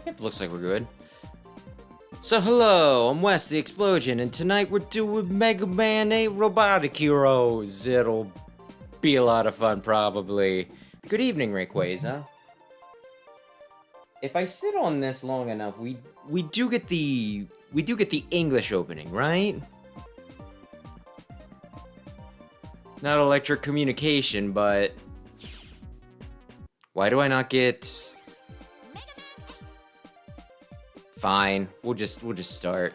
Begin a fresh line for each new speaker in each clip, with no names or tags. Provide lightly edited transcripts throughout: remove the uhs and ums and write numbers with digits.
It looks like we're good. So hello, I'm Wes the Explosion, and tonight we're doing Mega Man 8 Robotic Heroes. It'll be a lot of fun, probably. Good evening, Rayquaza. If I sit on this long enough, we do get the English opening, right? Not electric communication, but why do I not get? Fine, we'll just start.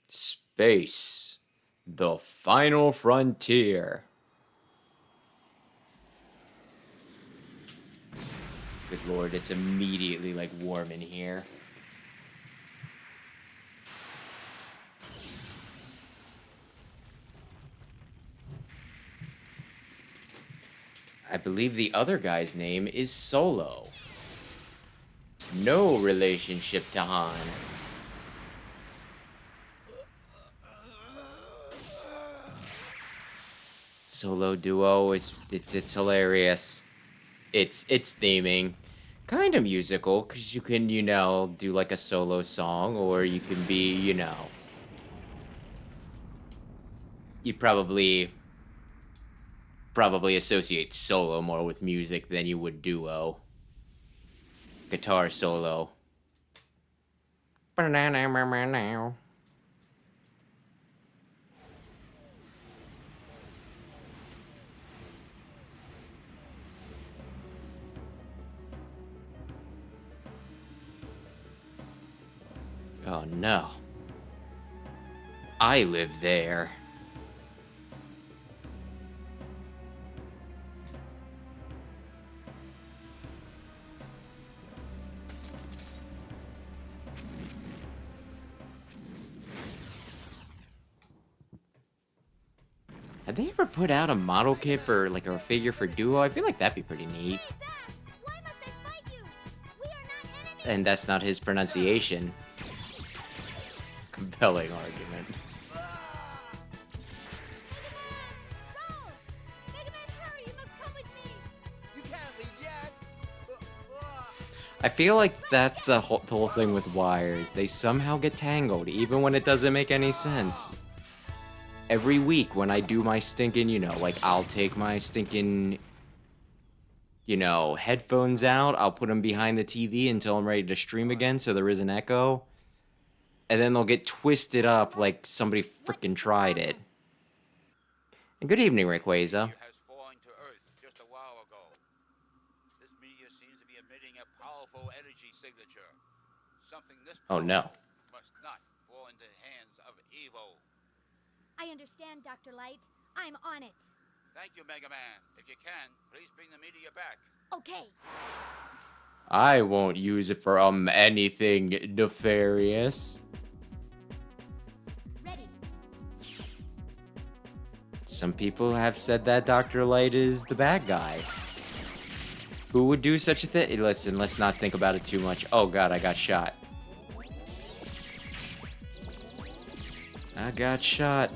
Space, the final frontier. Good lord, it's immediately like warm in here. I believe the other guy's name is Solo. No relationship to Han. Solo duo, it's hilarious. It's theming. Kind of musical, because you can, you know, do like a solo song, or you can be, you know, you probably associate solo more with music than you would duo. Guitar solo. Oh no. I live there. Have they ever put out a model kit for, like, a figure for Duo? I feel like that'd be pretty neat. And that's not his pronunciation. Compelling argument. I feel like that's the whole thing with wires. They somehow get tangled, even when it doesn't make any sense. Every week when I do my stinking, you know, like, I'll take my stinking, you know, headphones out, I'll put them behind the TV until I'm ready to stream again so there is an echo. And then they'll get twisted up like somebody freaking tried it. And good evening, Rayquaza. Oh no.
I understand, Dr. Light. I'm on it.
Thank you, Mega Man. If you can, please bring the meteor back.
Okay.
I won't use it for anything nefarious.
Ready.
Some people have said that Dr. Light is the bad guy. Who would do such a thing? Listen, let's not think about it too much. Oh god, I got shot. I got shot.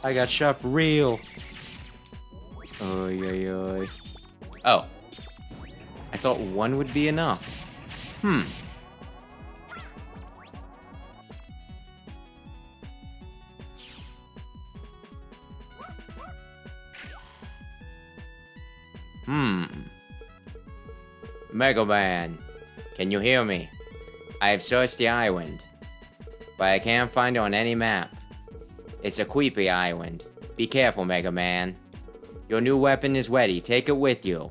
I got shot for real. Oy, oy, oy. Oh. I thought one would be enough. Hmm. Mega Man, can you hear me? I have searched the island, but I can't find it on any map. It's a creepy island. Be careful, Mega Man. Your new weapon is ready. Take it with you.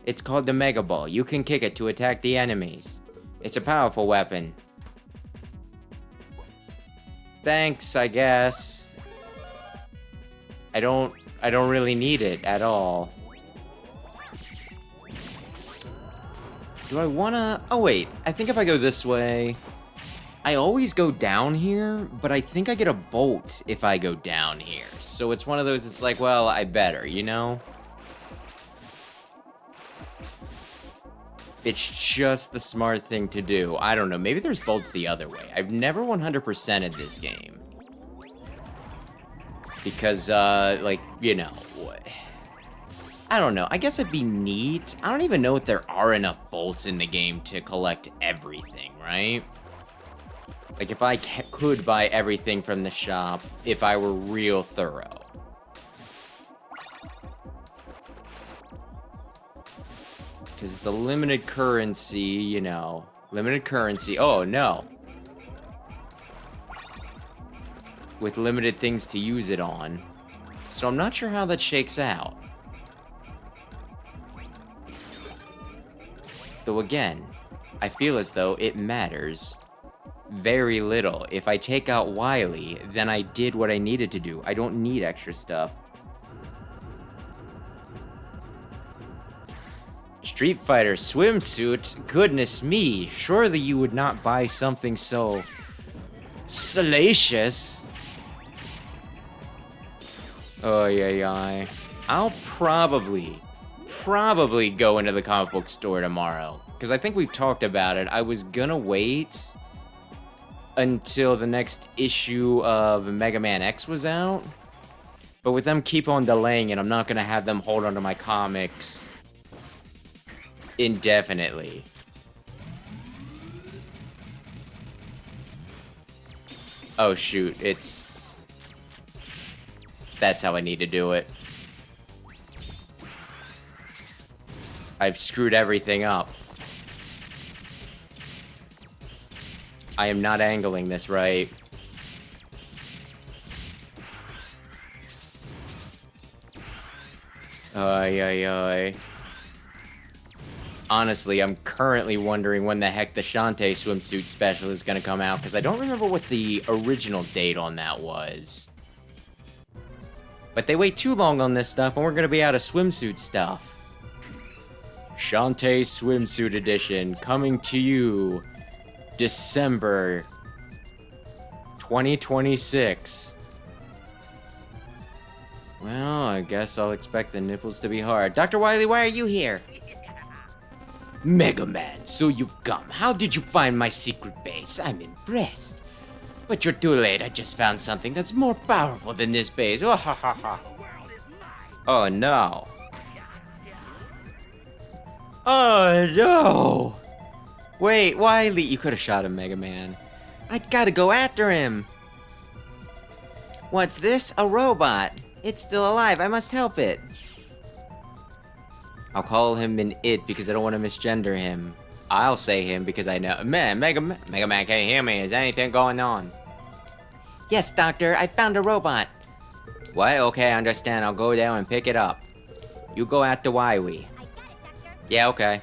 It's called the Mega Ball. You can kick it to attack the enemies. It's a powerful weapon. Thanks, I guess. I don't really need it at all. Do I wanna... Oh wait, I think if I go this way... I always go down here, but I think I get a bolt if I go down here. So it's one of those, it's like, well, I better, you know? It's just the smart thing to do. I don't know, maybe there's bolts the other way. I've never 100%ed this game. Because, like, you know... I don't know. I guess it'd be neat. I don't even know if there are enough bolts in the game to collect everything, right? Like, if I could buy everything from the shop, if I were real thorough. Because it's a limited currency, you know. Limited currency. Oh, no. With limited things to use it on. So I'm not sure how that shakes out. Though again, I feel as though it matters very little. If I take out Wily, then I did what I needed to do. I don't need extra stuff. Street Fighter swimsuit? Goodness me, surely you would not buy something so salacious. Oh, yeah. I'll probably go into the comic book store tomorrow. Because I think we've talked about it. I was gonna wait until the next issue of Mega Man X was out. But with them keep on delaying it, I'm not gonna have them hold onto my comics indefinitely. Oh shoot, that's how I need to do it. I've screwed everything up. I am not angling this right. Ay. Honestly, I'm currently wondering when the heck the Shantae swimsuit special is gonna come out, because I don't remember what the original date on that was. But they wait too long on this stuff, and we're gonna be out of swimsuit stuff. Shantae Swimsuit Edition, coming to you December 2026. Well, I guess I'll expect the nipples to be hard. Dr. Wily, why are you here? Mega Man, so you've come. How did you find my secret base? I'm impressed. But you're too late. I just found something that's more powerful than this base. Oh, ha, ha, ha. Oh, no. Oh, no. Wait, Wily, you could have shot him, Mega Man. I gotta go after him. What's this? A robot. It's still alive. I must help it. I'll call him an it because I don't want to misgender him. I'll say him because I know. Mega Man can't hear me. Is anything going on? Yes, Doctor. I found a robot. What? Okay, I understand. I'll go down and pick it up. You go after Wily. Yeah, okay.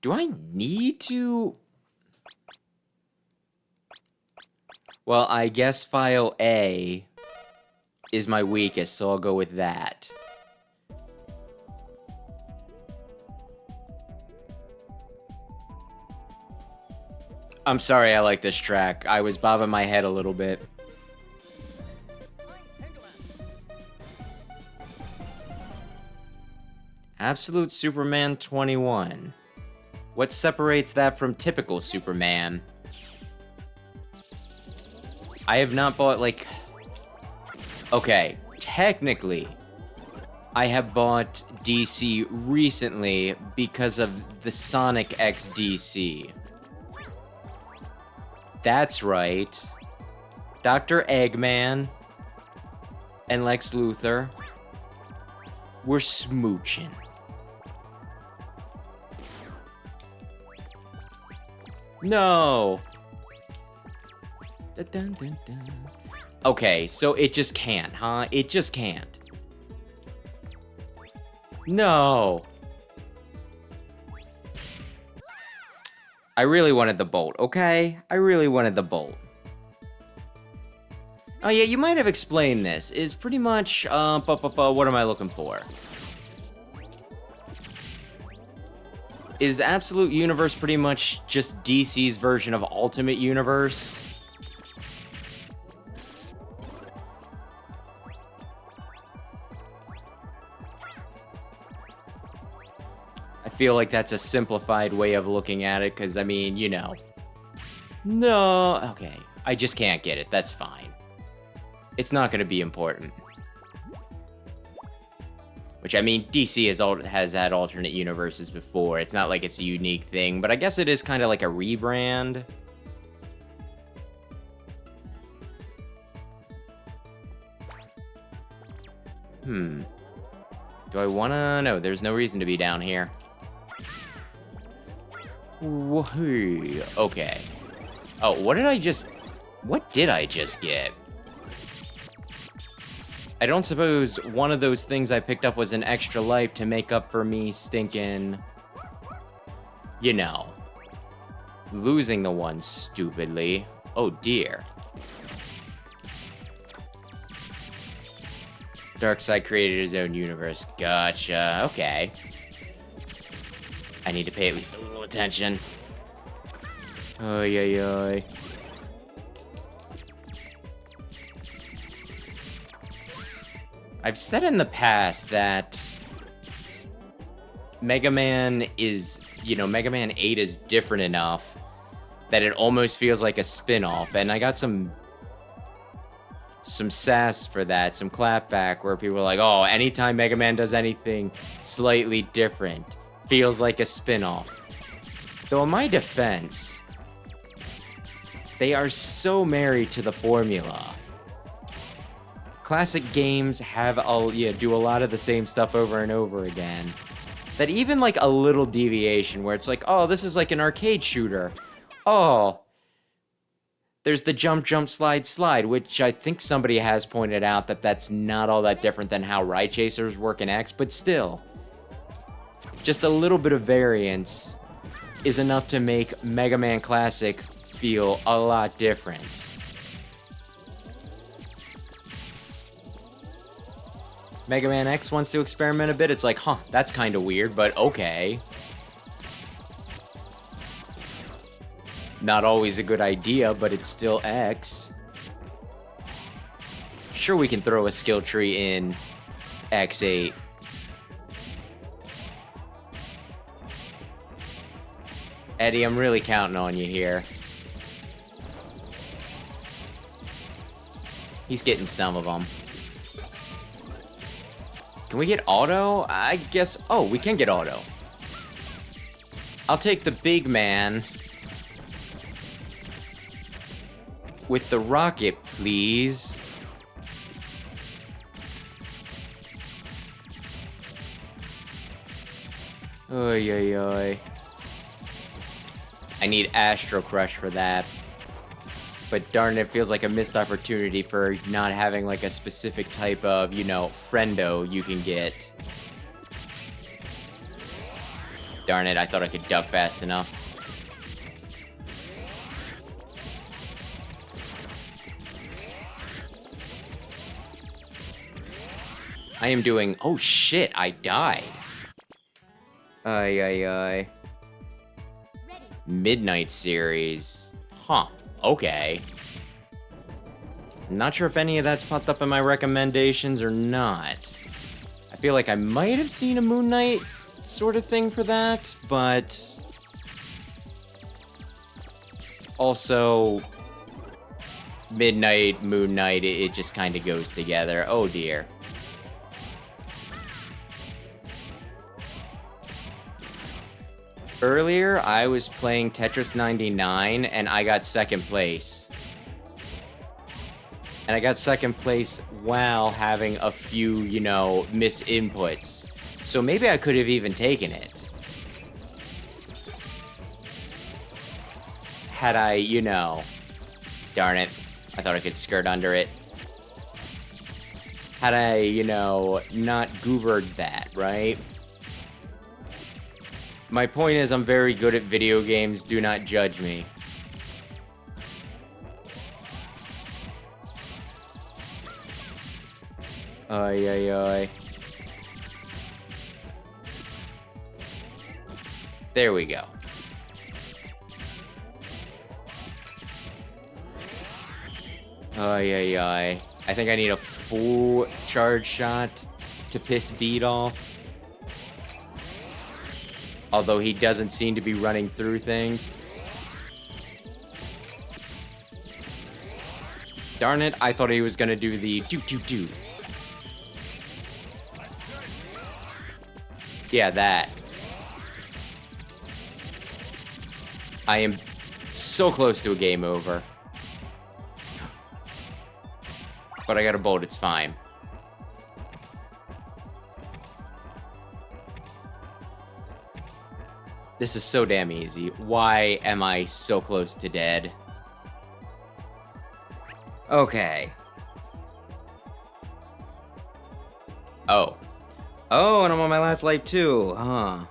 Do I need to? Well, I guess file A is my weakest, so I'll go with that. I'm sorry I like this track. I was bobbing my head a little bit. Absolute Superman 21. What separates that from typical Superman? I have not bought, like... Okay, technically, I have bought DC recently because of the Sonic X DC. That's right. Dr. Eggman and Lex Luthor were smooching. No! Dun, dun, dun, dun. Okay, so it just can't, huh? It just can't. No! I really wanted the bolt, okay? I really wanted the bolt. Oh yeah, you might have explained this. Is pretty much, what am I looking for? Is the Absolute Universe pretty much just DC's version of Ultimate Universe? I feel like that's a simplified way of looking at it, because, I mean, you know. No, okay. I just can't get it. That's fine. It's not going to be important. Which, I mean, DC has had alternate universes before. It's not like it's a unique thing, but I guess it is kind of like a rebrand. Do I wanna? No, there's no reason to be down here. Woohoo. Okay. Oh, what did I just get? I don't suppose one of those things I picked up was an extra life to make up for me stinking, you know, losing the one stupidly. Oh dear. Darkseid created his own universe. Gotcha. Okay. I need to pay at least a little attention. Oy, oy, oy. I've said in the past that Mega Man 8 is different enough that it almost feels like a spin-off, and I got some sass for that, some clapback where people are like, oh, anytime Mega Man does anything slightly different, feels like a spin-off. Though in my defense, they are so married to the formula. Classic games do a lot of the same stuff over and over again. That even like a little deviation where it's like, oh, this is like an arcade shooter. Oh, there's the jump, jump, slide, slide, which I think somebody has pointed out that that's not all that different than how Ride Chasers work in X, but still. Just a little bit of variance is enough to make Mega Man Classic feel a lot different. Mega Man X wants to experiment a bit. It's like, huh, that's kind of weird, but okay. Not always a good idea, but it's still X. Sure, we can throw a skill tree in X8. Eddie, I'm really counting on you here. He's getting some of them. Can we get auto? I guess... Oh, we can get auto. I'll take the big man. With the rocket, please. Oy, oy, oy. I need Astro Crush for that. But darn it, feels like a missed opportunity for not having like a specific type of, friendo you can get. Darn it, I thought I could duck fast enough. I am doing... Oh shit, I died. Ay, ay, ay. Midnight series. Huh. Okay. I'm not sure if any of that's popped up in my recommendations or not. I feel like I might have seen a Moon Knight sort of thing for that, but... Also... Midnight, Moon Knight, it just kind of goes together. Oh dear. Earlier, I was playing Tetris 99, and I got second place. And I got second place while having a few, misinputs. So maybe I could have even taken it. Had I, Darn it. I thought I could skirt under it. Had I, not goobered that, right? My point is, I'm very good at video games. Do not judge me. Ay, ay, ay. There we go. Ay, ay, ay. I think I need a full charge shot to piss Beat off. Although he doesn't seem to be running through things. Darn it, I thought he was gonna do the do. Yeah, that. I am so close to a game over. But I got a bolt, it's fine. This is so damn easy. Why am I so close to dead? Okay. Oh. Oh, and I'm on my last life too, huh?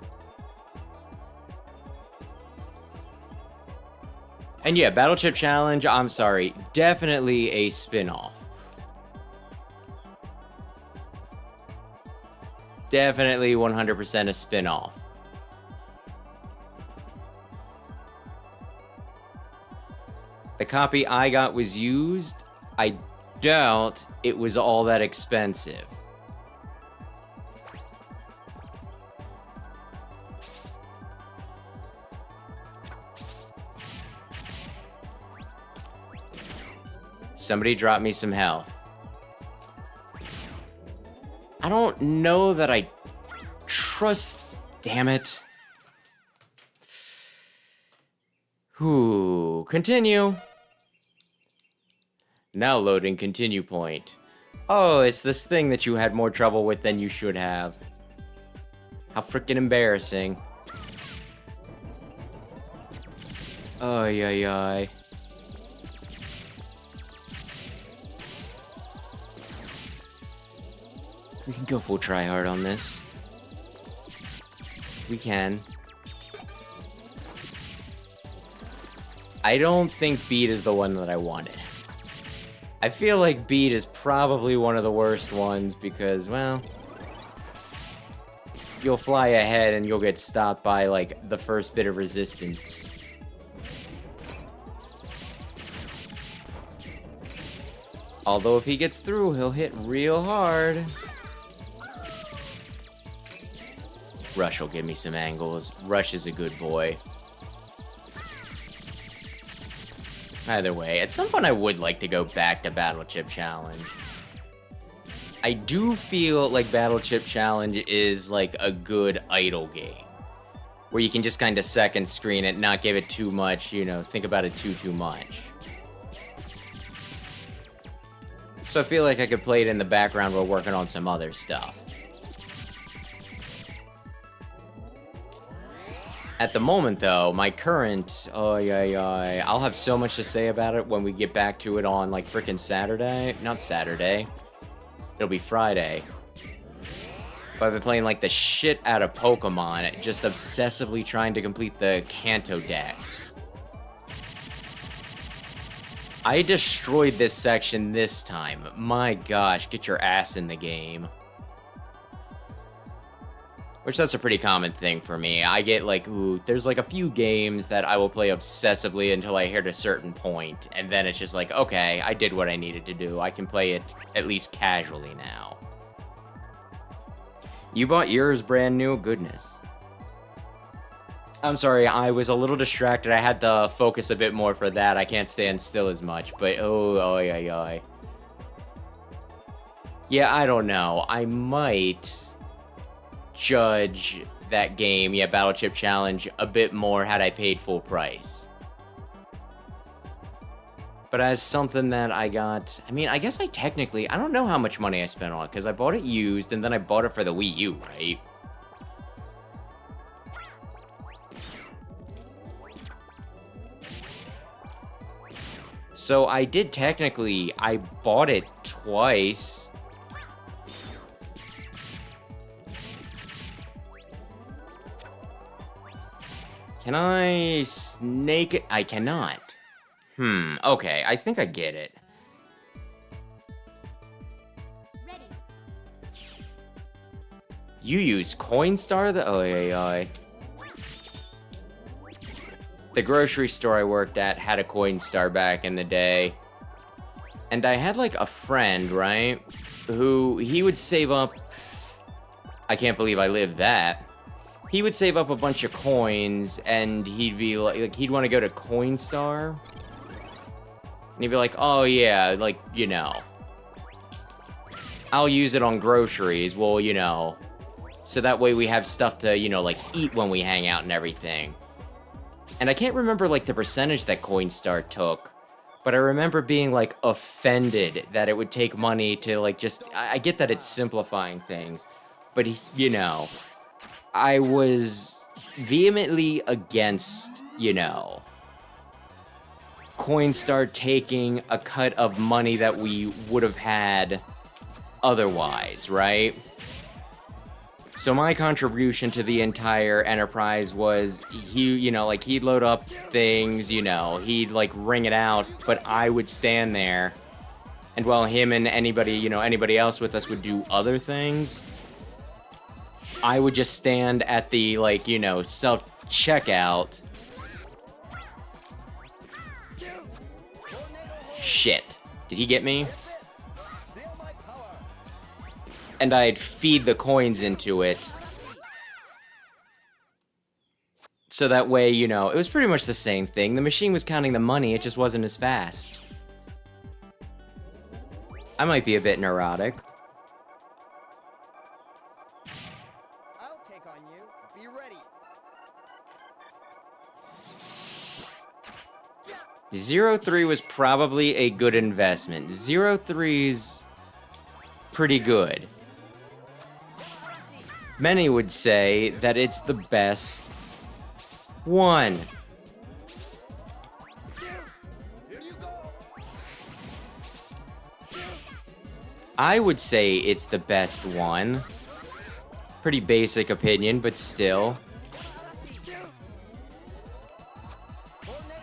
And yeah, Battle Chip Challenge, I'm sorry, definitely a spin-off. Definitely 100% a spin-off. The copy I got was used. I doubt it was all that expensive. Somebody drop me some health. I don't know that I trust... Damn it. Whew. Continue. Now loading continue point. Oh, it's this thing that you had more trouble with than you should have. How freaking embarrassing. Ay, ay, ay. We can go full tryhard on this. We can. I don't think beat is the one that I wanted. I feel like beat is probably one of the worst ones because, well, you'll fly ahead and you'll get stopped by, like, the first bit of resistance. Although if he gets through, he'll hit real hard. Rush will give me some angles. Rush is a good boy. Either way, at some point I would like to go back to Battle Chip Challenge. I do feel like Battle Chip Challenge is like a good idle game. Where you can just kind of second screen it, not give it too much, you know, think about it too much. So I feel like I could play it in the background while working on some other stuff. At the moment, though, my current... Oh, yeah. I'll have so much to say about it when we get back to it on, like, frickin' Saturday. Not Saturday. It'll be Friday. But I've been playing, like, the shit out of Pokemon, just obsessively trying to complete the Kanto Dex. I destroyed this section this time. My gosh, get your ass in the game. Which, that's a pretty common thing for me. I get, like, ooh, there's, like, a few games that I will play obsessively until I hit a certain point, and then it's just like, okay, I did what I needed to do. I can play it at least casually now. You bought yours brand new? Goodness. I'm sorry, I was a little distracted. I had to focus a bit more for that. I can't stand still as much, but oh, yeah. Yeah, I don't know. I might judge that game, yeah, Battle Chip Challenge, a bit more had I paid full price. But as something that I got, I mean, I guess I don't know how much money I spent on it, because I bought it used, and then I bought it for the Wii U, right? So I bought it twice. Can I snake it? I cannot. Okay, I think I get it.
Ready.
You use Coinstar? Oh, yeah. The grocery store I worked at had a Coinstar back in the day. And I had, like, a friend, right? Who, he would save up... I can't believe I lived that. He would save up a bunch of coins, and he'd be like he'd want to go to Coinstar. And he'd be like, oh yeah, like, you know, I'll use it on groceries, well, you know, so that way we have stuff to, you know, like, eat when we hang out and everything. And I can't remember, like, the percentage that Coinstar took, but I remember being, like, offended that it would take money to, like, just... I get that it's simplifying things, but, you know, I was vehemently against, you know, Coinstar taking a cut of money that we would have had otherwise, right? So my contribution to the entire enterprise was you know, like, he'd load up things, you know, he'd, like, ring it out, but I would stand there, and while him and anybody, you know, anybody else with us would do other things, I would just stand at the, like, you know, self-checkout. Shit. Did he get me? And I'd feed the coins into it. So that way, you know, it was pretty much the same thing. The machine was counting the money, it just wasn't as fast. I might be a bit neurotic.
I'll take on you. Be ready.
03 was probably a good investment. 03's pretty good. Many would say that it's the best one. I would say it's the best one. Pretty basic opinion, but still.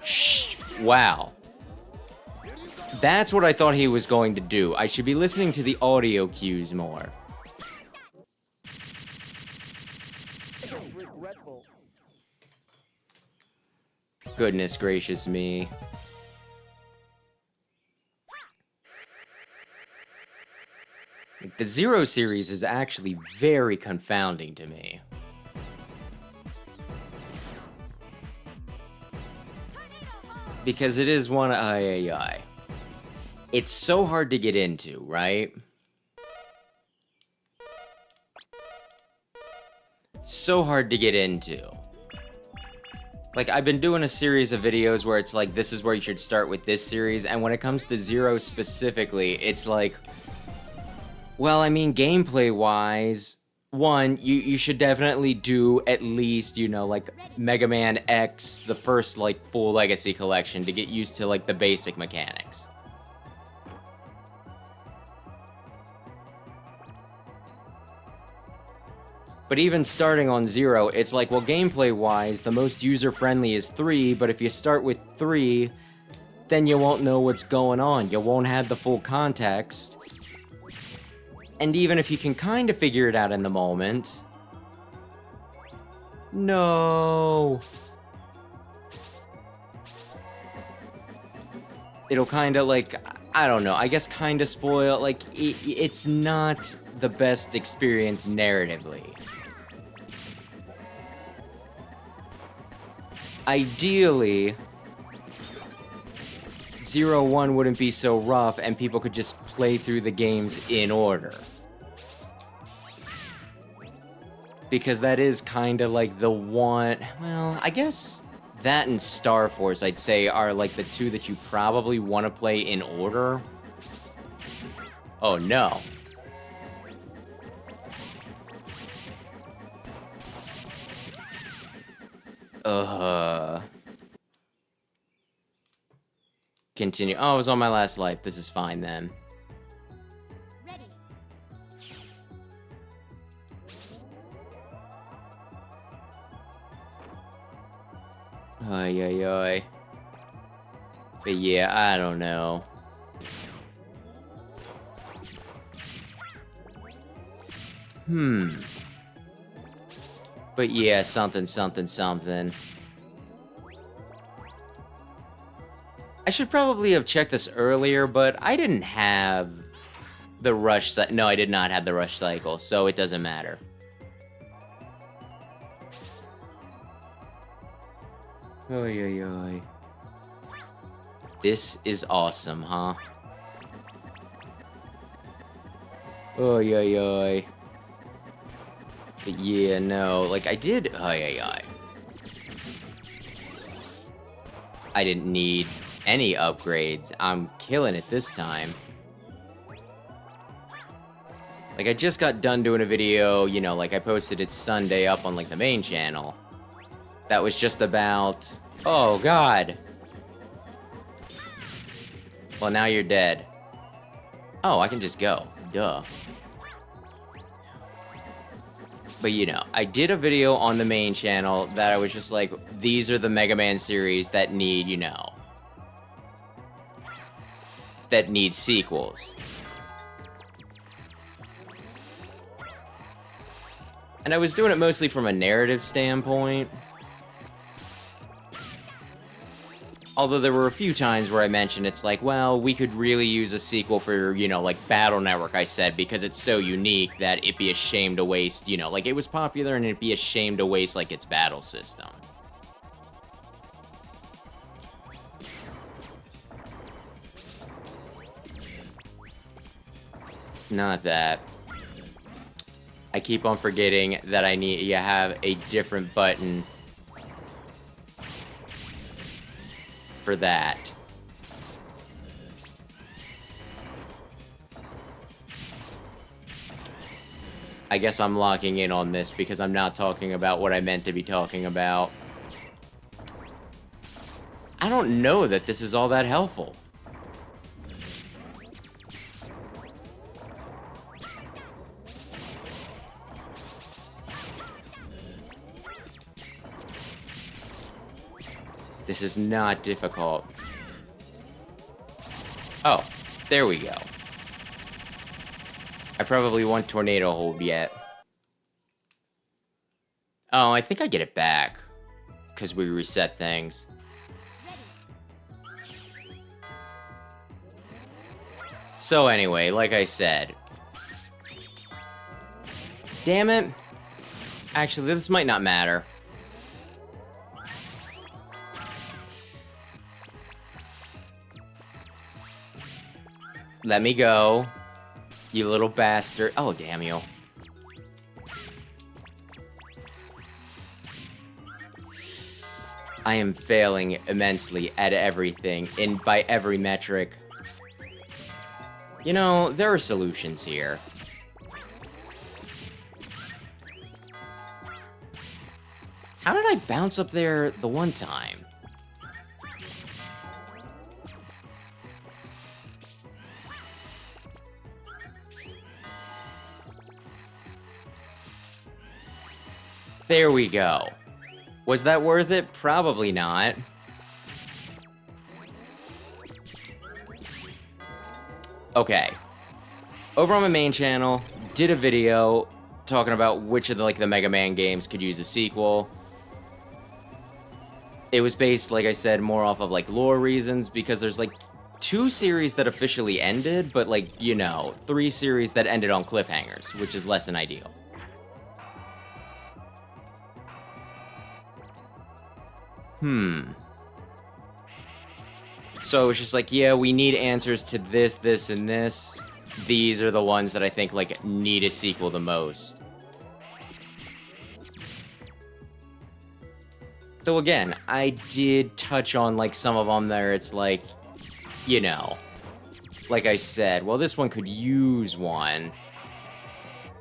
Shh. Wow. That's what I thought he was going to do. I should be listening to the audio cues more.
Regretful.
Goodness gracious me. The Zero series is actually very confounding to me. Because it is one... It's so hard to get into, right? So hard to get into. Like, I've been doing a series of videos where it's like, this is where you should start with this series, and when it comes to Zero specifically, it's like... Well, I mean, gameplay-wise, one, you should definitely do at least, you know, like, Mega Man X, the first, like, full Legacy collection, to get used to, like, the basic mechanics. But even starting on Zero, it's like, well, gameplay-wise, the most user-friendly is 3, but if you start with 3, then you won't know what's going on. You won't have the full context. And even if you can kind of figure it out in the moment... No... It'll kind of, like, I don't know, I guess kind of spoil, like, it's not the best experience narratively. Ideally, 01 wouldn't be so rough and people could just play through the games in order. Because that is kind of like the one... Well, I guess that and Star Force, I'd say, are like the two that you probably want to play in order. Oh, no. Continue. Oh, I was on my last life. This is fine then.
Ready.
Ay, ay, ay. But yeah, I don't know. But yeah, something, something, something. I should probably have checked this earlier, but I didn't have the rush no, I did not have the rush cycle, so it doesn't matter. Oy, oy, oy. This is awesome, huh? Oy, oy, oy. But yeah, no, like, I did... Oy, oy, oy. I didn't need any upgrades. I'm killing it this time. Like, I just got done doing a video, you know, like, I posted it Sunday up on, like, the main channel. That was just about... Oh, God! Well, now you're dead. Oh, I can just go. Duh. But, you know, I did a video on the main channel that I was just like, these are the Mega Man series that need, you know... that need sequels. And I was doing it mostly from a narrative standpoint. Although there were a few times where I mentioned it's like, well, we could really use a sequel for, you know, like Battle Network, I said, because it's so unique that it'd be a shame to waste, you know, like it was popular and it'd be a shame to waste, like, its battle system. Not that. I keep on forgetting that you have a different button for that. I guess I'm locking in on this because I'm not talking about what I meant to be talking about. I don't know that this is all that helpful. This is not difficult. Oh, there we go. I probably want Tornado Hold yet. Oh, I think I get it back. Because we reset things. So anyway, like I said. Damn it. Actually, this might not matter. Let me go, you little bastard. Oh, damn you. I am failing immensely at everything, by every metric. You know, there are solutions here. How did I bounce up there the one time? There we go. Was that worth it? Probably not. Okay. Over on my main channel, did a video talking about which of the Mega Man games could use a sequel. It was based, like I said, more off of lore reasons, because there's 2 series that officially ended, but 3 series that ended on cliffhangers, which is less than ideal. So it was just yeah, we need answers to this, this, and this. These are the ones that I think, need a sequel the most. So again, I did touch on, some of them there. It's you know, like I said, well, this one could use one.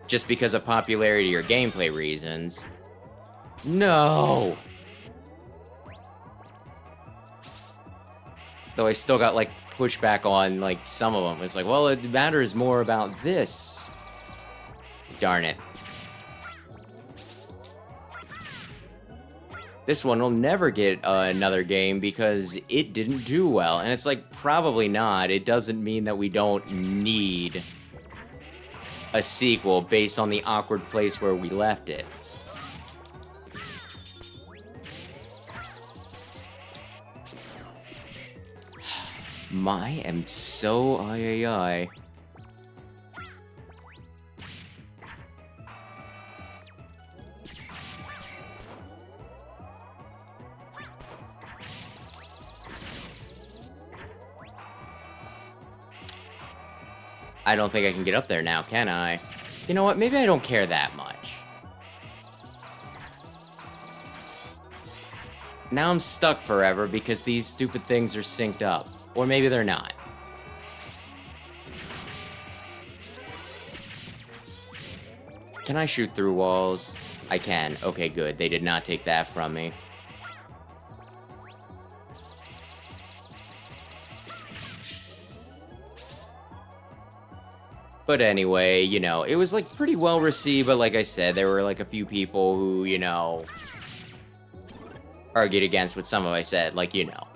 Just because of popularity or gameplay reasons. No! Though I still got, pushback on, some of them. It's well, it matters more about this. Darn it. This one will never get another game because it didn't do well. And it's probably not. It doesn't mean that we don't need a sequel based on the awkward place where we left it. I am so I. I don't think I can get up there now, can I? You know what? Maybe I don't care that much. Now I'm stuck forever because these stupid things are synced up. Or maybe they're not. Can I shoot through walls? I can. Okay, good. They did not take that from me. But anyway, you know, it was like pretty well received, but like I said, there were like a few people who, you know, argued against what some of I said, like, you know.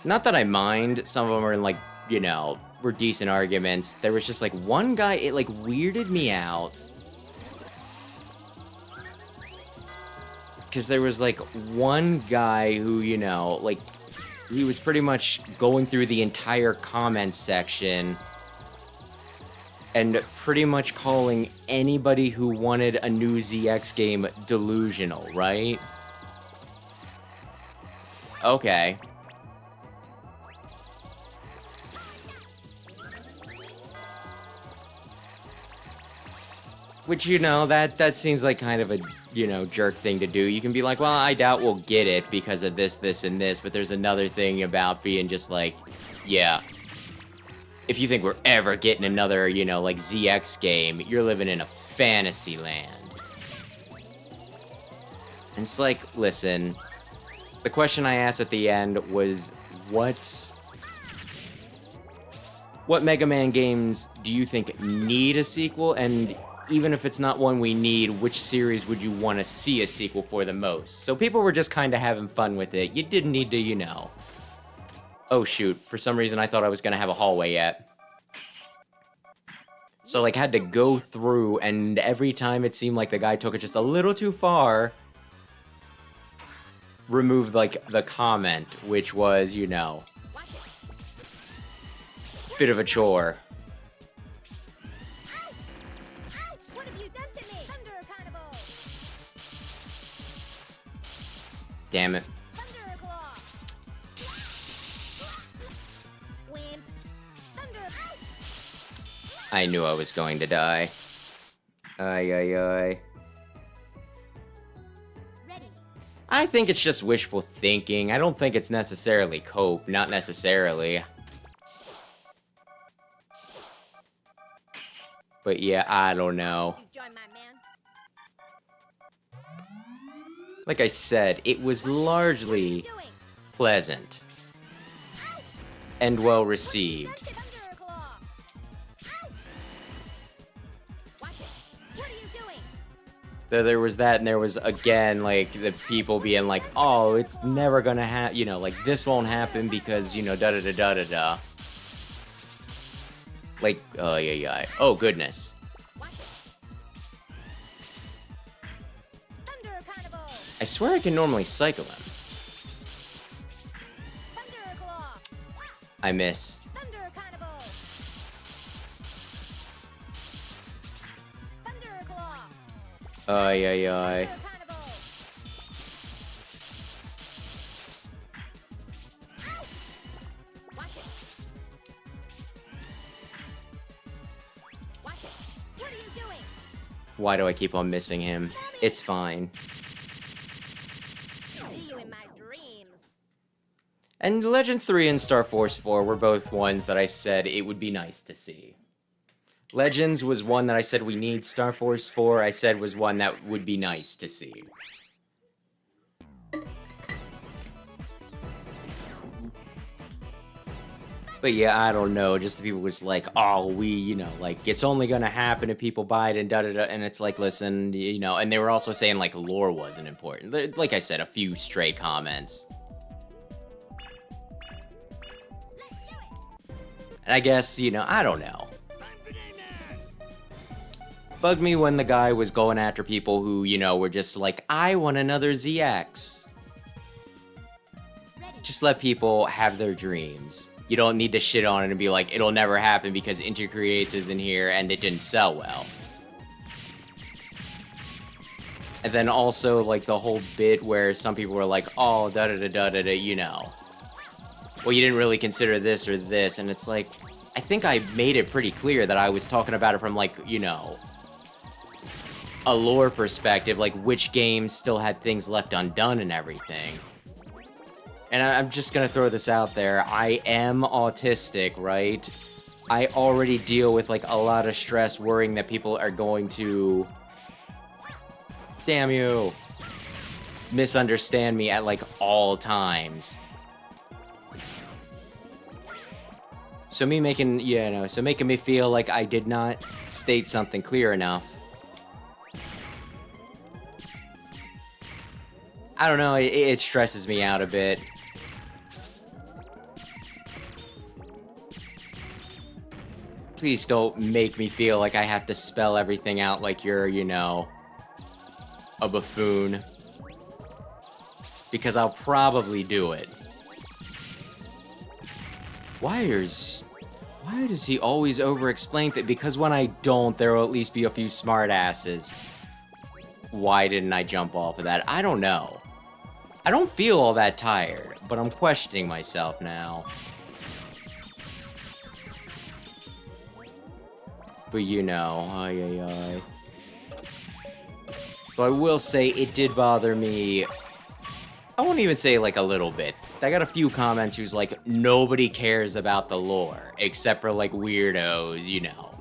Not that I mind, some of them are like, you know, were decent arguments. There was just like one guy, it like weirded me out. Because there was like one guy who, you know, like, he was pretty much going through the entire comment section and pretty much calling anybody who wanted a new ZX game delusional, right? Okay. Which, you know, that seems like kind of a, you know, jerk thing to do. You can be like, well, I doubt we'll get it because of this, this, and this, but there's another thing about being just like, yeah. If you think we're ever getting another, you know, like, ZX game, you're living in a fantasy land. And it's like, listen, the question I asked at the end was, what Mega Man games do you think need a sequel? And even if it's not one we need, which series would you want to see a sequel for the most? So people were just kind of having fun with it. You didn't need to, you know. Oh shoot, for some reason I thought I was going to have a hallway yet. So like had to go through, and every time it seemed like the guy took it just a little too far, removed like the comment, which was, you know, bit of a chore.
What have you done to me? Thunder Carnival!
Damn it.
Thunder Claw! Wimp! Thunder!
I knew I was going to die. Ay, ay, ay.
Ready.
I think it's just wishful thinking. I don't think it's necessarily cope. Not necessarily. But yeah, I don't know.
You join my man.
Like I said, it was largely
Doing?
pleasant and well received.
Thunder Claw! Ouch! Watch it. What are you doing?
There was that, and there was, again, like, the people being like, oh, it's never gonna happen, you know, like, this won't happen because, you know, da-da-da-da-da-da. Like, oh, yeah. Oh, goodness.
Watch it. Thunder Carnival!
I swear I can normally cycle him.
Thunder Claw!
I missed.
Thunder Carnival! Thunder Claw!
Ay.
Thunder Carnival! Ouch! Watch it. Watch it. What are you doing?
Why do I keep on missing him? It's fine.
See you in my dreams.
And Legends 3 and Star Force 4 were both ones that I said it would be nice to see. Legends was one that I said we need. Star Force 4 I said was one that would be nice to see. But yeah, I don't know, just the people was like, oh, you know, like, it's only gonna happen if people buy it and da-da-da, and it's like, listen, you know, and they were also saying, like, lore wasn't important. Like I said, a few stray comments. And I guess, you know, I don't know. Bugged me when the guy was going after people who, you know, were just like, I want another ZX.
Ready.
Just let people have their dreams. You don't need to shit on it and be like, it'll never happen because Intercreates isn't here and it didn't sell well. And then also, like, the whole bit where some people were like, oh, da-da-da-da-da-da, you know. Well, you didn't really consider this or this, and it's like, I think I made it pretty clear that I was talking about it from, like, you know, a lore perspective, like which games still had things left undone and everything. And I'm just gonna throw this out there. I am autistic, right? I already deal with, like, a lot of stress worrying that people are going to... Damn you! Misunderstand me at, like, all times. So me making, you know, so making me feel like I did not state something clear enough. I don't know, it stresses me out a bit. Please don't make me feel like I have to spell everything out like you're, you know, a buffoon. Because I'll probably do it. Why does he always over-explain that? Because when I don't, there will at least be a few smartasses. Why didn't I jump off of that? I don't know. I don't feel all that tired, but I'm questioning myself now. But you know, ay. But I will say it did bother me. I won't even say like a little bit. I got a few comments who's like, nobody cares about the lore, except for like weirdos, you know.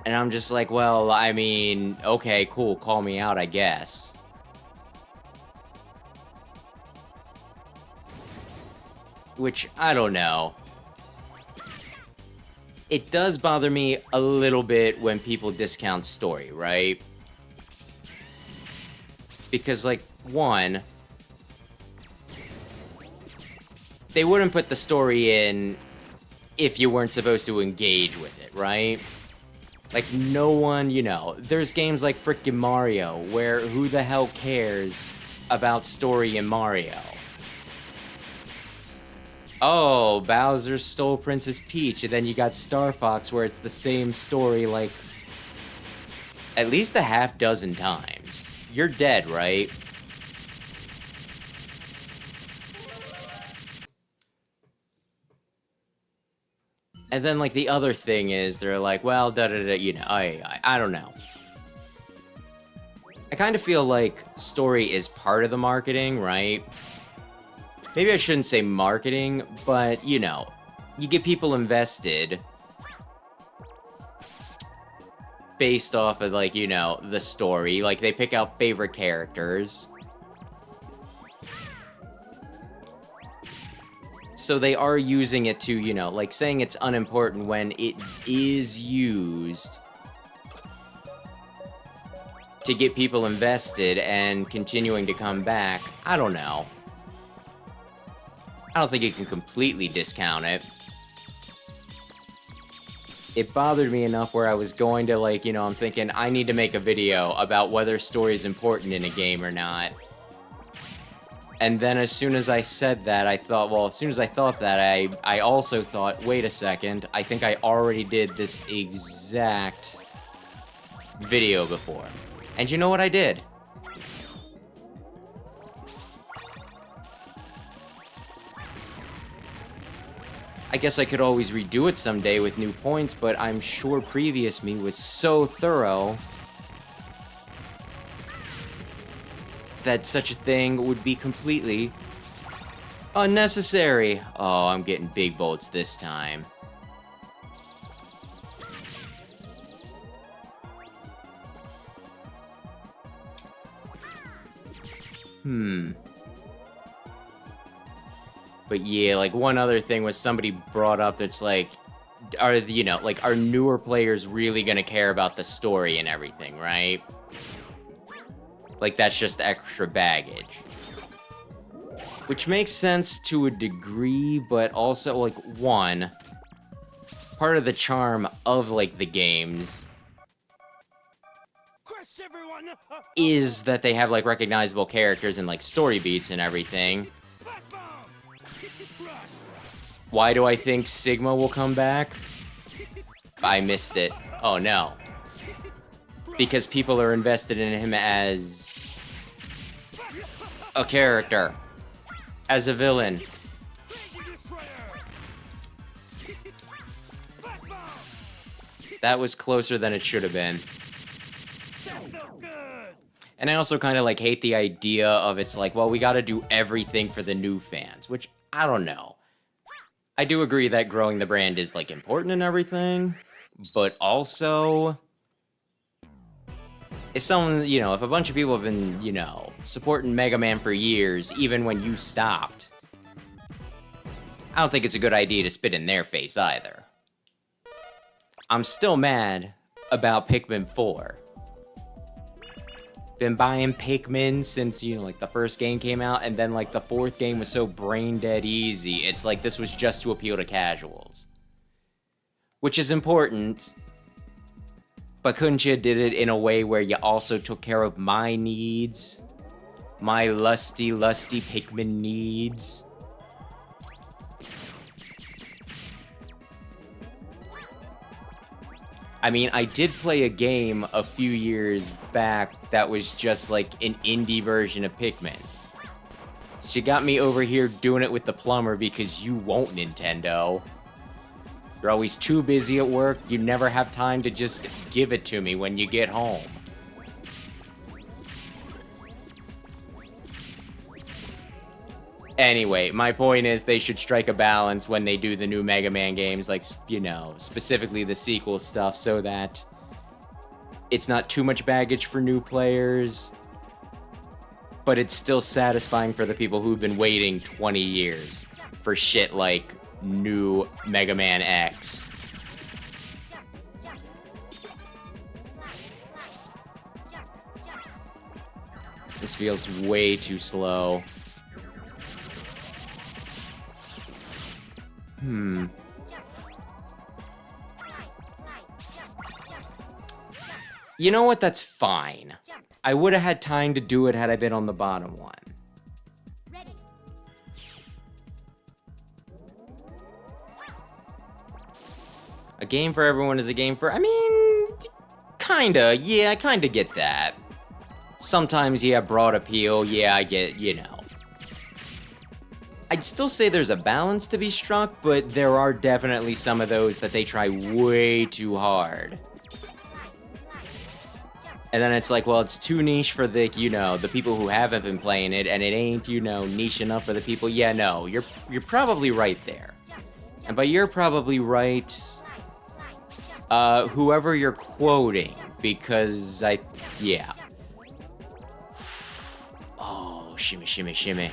And I'm just like, well, I mean, okay, cool, call me out, I guess. Which, I don't know. It does bother me a little bit when people discount story, right? Because, like, one, they wouldn't put the story in if you weren't supposed to engage with it, right? Like, no one, you know, there's games like frickin' Mario, where who the hell cares about story in Mario? Oh, Bowser stole Princess Peach, and then you got Star Fox, where it's the same story, like, at least a half dozen times. You're dead, right? And then, like, the other thing is, they're like, well, da-da-da, you know, I don't know. I kind of feel like story is part of the marketing, right? Maybe I shouldn't say marketing, but, you know, you get people invested based off of, like, you know, the story. Like, they pick out favorite characters. So they are using it to, you know, like, saying it's unimportant when it is used to get people invested and continuing to come back. I don't know. I don't think you can completely discount it. It bothered me enough where I was going to, like, you know, I'm thinking, I need to make a video about whether story is important in a game or not. And then as soon as I said that, I thought, well, as soon as I thought that, I also thought, wait a second, I think I already did this exact video before. And you know what I did? I guess I could always redo it someday with new points, but I'm sure previous me was so thorough that such a thing would be completely unnecessary. Oh, I'm getting big bolts this time. But yeah, like, one other thing was somebody brought up that's like, are, you know, like, are newer players really gonna care about the story and everything, right? Like, that's just extra baggage. Which makes sense to a degree, but also, like, one, part of the charm of, like, the games is that they have, like, recognizable characters and, like, story beats and everything. Why do I think Sigma will come back? I missed it. Oh, no. Because people are invested in him as a character. As a villain. That was closer than it should have been. And I also kind of like hate the idea of it's like, well, we got to do everything for the new fans, which I don't know. I do agree that growing the brand is like important and everything, but also if someone, you know, if a bunch of people have been, you know, supporting Mega Man for years, even when you stopped, I don't think it's a good idea to spit in their face either. I'm still mad about Pikmin 4. Been buying Pikmin since, you know, like the first game came out, and then like the fourth game was so brain dead easy. It's like this was just to appeal to casuals. Which is important, but couldn't you did it in a way where you also took care of my needs? My lusty Pikmin needs? I mean, I did play a game a few years back that was just like an indie version of Pikmin. She got me over here doing it with the plumber because you won't, Nintendo. You're always too busy at work, you never have time to just give it to me when you get home. Anyway, my point is they should strike a balance when they do the new Mega Man games, like, you know, specifically the sequel stuff, so that it's not too much baggage for new players, but it's still satisfying for the people who've been waiting 20 years for shit like new Mega Man X. This feels way too slow. You know what? That's fine. I would have had time to do it had I been on the bottom one. A game for everyone is a game for... I mean, kinda. Yeah, I kinda get that. Sometimes, yeah, broad appeal. Yeah, I get, you know. I'd still say there's a balance to be struck, but there are definitely some of those that they try way too hard. And then it's like, well, it's too niche for the, you know, the people who haven't been playing it, and it ain't, you know, niche enough for the people. Yeah, no, you're probably right there. And by you're probably right, whoever you're quoting, because yeah. Oh, shimmy, shimmy, shimmy.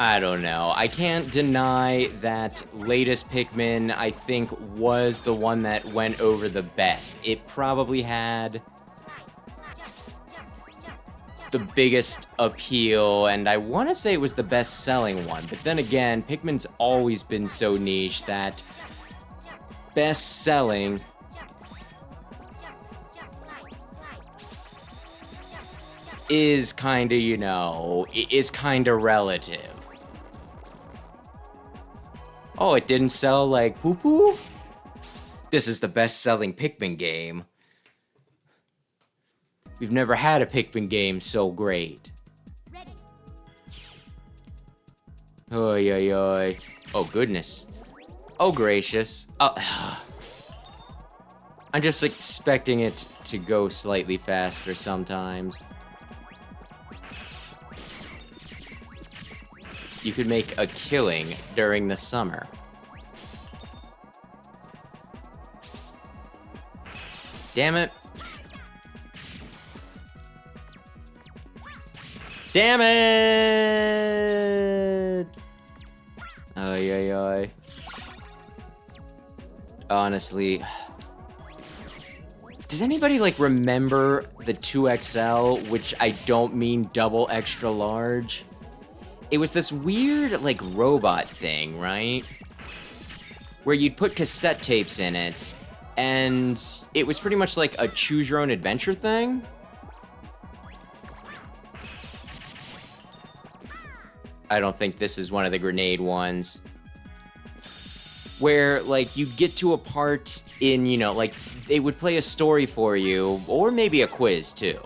I don't know. I can't deny that latest Pikmin, I think, was the one that went over the best. It probably had the biggest appeal, and I want to say it was the best-selling one. But then again, Pikmin's always been so niche that best-selling is kind of, you know, is kind of relative. Oh, it didn't sell like poo-poo? This is the best-selling Pikmin game. We've never had a Pikmin game so great. Oy, oy, oy. Oh, goodness. Oh, gracious. I'm just expecting it to go slightly faster sometimes. You could make a killing during the summer. Damn it. Damn it! Ay, ay, ay. Honestly. Does anybody, like, remember the 2XL, which I don't mean double extra large? It was this weird, like, robot thing, right? Where you'd put cassette tapes in it, and it was pretty much like a choose-your-own-adventure thing. I don't think this is one of the grenade ones. Where, like, you'd get to a part in, you know, like, they would play a story for you, or maybe a quiz, too.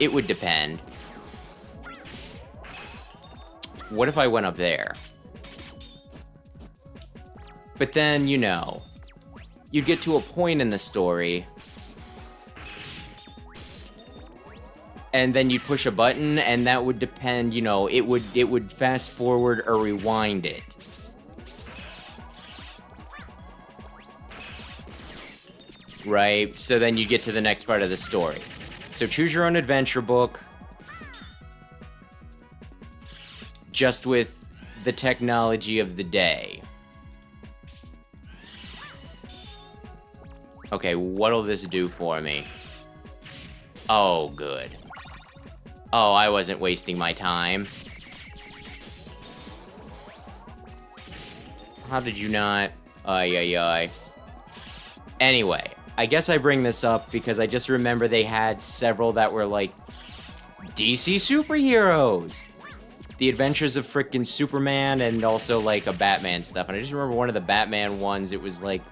It would depend. What if I went up there? But then, you know, you'd get to a point in the story, and then you'd push a button, and that would depend, you know, it would fast forward or rewind it. Right? So then you get to the next part of the story. So choose your own adventure book, just with the technology of the day. Okay, what'll this do for me? Oh, good. Oh, I wasn't wasting my time. How did you not? Ay, ay, ay. Anyway, I guess I bring this up because I just remember they had several that were like DC superheroes. The Adventures of frickin' Superman and also like a Batman stuff. And I just remember one of the Batman ones, it was like,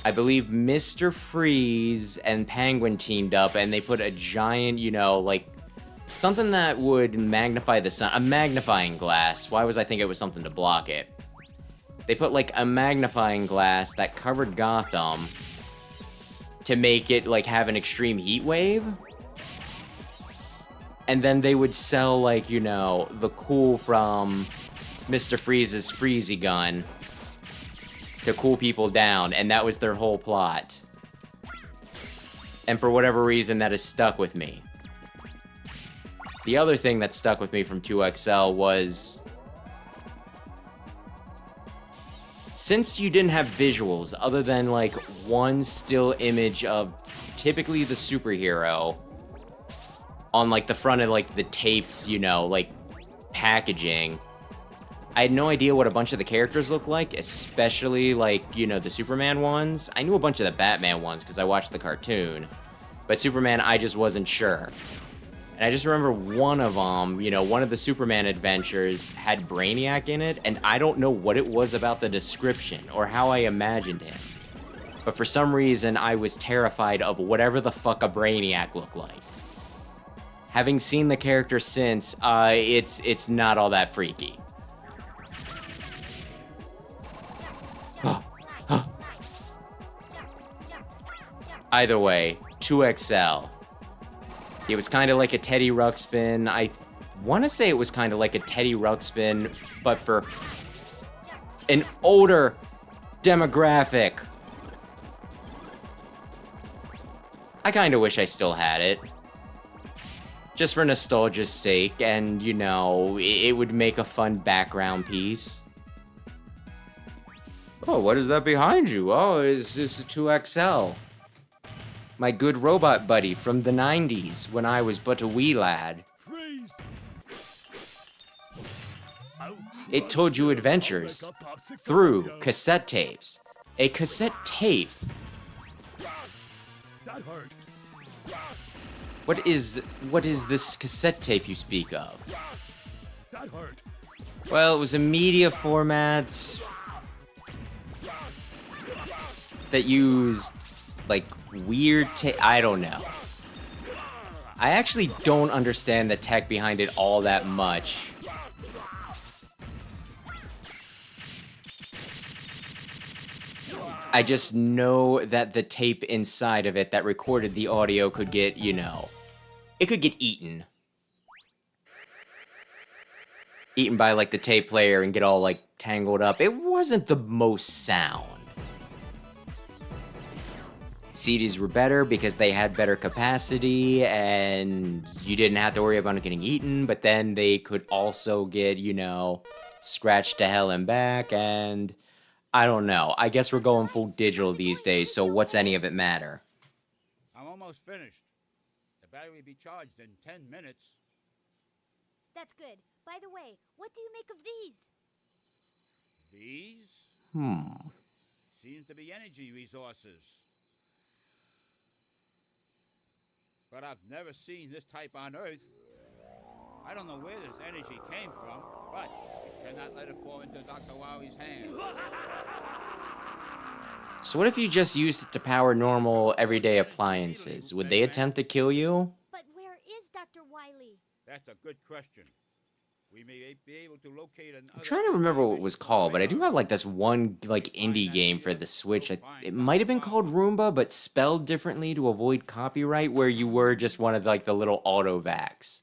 I believe Mr. Freeze and Penguin teamed up and they put a giant, you know, like something that would magnify the sun, a magnifying glass. Why was I thinking it was something to block it? They put like a magnifying glass that covered Gotham to make it like have an extreme heat wave. And then they would sell like, you know, the cool from Mr. Freeze's Freezy gun to cool people down, and that was their whole plot. And for whatever reason, that has stuck with me. The other thing that stuck with me from 2XL was, since you didn't have visuals other than like one still image of typically the superhero on like the front of like the tapes, you know, like packaging, I had no idea what a bunch of the characters looked like, especially like, you know, the Superman ones. I knew a bunch of the Batman ones because I watched the cartoon, but Superman, I just wasn't sure. And I just remember one of them, you know, one of the Superman adventures had Brainiac in it, and I don't know what it was about the description or how I imagined him. But for some reason, I was terrified of whatever the fuck a Brainiac looked like. Having seen the character since, it's not all that freaky. Either way, 2XL. It was kind of like a Teddy Ruxpin. I want to say it was kind of like a Teddy Ruxpin, but for an older demographic. I kind of wish I still had it. Just for nostalgia's sake, and, you know, it would make a fun background piece. Oh, what is that behind you? Oh, it's a 2XL. My good robot buddy from the 90s, when I was but a wee lad. It told you adventures through cassette tapes. A cassette tape? What is this cassette tape you speak of? Well, it was a media format that used like weird I don't know. I actually don't understand the tech behind it all that much. I just know that the tape inside of it that recorded the audio could get, you know, it could get eaten. Eaten by like the tape player and get all like tangled up. It wasn't the most sound. CDs were better because they had better capacity and you didn't have to worry about it getting eaten, but then they could also get, you know, scratched to hell and back, and I don't know. I guess we're going full digital these days, so what's any of it matter?
I'm almost finished. The battery will be charged in 10 minutes.
That's good. By the way, what do you make of these?
These? Seems to be energy resources. But I've never seen this type on Earth. I don't know where this energy came from, but I cannot let it fall into Dr. Wily's hands.
So what if you just used it to power normal, everyday appliances? Would they attempt to kill you?
But where is Dr. Wily?
That's a good question. we may be able to locate another.
I'm trying to remember what it was called, but I do have like this one like indie game for the Switch. It might have been called Roomba, but spelled differently to avoid copyright, where you were just one of like the little autovacs.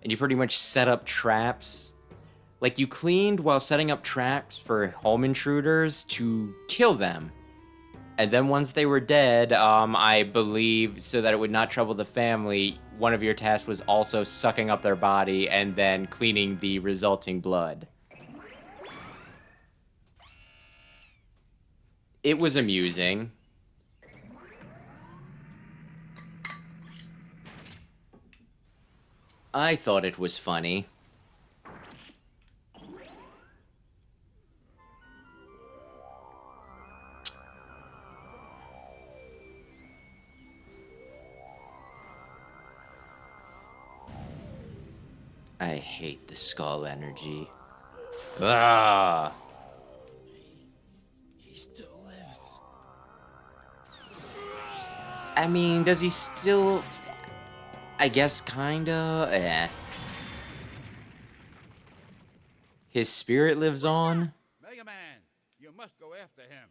And you pretty much set up traps. Like you cleaned while setting up traps for home intruders to kill them. And then once they were dead, I believe, so that it would not trouble the family, one of your tasks was also sucking up their body and then cleaning the resulting blood. It was amusing. I thought it was funny. I hate the skull energy. Ah!
He still lives.
I mean, does he still... I guess kinda... His spirit lives on?
Mega Man, you must go after him.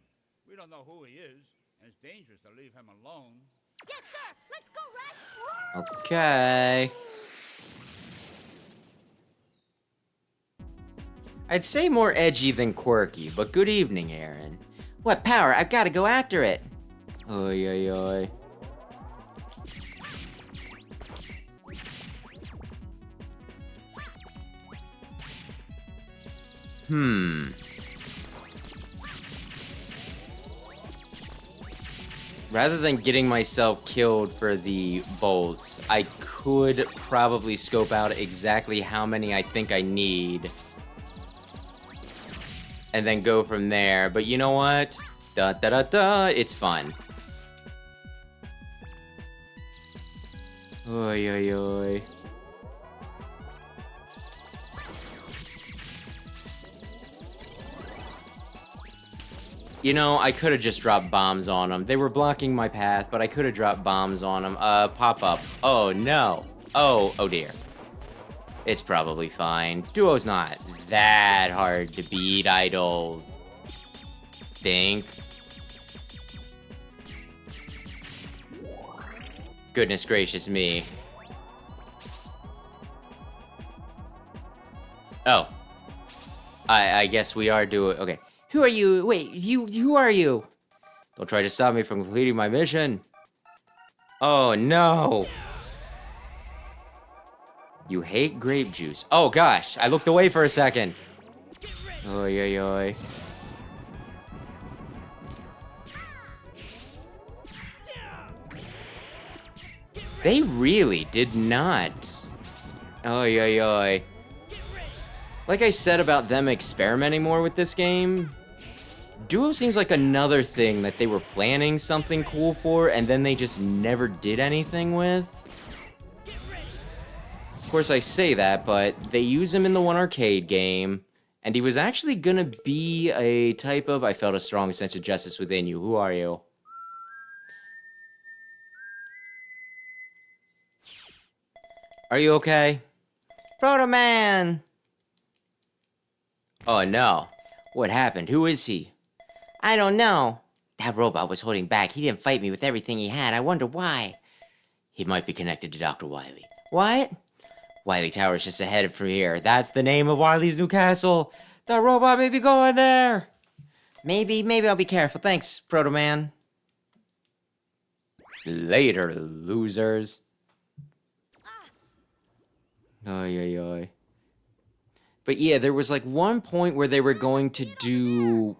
We don't know who he is, and it's dangerous to leave him alone.
Yes, sir. Let's go, Rush.
Okay. I'd say more edgy than quirky, but good evening, Aaron. What power? I've got to go after it. Oy, oy, oy. Rather than getting myself killed for the bolts, I could probably scope out exactly how many I think I need. And then go from there. But you know what? Da da da da, it's fun. Oy, oy, oy. You know, I could have just dropped bombs on them. They were blocking my path, but I could have dropped bombs on them. Pop up. Oh, no. Oh dear. It's probably fine. Duo's not that hard to beat, I don't think. Goodness gracious me. Oh. I guess we are doing... Okay. Who are you? Wait, who are you? Don't try to stop me from completing my mission. Oh, no. You hate grape juice. Oh, gosh. I looked away for a second. Oy, oy, oy. They really did not. Oy, oy, oy. Like I said about them experimenting more with this game, Duo seems like another thing that they were planning something cool for, and then they just never did anything with. Of course, I say that, but they use him in the one arcade game, and he was actually gonna be a type of, I felt a strong sense of justice within you. Who are you? Are you okay? Proto Man! Oh no. What happened? Who is he? I don't know. That robot was holding back. He didn't fight me with everything he had. I wonder why. He might be connected to Dr. Wily. What? Wily Tower's just ahead from here. That's the name of Wily's new castle. The robot may be going there. Maybe I'll be careful. Thanks, Proto Man. Later, losers. Oy, oy, oy. But yeah, there was like one point where they were going to do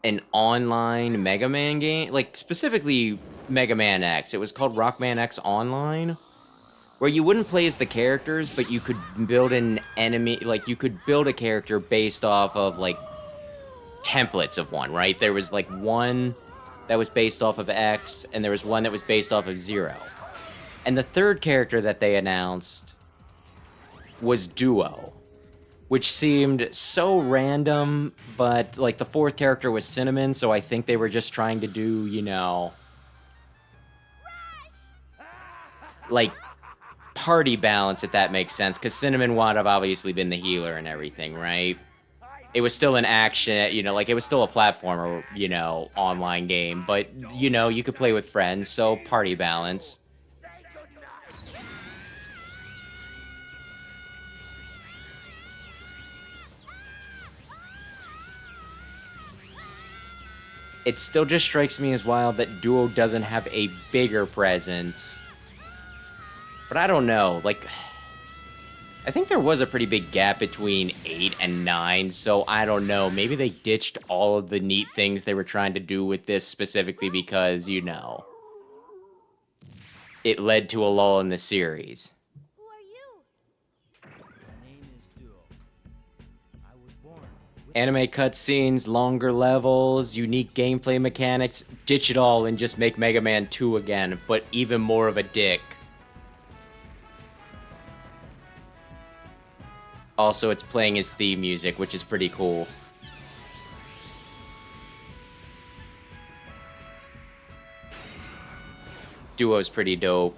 an online Mega Man game, like specifically Mega Man X. It was called Rockman X Online, where you wouldn't play as the characters, but you could build an enemy, like you could build a character based off of like templates of one, right? There was like one that was based off of X, and there was one that was based off of Zero. And the third character that they announced was Duo, which seemed so random, but like the fourth character was Cinnamon, so I think they were just trying to do, you know, like party balance, if that makes sense, because Cinnamon would have obviously been the healer and everything, right? It was still an action, you know, like, it was still a platformer, you know, online game, but, you know, you could play with friends, so party balance. It still just strikes me as wild that Duo doesn't have a bigger presence. But I don't know, like, I think there was a pretty big gap between 8 and 9, so I don't know. Maybe they ditched all of the neat things they were trying to do with this specifically because, you know, it led to a lull in the series.
Who are you?
My name is Duo. I was born with
Anime cutscenes, longer levels, unique gameplay mechanics, ditch it all and just make Mega Man 2 again, but even more of a dick. Also, it's playing his theme music, which is pretty cool. Duo's pretty dope.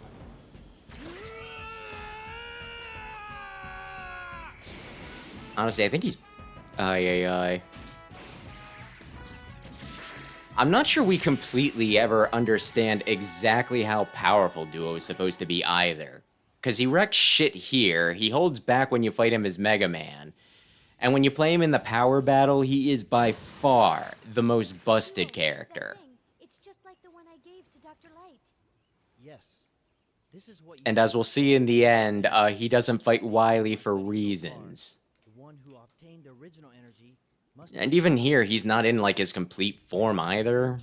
Honestly, I think he's... I'm not sure we completely ever understand exactly how powerful Duo is supposed to be either. Because he wrecks shit here, he holds back when you fight him as Mega Man, and when you play him in the power battle, he is by far the most busted character.
It's just like the one I gave to Dr. Light.
yes. This is what you
And as we'll see in the end, he doesn't fight Wily for reasons.
The one who obtained the original energy must
And even here, he's not in, like, his complete form either.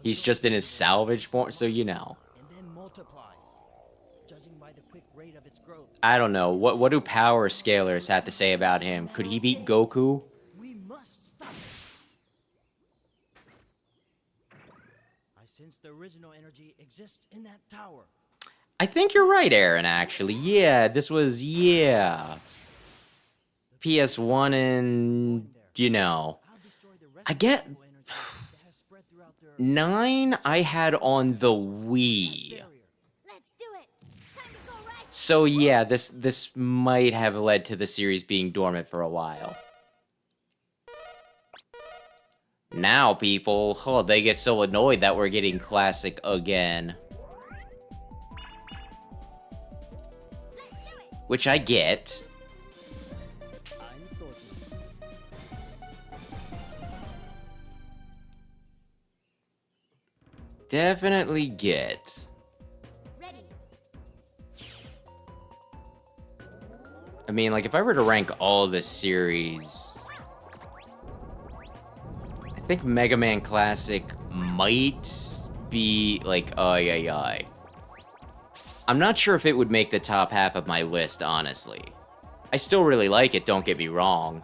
He's just in his salvage form, so you know.
and then multiplies. Judging by the quick rate of its growth,
I don't know, what do power scalers have to say about him? Could he beat Goku?
we must stop it. I sense the original energy exists in that tower.
I think you're right, Aaron, actually. Yeah, this was, PS1 and, you know.
I'll destroy the rest
I
of
get-
the energy that has spread throughout the
9 I had on the Wii.
barrier.
Let's do it. Time to go right.
So yeah, this might have led to the series being dormant for a while. Now people, oh, they get so annoyed that we're getting classic again. Which I get.
I'm Swordsman.
Definitely get.
Ready.
I mean, like, if I were to rank all the series, I think Mega Man Classic might be, like, I'm not sure if it would make the top half of my list, honestly. I still really like it, don't get me wrong.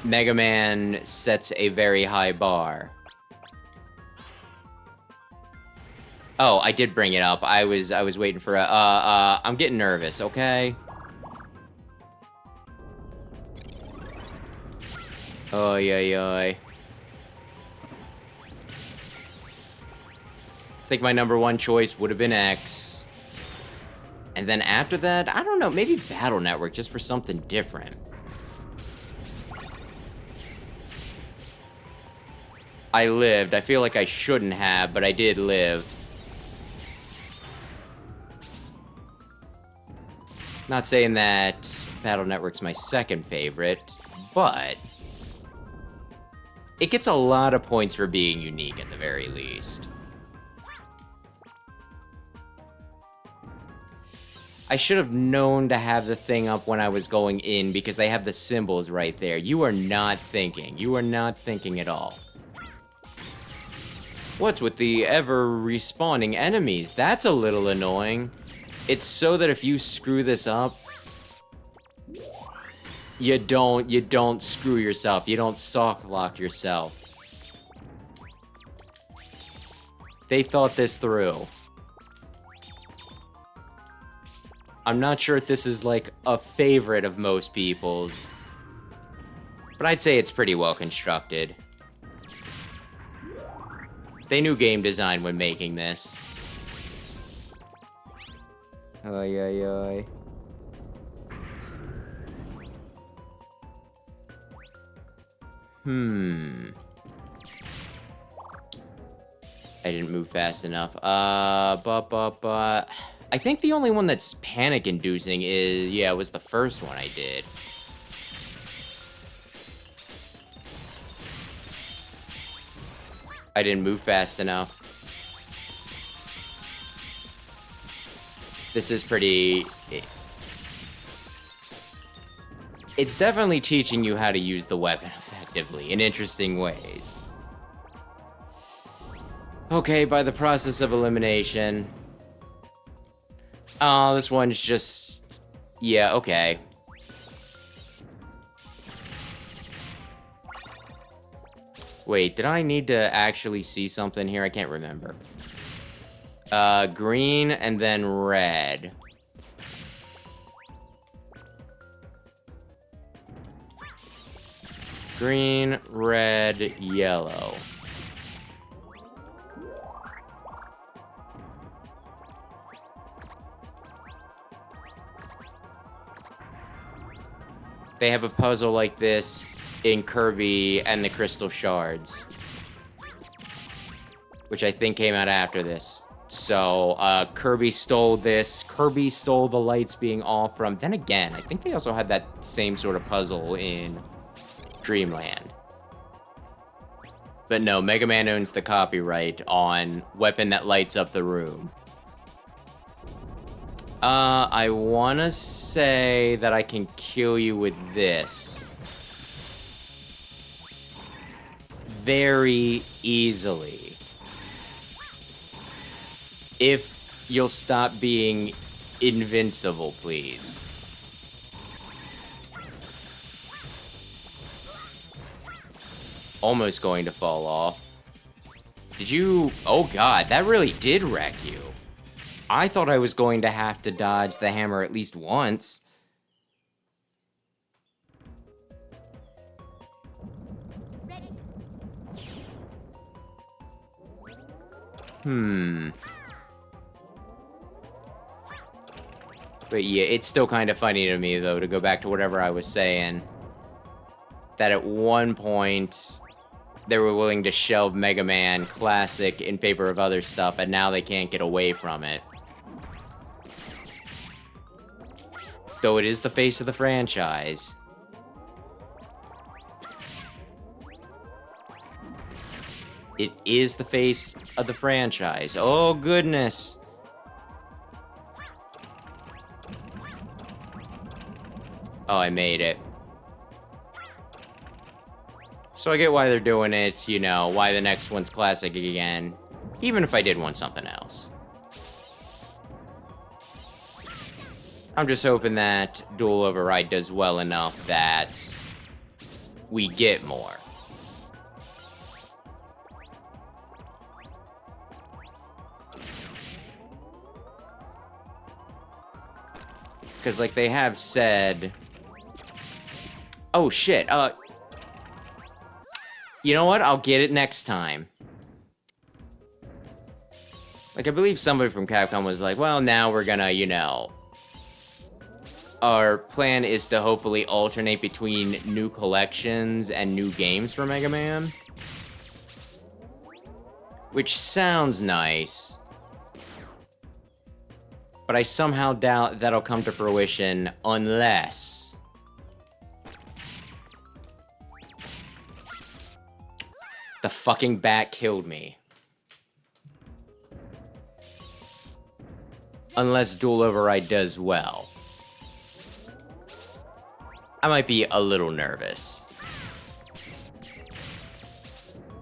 Mega Man sets a very high bar. Oh, I did bring it up. I was waiting for a, I'm getting nervous, okay? I think my number one choice would have been X. And then after that, I don't know, maybe Battle Network, just for something different. I lived. I feel like I shouldn't have, but I did live. Not saying that Battle Network's my second favorite, but it gets a lot of points for being unique at the very least. I should have known to have the thing up when I was going in because they have the symbols right there. You are not thinking. You are not thinking at all. What's with the ever-respawning enemies? That's a little annoying. It's so that if you screw this up, you don't screw yourself. You don't sock lock yourself. They thought this through. I'm not sure if this is like a favorite of most people's, but I'd say it's pretty well constructed. They knew game design when making this. Ay, ay, ay. I didn't move fast enough. But. I think the only one that's panic-inducing is, yeah, it was the first one I did. I didn't move fast enough. This is pretty... It's definitely teaching you how to use the weapon effectively, in interesting ways. Okay, by the process of elimination... Oh, this one's just... Yeah, okay. Wait, did I need to actually see something here? I can't remember. Green and then red. Green, red, yellow. They have a puzzle like this in Kirby and the Crystal Shards, which I think came out after this. So, Kirby stole this. Kirby stole the lights being off from... Then again, I think they also had that same sort of puzzle in Dreamland. But no, Mega Man owns the copyright on weapon that lights up the room. I want to say that I can kill you with this. Very easily. If you'll stop being invincible, please. Almost going to fall off. Did you... Oh god, that really did wreck you. I thought I was going to have to dodge the hammer at least once.
Ready?
But yeah, it's still kind of funny to me, though, to go back to whatever I was saying. That at one point, they were willing to shelve Mega Man Classic in favor of other stuff, and now they can't get away from it. Though it is the face of the franchise. It is the face of the franchise. Oh, goodness. Oh, I made it. So I get why they're doing it, you know, why the next one's classic again. Even if I did want something else. I'm just hoping that Dual Override does well enough that we get more. Because, like, they have said... Oh, shit, you know what? I'll get it next time. Like, I believe somebody from Capcom was like, well, now we're gonna, you know... Our plan is to hopefully alternate between new collections and new games for Mega Man. Which sounds nice. But I somehow doubt that'll come to fruition unless... The fucking bat killed me. Unless Dual Override does well. I might be a little nervous.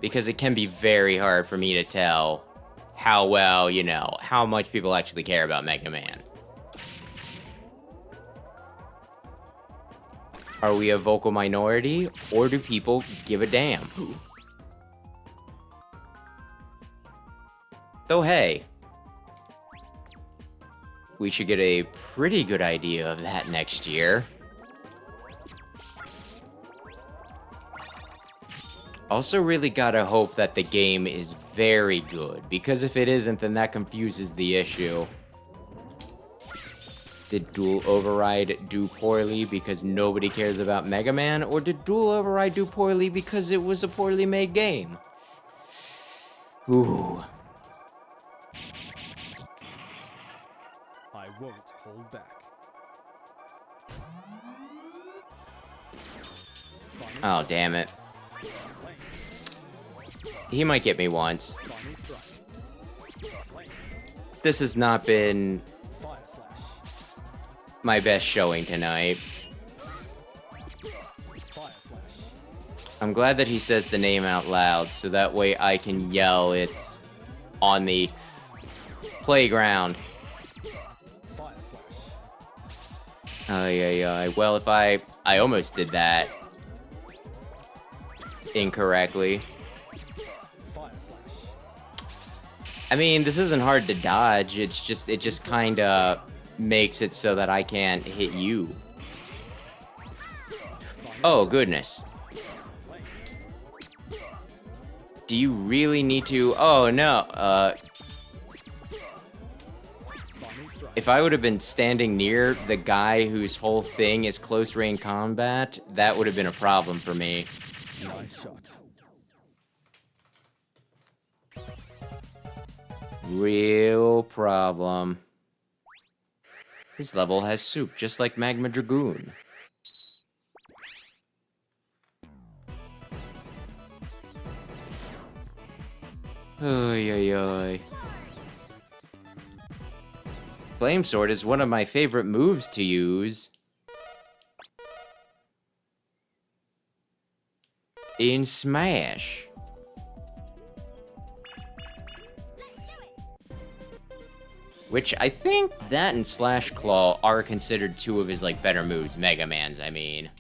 Because it can be very hard for me to tell how well, you know, how much people actually care about Mega Man. Are we a vocal minority, or do people give a damn? Though, hey, we should get a pretty good idea of that next year. Also really gotta hope that the game is very good, because if it isn't, then that confuses the issue. Did Dual Override do poorly because nobody cares about Mega Man, or did Dual Override do poorly because it was a poorly made game? Ooh.
I won't hold back.
Oh, damn it. He might get me once. This has not been my best showing tonight. I'm glad that he says the name out loud, so that way I can yell it on the playground. Oh, yeah. Well, if I almost did that incorrectly. I mean, this isn't hard to dodge. It just kind of makes it so that I can't hit you. Oh, goodness. Do you really need to? Oh, no. If I would have been standing near the guy whose whole thing is close range combat, that would have been a problem for me.
Nice shot.
Real problem. This level has soup, just like Magma Dragoon. Oy. Flame Sword is one of my favorite moves to use in Smash. Which I think that and Slash Claw are considered two of his like better moves. Mega Man's, I mean.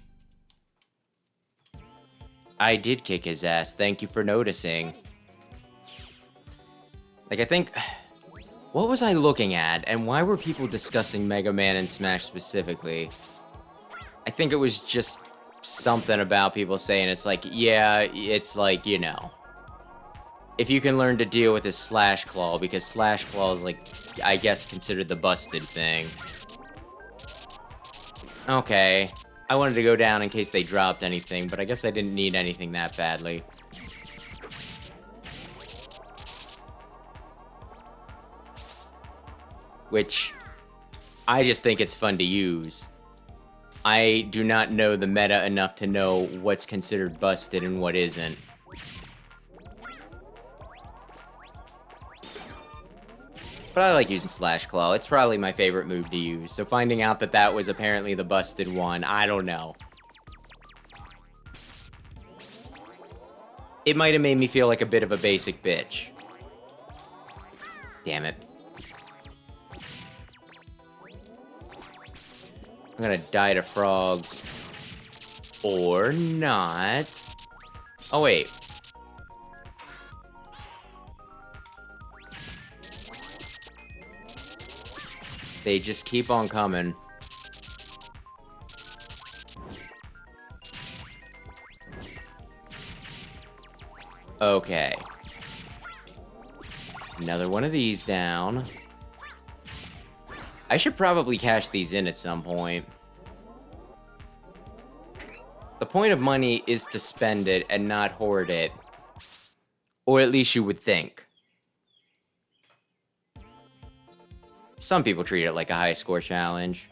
I did kick his ass. Thank you for noticing. Like, I think... What was I looking at, and why were people discussing Mega Man and Smash specifically? I think it was just something about people saying it's like, yeah, it's like, you know. If you can learn to deal with his Slash Claw, because Slash Claw is like, I guess, considered the busted thing. Okay. I wanted to go down in case they dropped anything, but I guess I didn't need anything that badly. Which, I just think it's fun to use. I do not know the meta enough to know what's considered busted and what isn't. But I like using Slash Claw. It's probably my favorite move to use. So finding out that that was apparently the busted one, I don't know. It might have made me feel like a bit of a basic bitch. Damn it. I'm gonna die to frogs. Or not. Oh, wait. They just keep on coming. Okay. Another one of these down. I should probably cash these in at some point. The point of money is to spend it and not hoard it. Or at least you would think. Some people treat it like a high score challenge.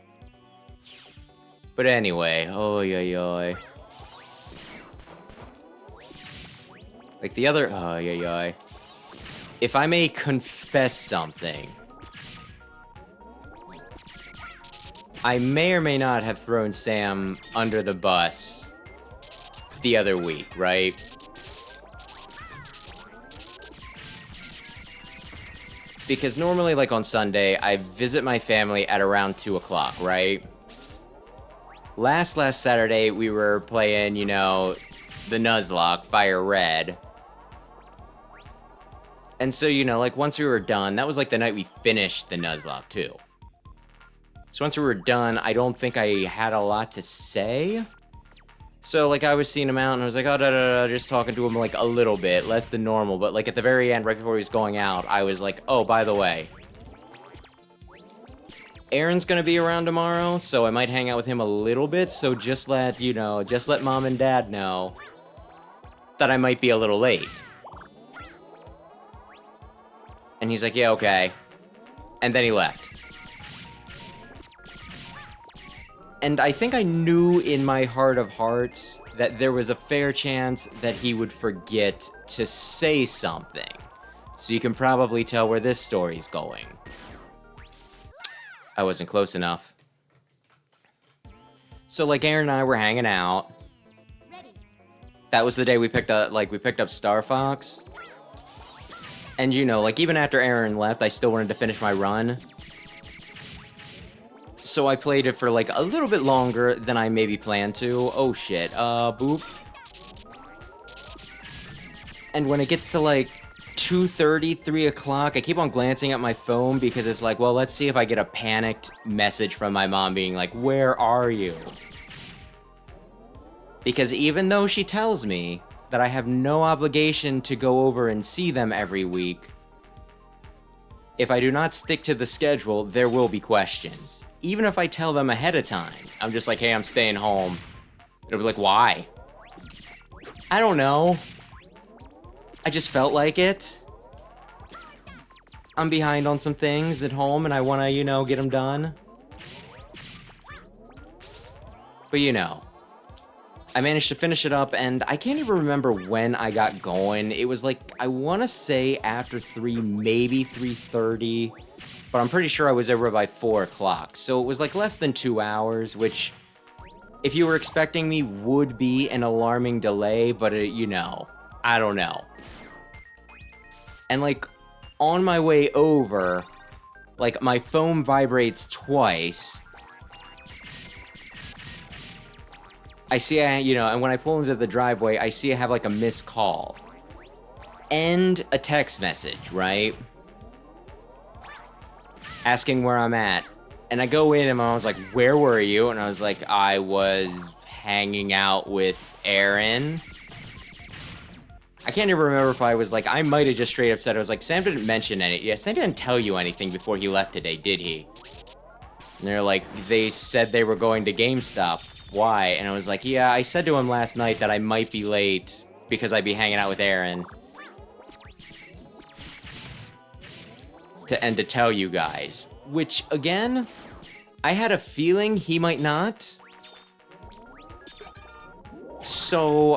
But anyway, oy. Like the other, oy. If I may confess something, I may or may not have thrown Sam under the bus the other week, right? Because normally, like on Sunday, I visit my family at around 2 o'clock, right? Last Saturday, we were playing, you know, the Nuzlocke, Fire Red. And so, you know, like once we were done, that was like the night we finished the Nuzlocke too. So once we were done, I don't think I had a lot to say. So, like, I was seeing him out, and I was like, oh, da, da, da, just talking to him, like, a little bit, less than normal. But, like, at the very end, right before he was going out, I was like, oh, by the way, Aaron's gonna be around tomorrow, so I might hang out with him a little bit, so just let, you know, just let Mom and Dad know that I might be a little late. And he's like, yeah, okay. And then he left. And I think I knew in my heart of hearts that there was a fair chance that he would forget to say something. So you can probably tell where this story's going. I wasn't close enough. So, like, Aaron and I were hanging out.
Ready.
That was the day we picked up Star Fox. And, you know, like, even after Aaron left, I still wanted to finish my run. So I played it for, like, a little bit longer than I maybe planned to. Oh, shit. Boop. And when it gets to, like, 2:30, 3 o'clock, I keep on glancing at my phone because it's like, well, let's see if I get a panicked message from my mom being like, where are you? Because even though she tells me that I have no obligation to go over and see them every week, if I do not stick to the schedule, there will be questions. Even if I tell them ahead of time, I'm just like, hey, I'm staying home. It'll be like, why? I don't know. I just felt like it. I'm behind on some things at home and I want to, you know, get them done. But, you know, I managed to finish it up and I can't even remember when I got going. It was like, I want to say after 3, maybe 3:30, but I'm pretty sure I was over by 4 o'clock. So it was like less than 2 hours, which, if you were expecting me, would be an alarming delay, but, you know, I don't know. And, like, on my way over, like, my phone vibrates twice. I see, you know, and when I pull into the driveway, I see I have, like, a missed call. And a text message, right? Asking where I'm at. And I go in and I was like, where were you? And I was like, I was hanging out with Aaron. I can't even remember if I was like, I might have just straight up said, I was like, Sam didn't mention any. Yeah, Sam didn't tell you anything before he left today, did he? And they're like, they said they were going to GameStop. Why? And I was like, yeah, I said to him last night that I might be late because I'd be hanging out with Aaron. And to tell you guys. Which, again, I had a feeling he might not. So,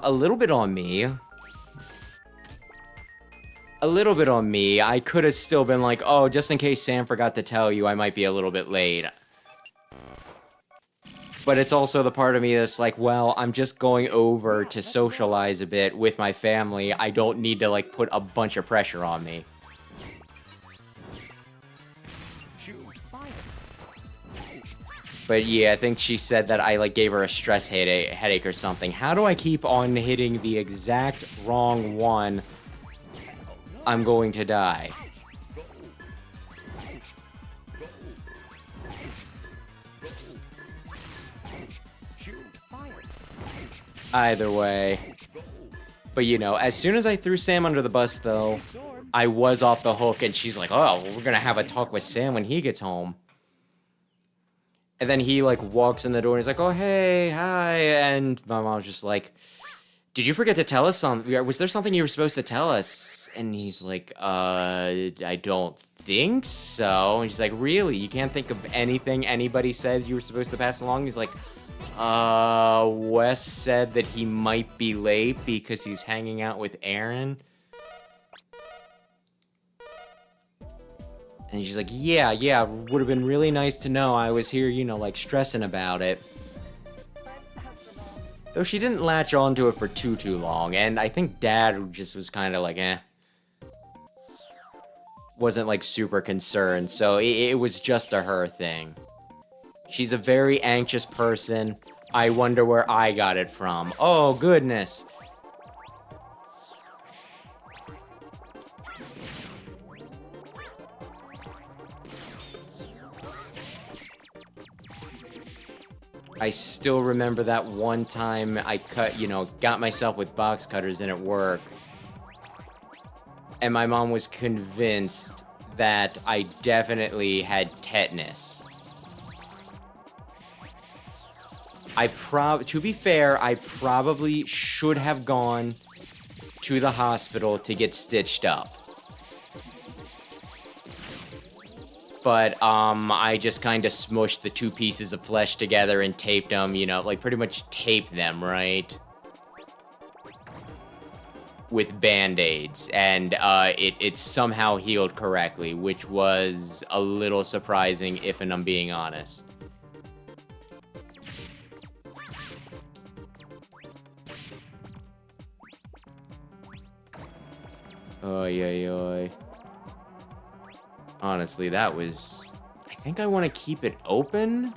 a little bit on me. A little bit on me. I could have still been like, oh, just in case Sam forgot to tell you, I might be a little bit late. But it's also the part of me that's like, well, I'm just going over to socialize a bit with my family. I don't need to, like, put a bunch of pressure on me. But yeah, I think she said that I, like, gave her a stress headache or something. How do I keep on hitting the exact wrong one? I'm going to die. Either way. But, you know, as soon as I threw Sam under the bus, though, I was off the hook, and she's like, oh, we're gonna have a talk with Sam when he gets home. And then he, like, walks in the door, and he's like, oh, hey, hi, and my mom's just like, did you forget to tell us something? Was there something you were supposed to tell us? And he's like, I don't think so. And she's like, really? You can't think of anything anybody said you were supposed to pass along? He's like, Wes said that he might be late because he's hanging out with Aaron. And she's like, yeah, would have been really nice to know. I was here, you know, like, stressing about it. Though she didn't latch onto it for too long, and I think Dad just was kind of like, eh. Wasn't, like, super concerned, so it was just a her thing. She's a very anxious person. I wonder where I got it from. Oh, goodness. I still remember that one time I got myself with box cutters in at work. And my mom was convinced that I definitely had tetanus. To be fair, I probably should have gone to the hospital to get stitched up. But, I just kind of smushed the two pieces of flesh together and taped them, like pretty much taped them, right? With Band-Aids, and, it somehow healed correctly, which was a little surprising, if I'm being honest. Oy, oy, oy. Honestly, that was... I think I want to keep it open.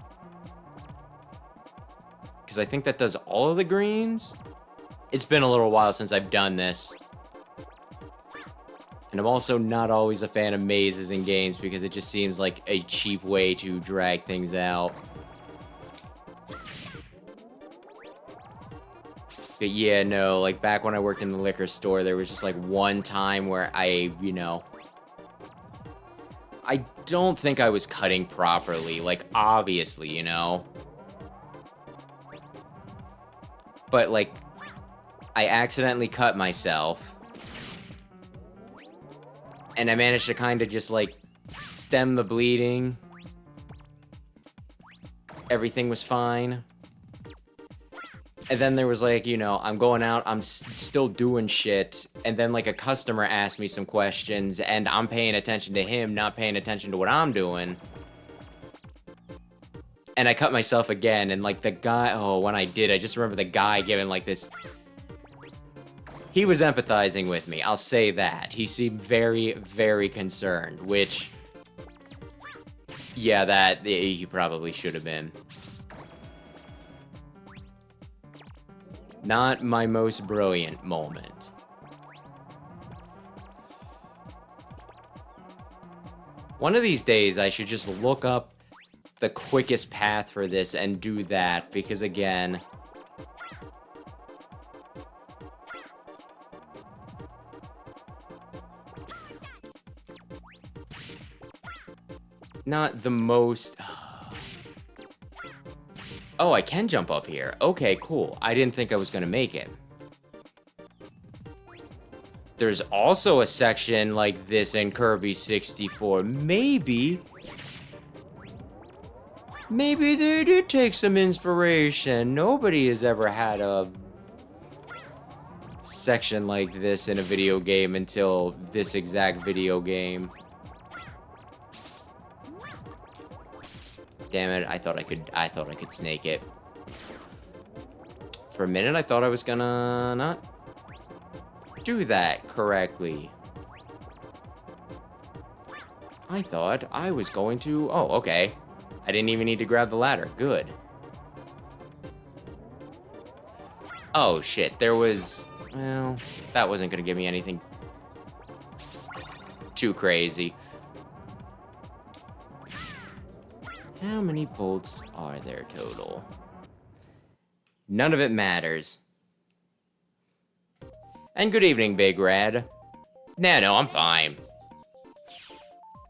Because I think that does all of the greens. It's been a little while since I've done this. And I'm also not always a fan of mazes in games because it just seems like a cheap way to drag things out. But yeah, no, like back when I worked in the liquor store, there was just like one time where I don't think I was cutting properly, like obviously, But like, I accidentally cut myself. And I managed to kind of just like stem the bleeding. Everything was fine. And then there was like, I'm going out, I'm still doing shit, and then like a customer asked me some questions, and I'm paying attention to him, not paying attention to what I'm doing. And I cut myself again, and like the guy, when I did, I just remember the guy giving like this... He was empathizing with me, I'll say that. He seemed very, very concerned, which... Yeah, that he probably should have been. Not my most brilliant moment. One of these days, I should just look up the quickest path for this and do that, because again... Not the most... Oh, I can jump up here. Okay, cool. I didn't think I was gonna make it. There's also a section like this in Kirby 64. Maybe they did take some inspiration. Nobody has ever had a section like this in a video game until this exact video game. Damn it, I thought I could snake it. For a minute, I thought I was gonna not do that correctly. I thought I was going to... Oh, okay. I didn't even need to grab the ladder. Good. Oh, shit. There was... Well, that wasn't gonna give me anything too crazy. How many bolts are there total? None of it matters. And good evening, Big Red. No, I'm fine.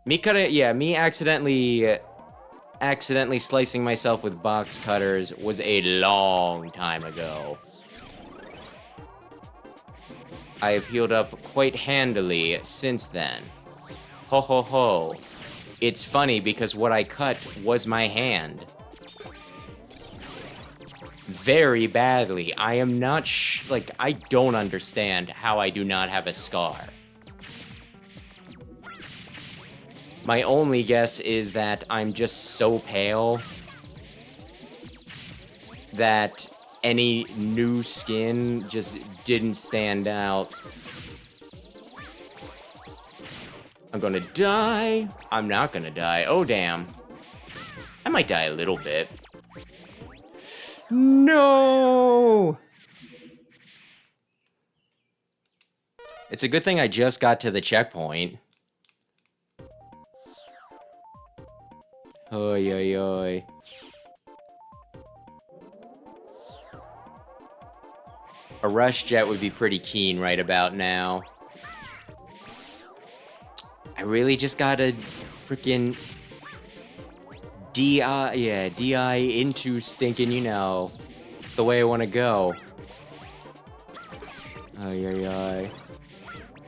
Me accidentally slicing myself with box cutters was a long time ago. I have healed up quite handily since then. Ho ho ho. It's funny because what I cut was my hand. Very badly. I am not I don't understand how I do not have a scar. My only guess is that I'm just so pale that any new skin just didn't stand out. I'm gonna die. I'm not gonna die. Oh, damn. I might die a little bit. No! It's a good thing I just got to the checkpoint. Oy, oy, oy. A rush jet would be pretty keen right about now. I really just gotta freaking DI into stinking, you know, the way I want to go. Ay.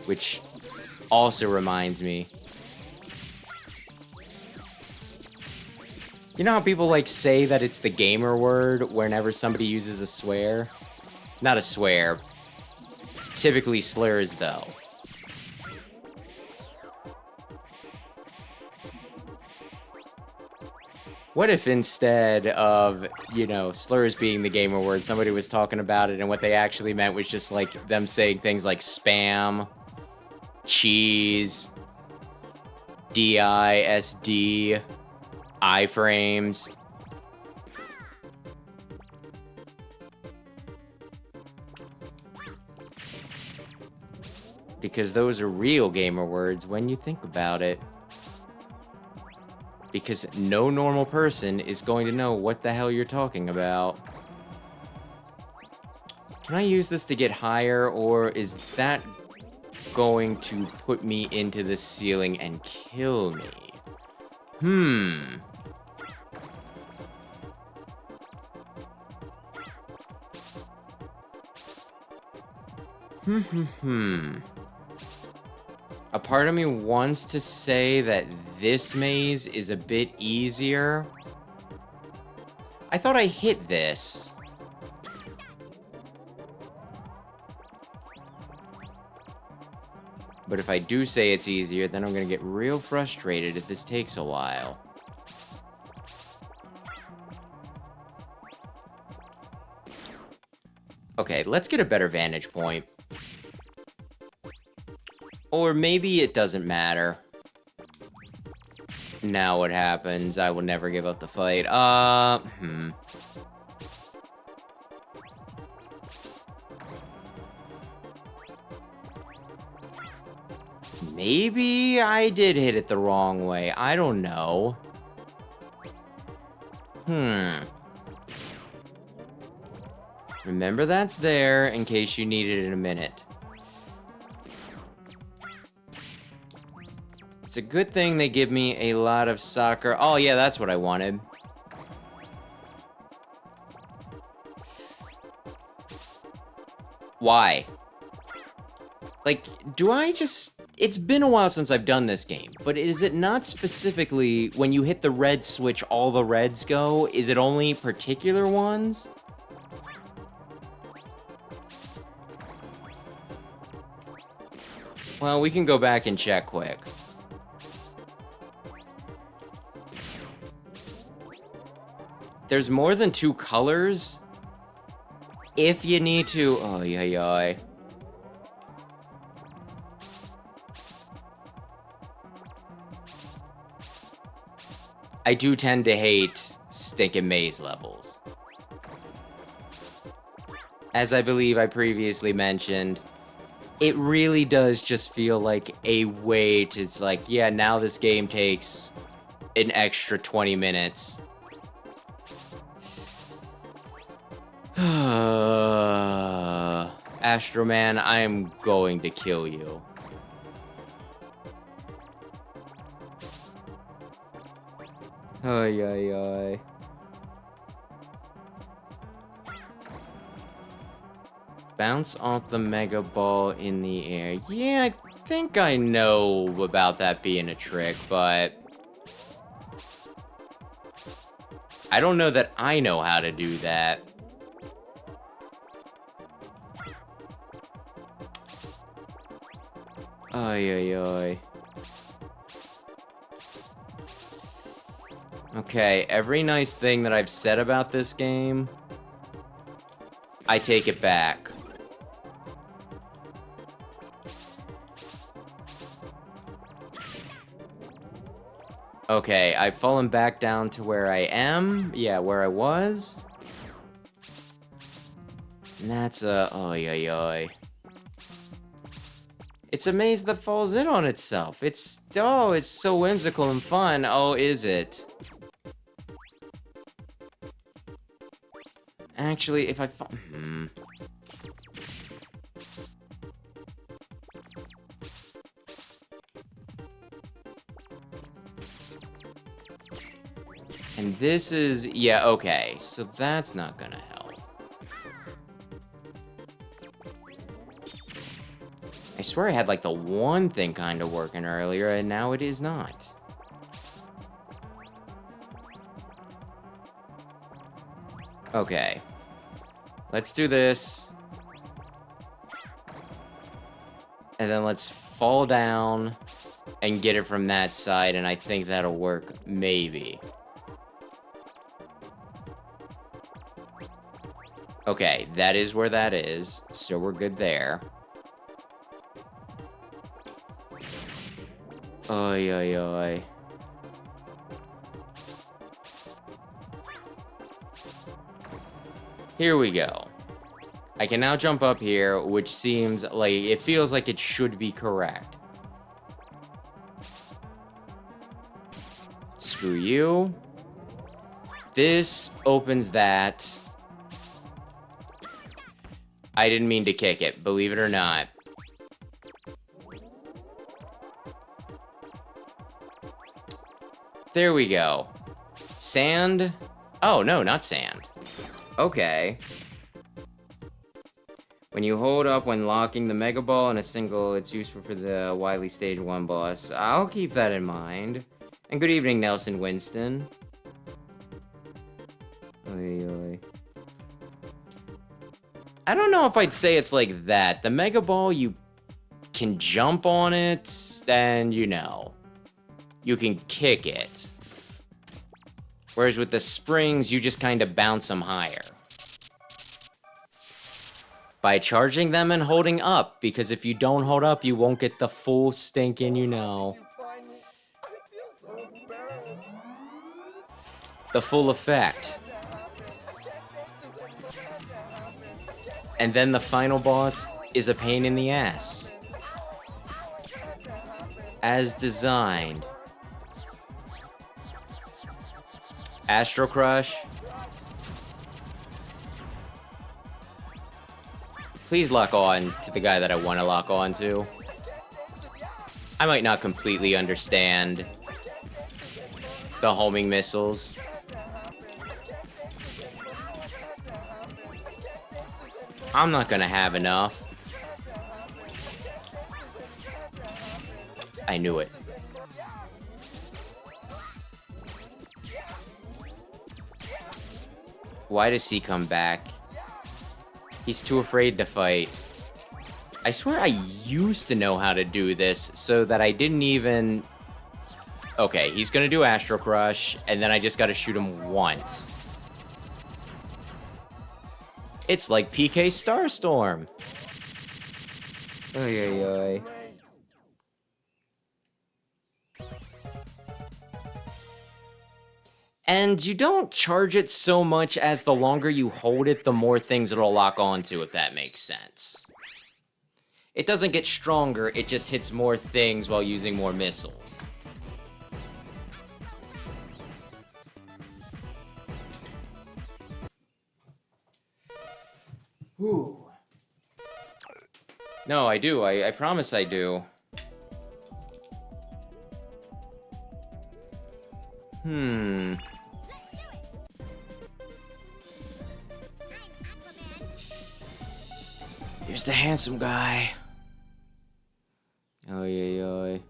Which also reminds me. You know how people like say that it's the gamer word whenever somebody uses a swear? Not a swear. Typically slurs, though. What if instead of, you know, slurs being the gamer word, somebody was talking about it and what they actually meant was just like them saying things like spam, cheese, DISD, iframes. Because those are real gamer words when you think about it. Because no normal person is going to know what the hell you're talking about. Can I use this to get higher, or is that going to put me into the ceiling and kill me? A part of me wants to say that this maze is a bit easier. I thought I hit this. But if I do say it's easier, then I'm gonna get real frustrated if this takes a while. Okay, let's get a better vantage point. Or maybe it doesn't matter. Now what happens? I will never give up the fight. Maybe I did hit it the wrong way. I don't know. Remember that's there in case you need it in a minute. It's a good thing they give me a lot of soccer. Oh yeah, that's what I wanted. Why? Like, do I just... It's been a while since I've done this game, but is it not specifically when you hit the red switch, all the reds go? Is it only particular ones? Well, we can go back and check quick. There's more than 2 colors? If you need to... Oh, yeah. I do tend to hate stinking maze levels. As I believe I previously mentioned, it really does just feel like a wait. It's like, yeah, now this game takes an extra 20 minutes. Astro Man, I am going to kill you. Ay. Bounce off the Mega Ball in the air. Yeah, I think I know about that being a trick, but... I don't know that I know how to do that. Ay. Okay, every nice thing that I've said about this game, I take it back. Okay, I've fallen back down to where I am. Yeah, where I was. And that's a... Ay. It's a maze that falls in on itself. It's... Oh, it's so whimsical and fun. Oh, is it? Actually, if I... And this is... Yeah, okay. So that's not gonna help. I swear I had, like, the one thing kind of working earlier, and now it is not. Okay. Let's do this. And then let's fall down and get it from that side, and I think that'll work, maybe. Okay, that is where that is, so we're good there. Oy, oy, oy. Here we go. I can now jump up here, which seems like... It feels like it should be correct. Screw you. This opens that. I didn't mean to kick it, believe it or not. There we go. Sand? Oh, no, not sand. Okay. When you hold up when locking the Mega Ball in a single, it's useful for the Wily Stage 1 boss. I'll keep that in mind. And good evening, Nelson Winston. Oy, oy. I don't know if I'd say it's like that. The Mega Ball, you can jump on it, and you know, you can kick it. Whereas with the springs, you just kind of bounce them higher. By charging them and holding up, because if you don't hold up, you won't get the full stinking, you know, the full effect. And then the final boss is a pain in the ass. As designed. Astro Crush. Please lock on to the guy that I want to lock on to. I might not completely understand the homing missiles. I'm not gonna have enough. I knew it. Why does he come back? He's too afraid to fight. I swear I used to know how to do this so that I didn't even... Okay, he's gonna do Astro Crush, and then I just gotta shoot him once. It's like PK Starstorm. Oy, oy, oy. And you don't charge it so much as the longer you hold it, the more things it'll lock onto, if that makes sense. It doesn't get stronger, it just hits more things while using more missiles. Whew. No, I do. I promise I do. Here's the handsome guy. Oy, oy, oy.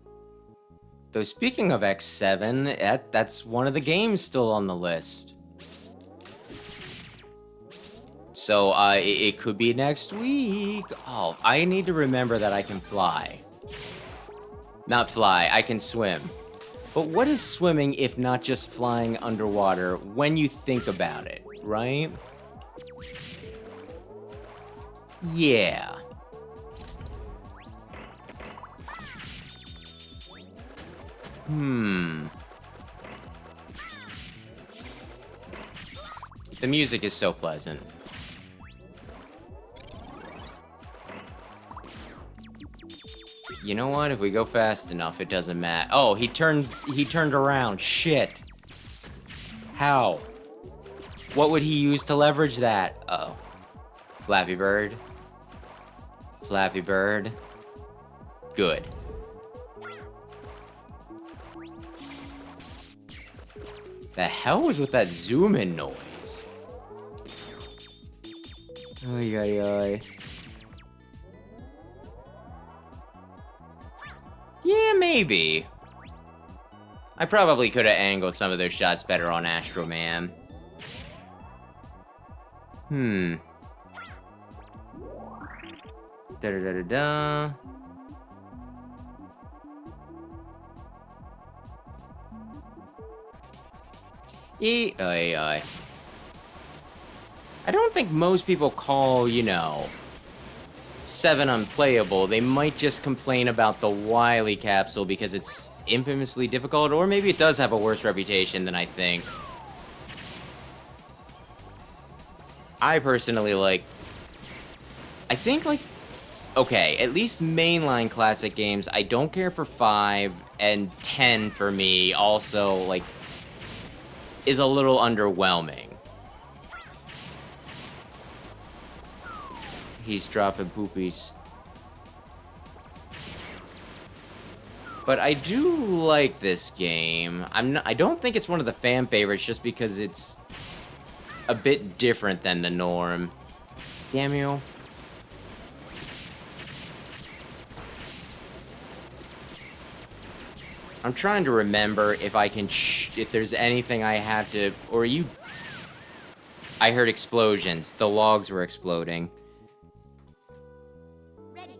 Though speaking of X7, that's one of the games still on the list. So, it could be next week. Oh, I need to remember that I can fly. Not fly, I can swim. But what is swimming if not just flying underwater when you think about it, right? Yeah. The music is so pleasant. You know what? If we go fast enough, it doesn't matter. Oh, he turned around. Shit. How? What would he use to leverage that? Uh-oh. Flappy Bird. Flappy Bird. Good. The hell was with that zoom in noise? Ay, ay, ay. Yeah, maybe. I probably could have angled some of those shots better on Astro Man. Da-da-da-da-da. I don't think most people call, you know, 7 unplayable. They might just complain about the Wily capsule because it's infamously difficult, or maybe it does have a worse reputation than I think. I personally like... I think, like... Okay, at least mainline classic games, I don't care for 5, and 10 for me also, like, is a little underwhelming. He's dropping poopies. But I do like this game. I don't think it's one of the fan favorites just because it's a bit different than the norm. Damn you. I'm trying to remember if I can if there's anything I have to, or you... I heard explosions. The logs were exploding.
Ready.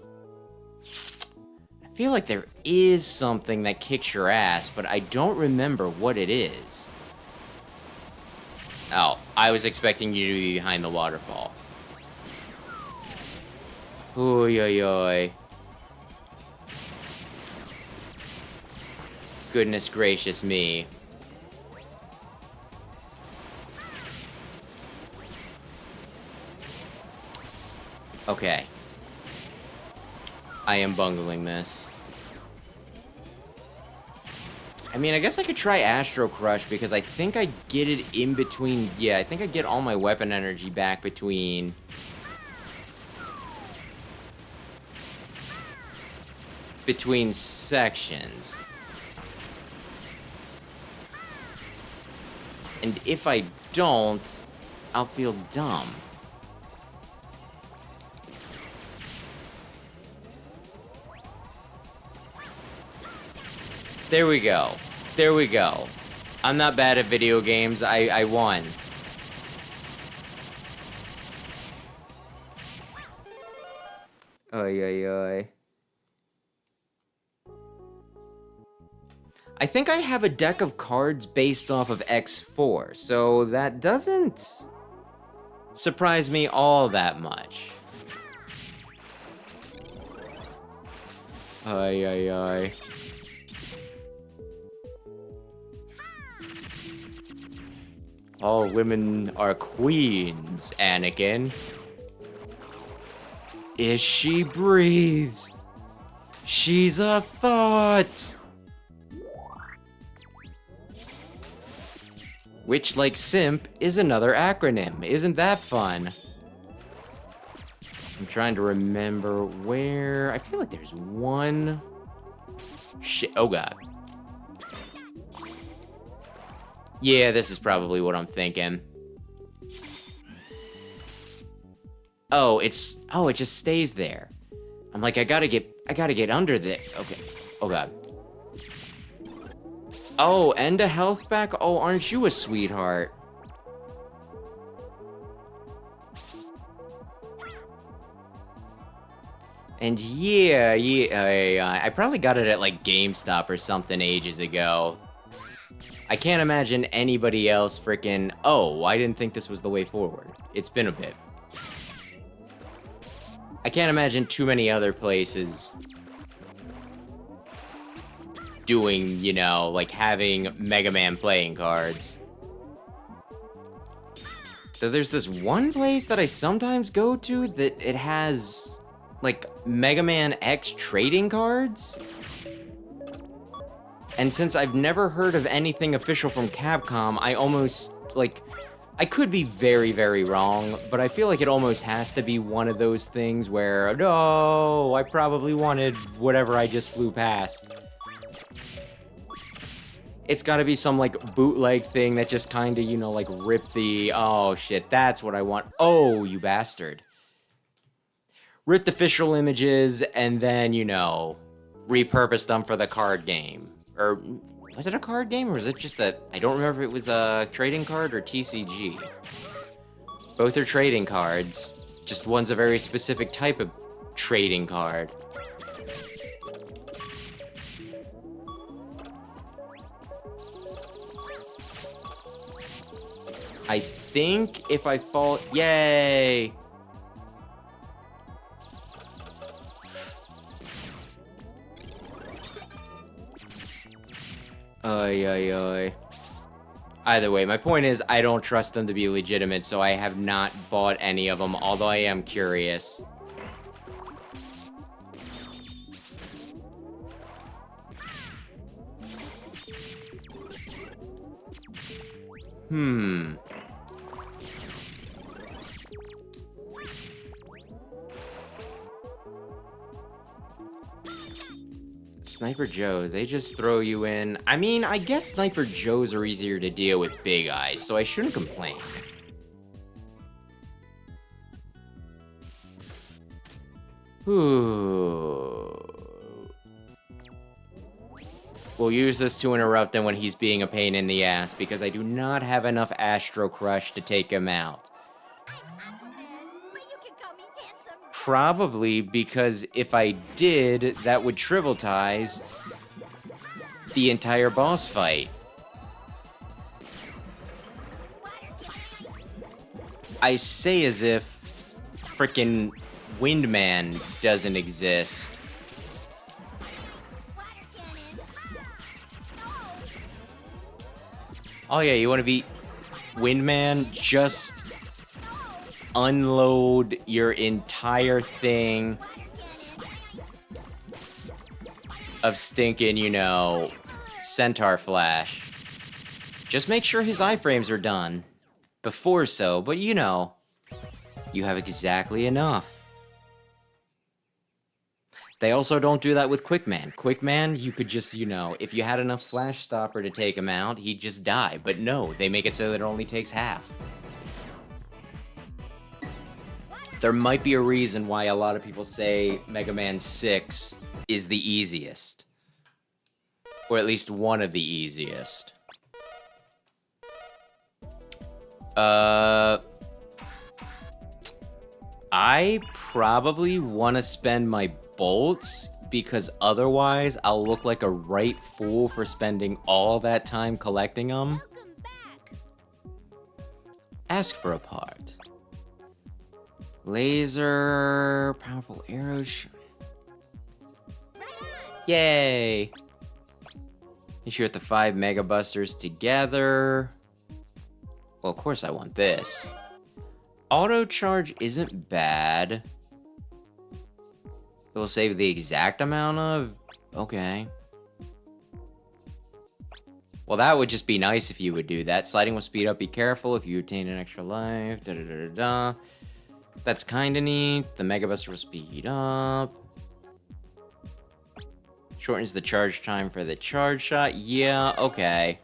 I feel like there is something that kicks your ass, but I don't remember what it is. Oh, I was expecting you to be behind the waterfall. Oy, oy, oy. Goodness gracious me. Okay. I am bungling this. I mean, I guess I could try Astro Crush because I think I get it in between... Yeah, I think I get all my weapon energy back between... sections. And if I don't, I'll feel dumb. There we go. There we go. I'm not bad at video games. I won. Ay, ay, ay. I think I have a deck of cards based off of X4, so that doesn't surprise me all that much. Ay, ay, ay. All women are queens, Anakin. If she breathes, she's a thought. Which, like simp, is another acronym. Isn't that fun? I'm trying to remember where... I feel like there's one... Shit. Oh, God. Yeah, this is probably what I'm thinking. Oh, it's... Oh, it just stays there. I'm like, I gotta get under there. Okay. Oh, God. Oh, and a health back? Oh, aren't you a sweetheart? And yeah, I probably got it at like GameStop or something ages ago. I can't imagine anybody else freaking, oh, I didn't think this was the way forward. It's been a bit. I can't imagine too many other places doing, you know, like having Mega Man playing cards. So there's this one place that I sometimes go to that it has, like, Mega Man X trading cards? And since I've never heard of anything official from Capcom, I almost, like, I could be very, very wrong, but I feel like it almost has to be one of those things where, no, I probably wanted whatever I just flew past. It's gotta be some, like, bootleg thing that just kinda, you know, like, rip the... Oh, shit, that's what I want. Oh, you bastard. Rip the official images and then, you know, repurpose them for the card game. Or, was it a card game, or was it just a... I don't remember if it was a trading card or TCG. Both are trading cards. Just one's a very specific type of trading card. I think if I fall... Yay! Oy, oy, oy. Either way, my point is, I don't trust them to be legitimate, so I have not bought any of them, although I am curious. Sniper Joe, they just throw you in. I mean, I guess Sniper Joes are easier to deal with Big Eyes, so I shouldn't complain. Ooh. We'll use this to interrupt him when he's being a pain in the ass, because I do not have enough Astro Crush to take him out.
But you can call me handsome.
Probably because if I did, that would trivialize the entire boss fight. I say as if frickin' Windman doesn't exist. Oh yeah, you want to be Windman? Just unload your entire thing of stinking, you know, Centaur Flash. Just make sure his iframes are done before so, but you know, you have exactly enough. They also don't do that with Quickman. Quickman, you could just, you know, if you had enough Flash Stopper to take him out, he'd just die. But no, they make it so that it only takes half. There might be a reason why a lot of people say Mega Man 6 is the easiest. Or at least one of the easiest. I probably want to spend my bolts, because otherwise I'll look like a right fool for spending all that time collecting them.
Welcome back.
Ask for a part. Laser, powerful arrows. Yay! You shoot the 5 Mega Busters together. Well, of course I want this. Auto charge isn't bad. It will save the exact amount of... Okay. Well, that would just be nice if you would do that. Sliding will speed up. Be careful if you obtain an extra life. Da da da da da. That's kind of neat. The Mega Buster will speed up. Shortens the charge time for the charge shot. Yeah, okay.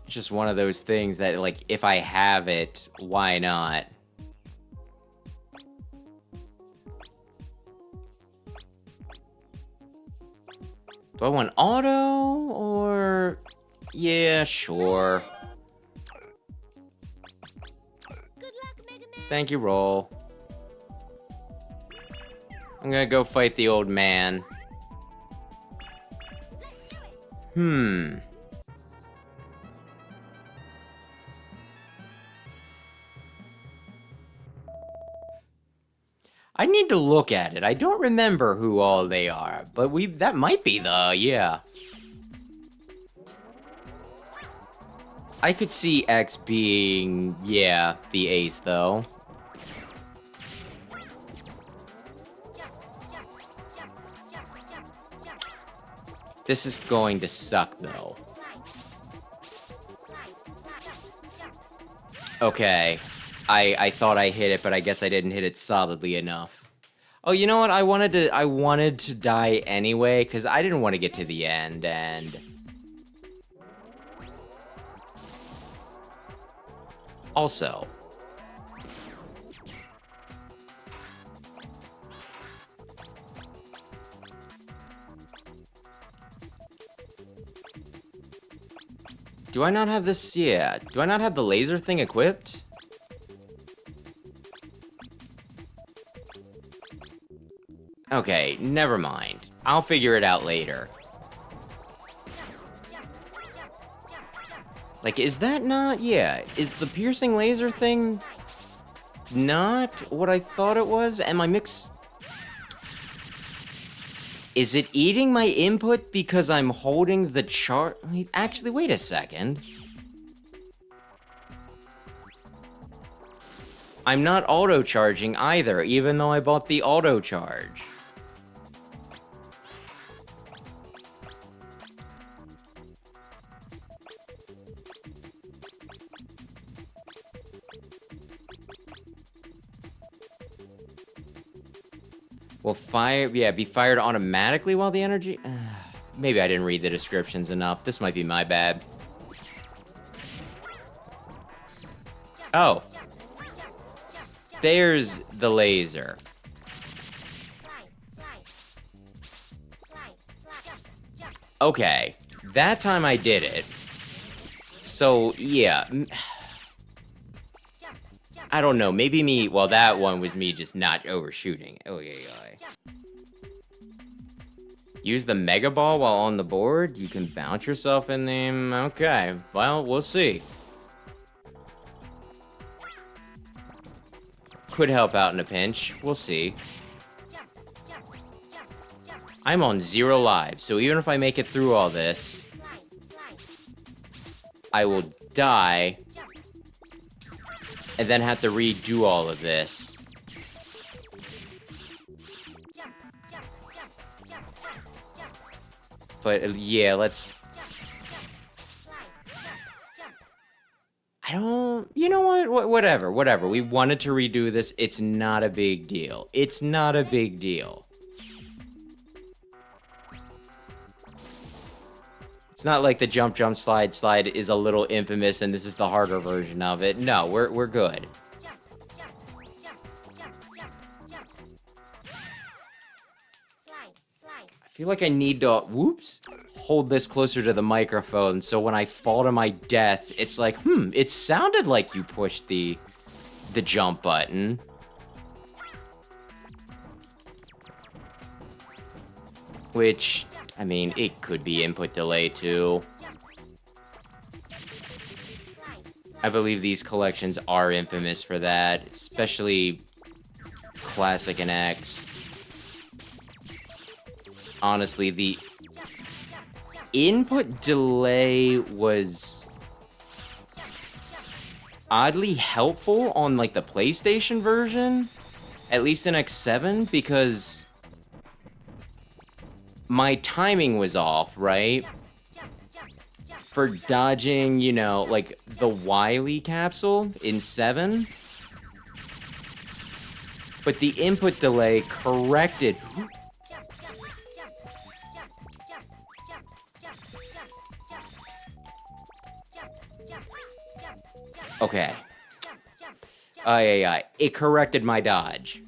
It's just one of those things that, like, if I have it, why not? Do I want auto, or... Yeah, sure.
Good luck, Mega Man.
Thank you, Roll. I'm gonna go fight the old man. I need to look at it. I don't remember who all they are, but that might be yeah. I could see X being, yeah, the ace, though. This is going to suck, though. Okay. I thought I hit it, but I guess I didn't hit it solidly enough. Oh, you know what? I wanted to die anyway, because I didn't want to get to the end, and... Also, do I not have this? Yeah. Do I not have the laser thing equipped? Okay, never mind. I'll figure it out later. Like, is that not? Yeah. Is the piercing laser thing not what I thought it was? Am I mix? Is it eating my input because I'm holding the chart? Wait, actually, wait a second. I'm not auto-charging either, even though I bought the auto-charge. Will be fired automatically while the energy... maybe I didn't read the descriptions enough. This might be my bad. Oh. There's the laser. Okay. That time I did it. So, yeah. I don't know. Maybe me... Well, that one was me just not overshooting. Oh, yeah. Use the Mega Ball while on the board? You can bounce yourself in them. Okay. Well, we'll see. Could help out in a pinch. We'll see. I'm on 0 lives, so even if I make it through all this, I will die and then have to redo all of this. But yeah, let's... I don't... You know what? Whatever. We wanted to redo this. It's not a big deal. It's not a big deal. It's not like the jump, slide is a little infamous and this is the harder version of it. No, we're good. I feel like I need to, whoops, hold this closer to the microphone so when I fall to my death, it's like, it sounded like you pushed the jump button. Which, I mean, it could be input delay too. I believe these collections are infamous for that, especially Classic and X. Honestly, the input delay was oddly helpful on, like, the PlayStation version, at least in X7, because my timing was off, right? For dodging, you know, like, the Wily capsule in 7. But the input delay corrected... Okay. It corrected my dodge.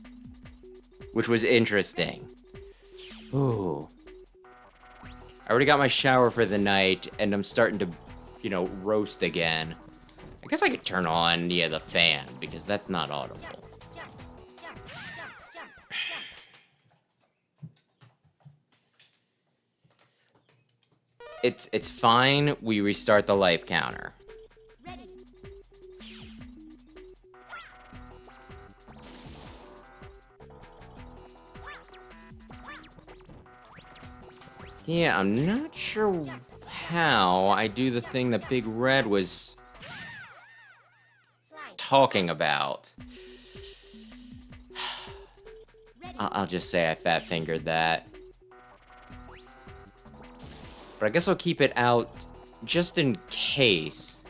Which was interesting. Ooh. I already got my shower for the night, and I'm starting to, you know, roast again. I guess I could turn on, yeah, the fan, because that's not audible. It's fine, we restart the life counter. Yeah, I'm not sure how I do the thing that Big Red was talking about. I'll just say I fat-fingered that. But I guess I'll keep it out just in case.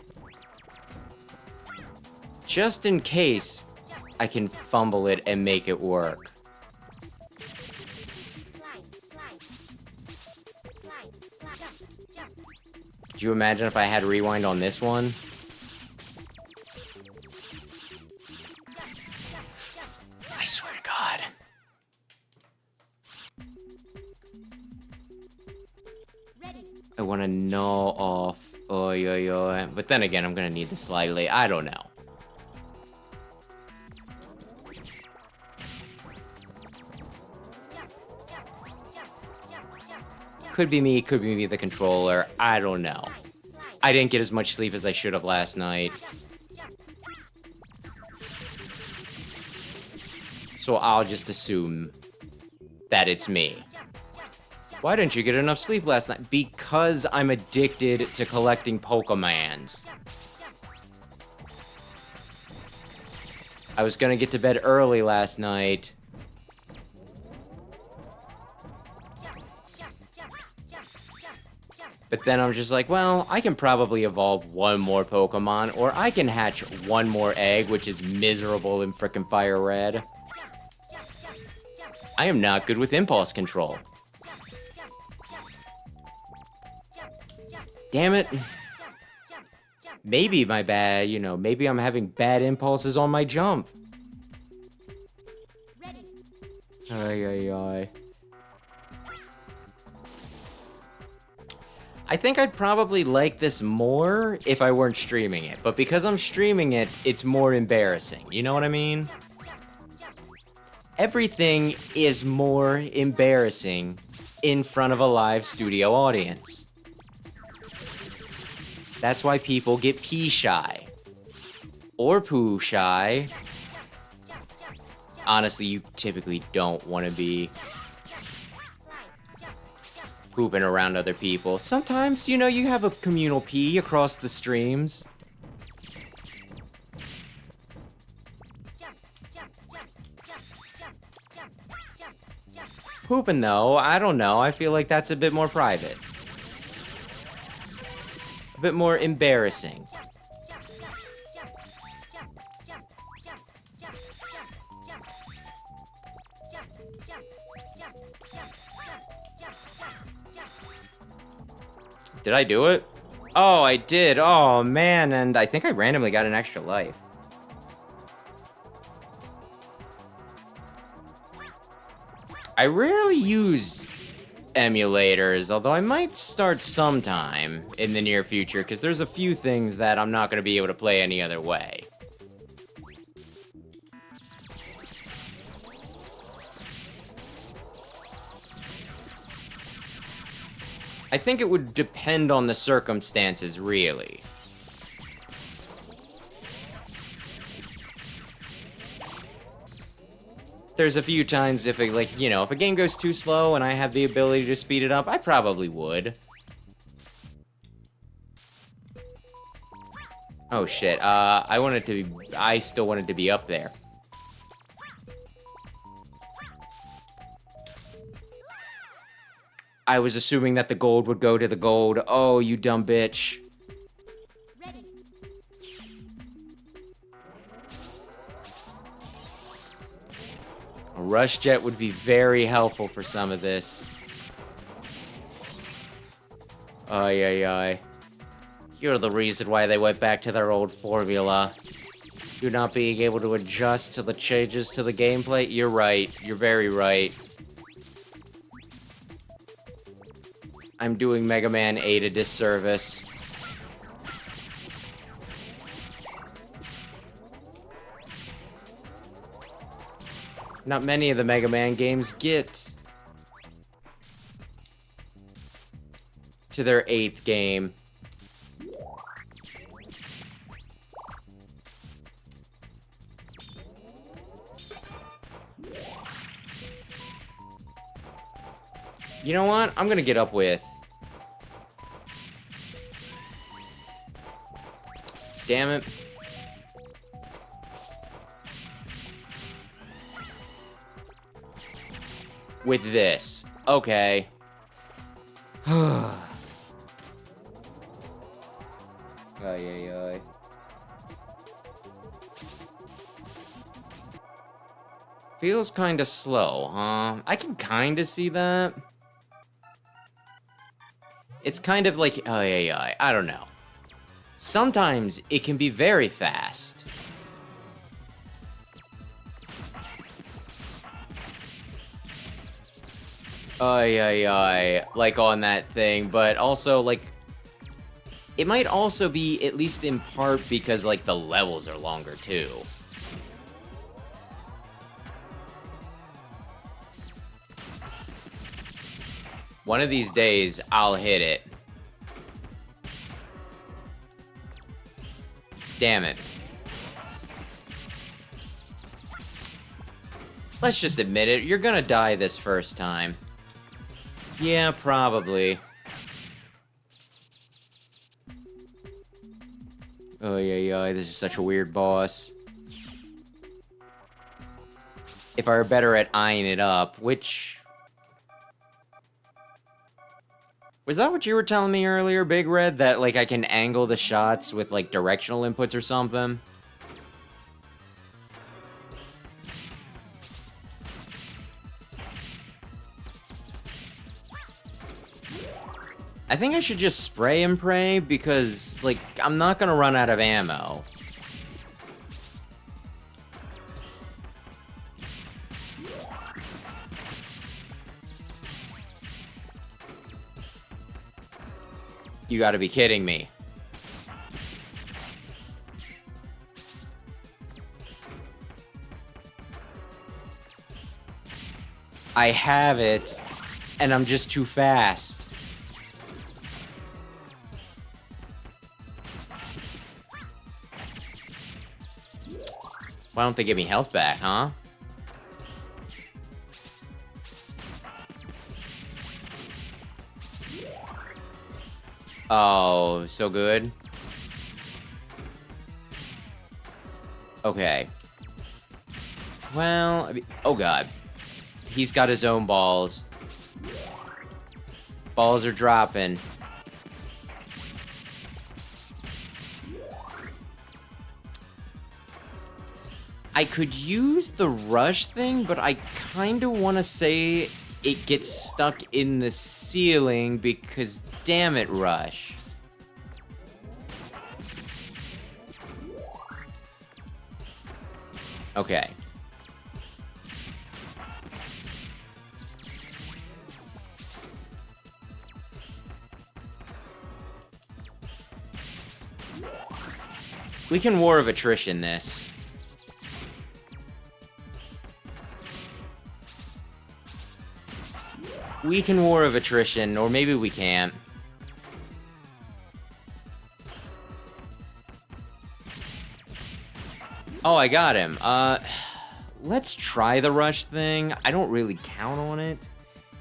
Just in case I can fumble it and make it work. Could you imagine if I had rewind on this one? want to gnaw off. Oy, oy, oy. But then again, I'm gonna need this slightly. I don't know. Could be me, could be me, the controller. I don't know. I didn't get as much sleep as I should have last night. So I'll just assume that it's me. Why didn't you get enough sleep last night? Because I'm addicted to collecting Pokemons. I was gonna get to bed early last night. But then I'm just like, well, I can probably evolve one more Pokemon, or I can hatch one more egg, which is miserable in frickin' Fire Red. I am not good with impulse control. Damn it. Maybe my bad, you know, maybe I'm having bad impulses on my jump. Ay, ay, ay. I think I'd probably like this more if I weren't streaming it, but because I'm streaming it, it's more embarrassing. You know what I mean? Everything is more embarrassing in front of a live studio audience. That's why people get pee shy. Or poo shy. Honestly, you typically don't want to be pooping around other people. Sometimes, you know, you have a communal pee across the streams. Pooping, though, I don't know. I feel like that's a bit more private. A bit more embarrassing. Did I do it? Oh, I did. Oh, man, and I think I randomly got an extra life. I rarely use emulators, although I might start sometime in the near future, because there's a few things that I'm not going to be able to play any other way. I think it would depend on the circumstances, really. There's a few times if it, like, you know, if a game goes too slow and I have the ability to speed it up, I probably would. Oh shit, I still wanted to be up there. I was assuming that the gold would go to the gold. Oh, you dumb bitch. A rush jet would be very helpful for some of this. Ay, ay, ay. You're the reason why they went back to their old formula. You not being able to adjust to the changes to the gameplay? You're right. You're very right. I'm doing Mega Man 8 a disservice. Not many of the Mega Man games get to their 8th game. You know what? I'm gonna get up with... Damn it. With this. Okay. Ay, ay, ay. Feels kinda slow, huh? I can kinda see that. It's kind of like, ay, ay, ay. I don't know. Sometimes it can be very fast. Ay, ay, ay. Like, on that thing, but also, like... It might also be, at least in part, because, like, the levels are longer, too. One of these days, I'll hit it. Damn it. Let's just admit it, you're gonna die this first time. Yeah, probably. Oh, yeah, this is such a weird boss. If I were better at eyeing it up, which... Was that what you were telling me earlier, Big Red? That, like, I can angle the shots with, like, directional inputs or something? I think I should just spray and pray, because, like, I'm not gonna run out of ammo. You gotta be kidding me. I have it, and I'm just too fast. Why don't they give me health back, huh? Oh, so good. Okay. Well, I mean, oh god. He's got his own balls. Balls are dropping. I could use the rush thing, but I kind of want to say it gets stuck in the ceiling because damn it, Rush. Okay. We can War of Attrition this. We can War of Attrition, or maybe we can't. Oh, I got him. Let's try the rush thing. I don't really count on it.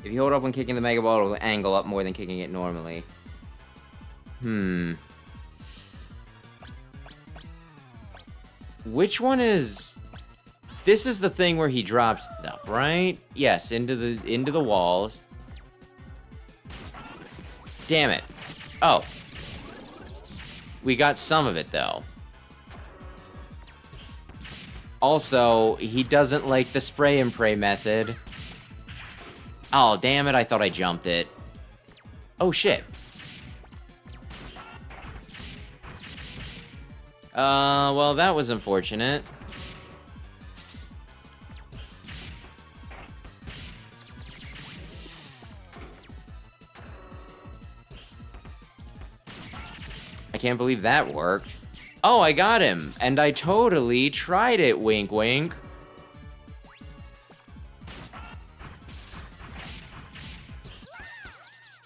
If you hold up when kicking the Mega Ball, it'll angle up more than kicking it normally. Which one is... This is the thing where he drops stuff, right? Yes, into the walls. Damn it. Oh. We got some of it, though. Also, he doesn't like the spray and pray method. Oh, damn it, I thought I jumped it. Oh, shit. Well, that was unfortunate. I can't believe that worked. Oh, I got him! And I totally tried it, wink wink.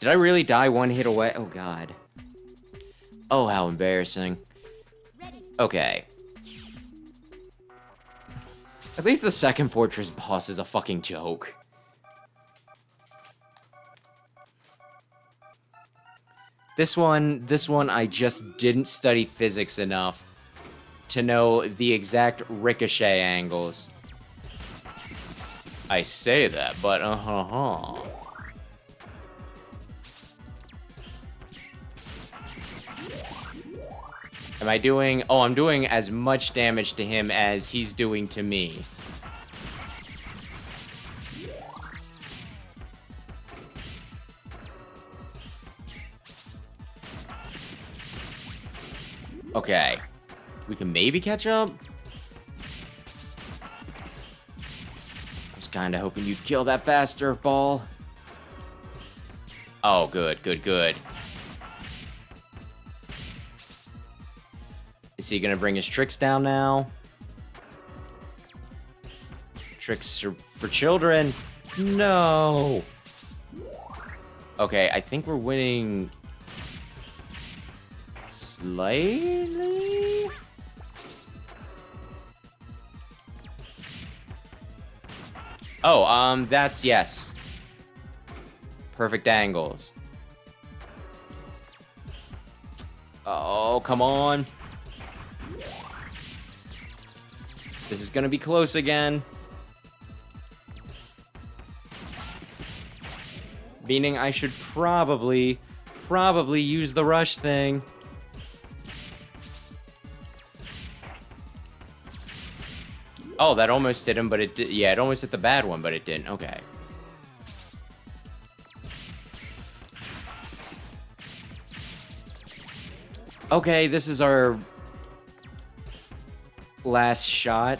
Did I really die one hit away? Oh, God. Oh, how embarrassing. Okay. At least the second fortress boss is a fucking joke. This one I just didn't study physics enough to know the exact ricochet angles. I say that, but Am I doing... Oh, I'm doing as much damage to him as he's doing to me. Okay. We can maybe catch up? I was kinda hoping you'd kill that faster, ball. Oh, good, good, good. Is he gonna bring his tricks down now? Tricks are for children. No. Okay, I think we're winning slightly. Oh, that's yes. Perfect angles. Oh, come on. This is gonna be close again. Meaning I should probably use the rush thing. Oh, that almost hit him, but it did. Yeah, it almost hit the bad one, but it didn't. Okay. Okay, this is our last shot.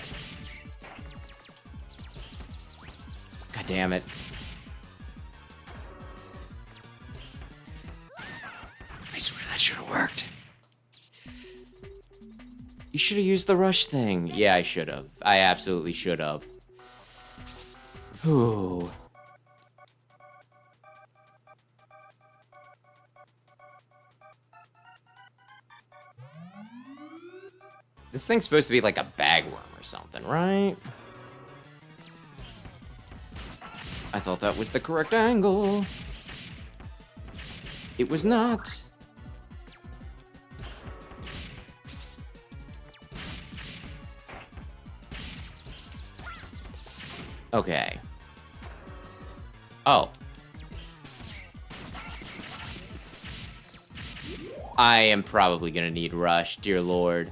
God damn it. I swear that should have worked. You should have used the rush thing. Yeah, I should have. I absolutely should have. Whew. This thing's supposed to be like a bagworm or something, right? I thought that was the correct angle. It was not. Okay. Oh. I am probably gonna need rush, dear lord.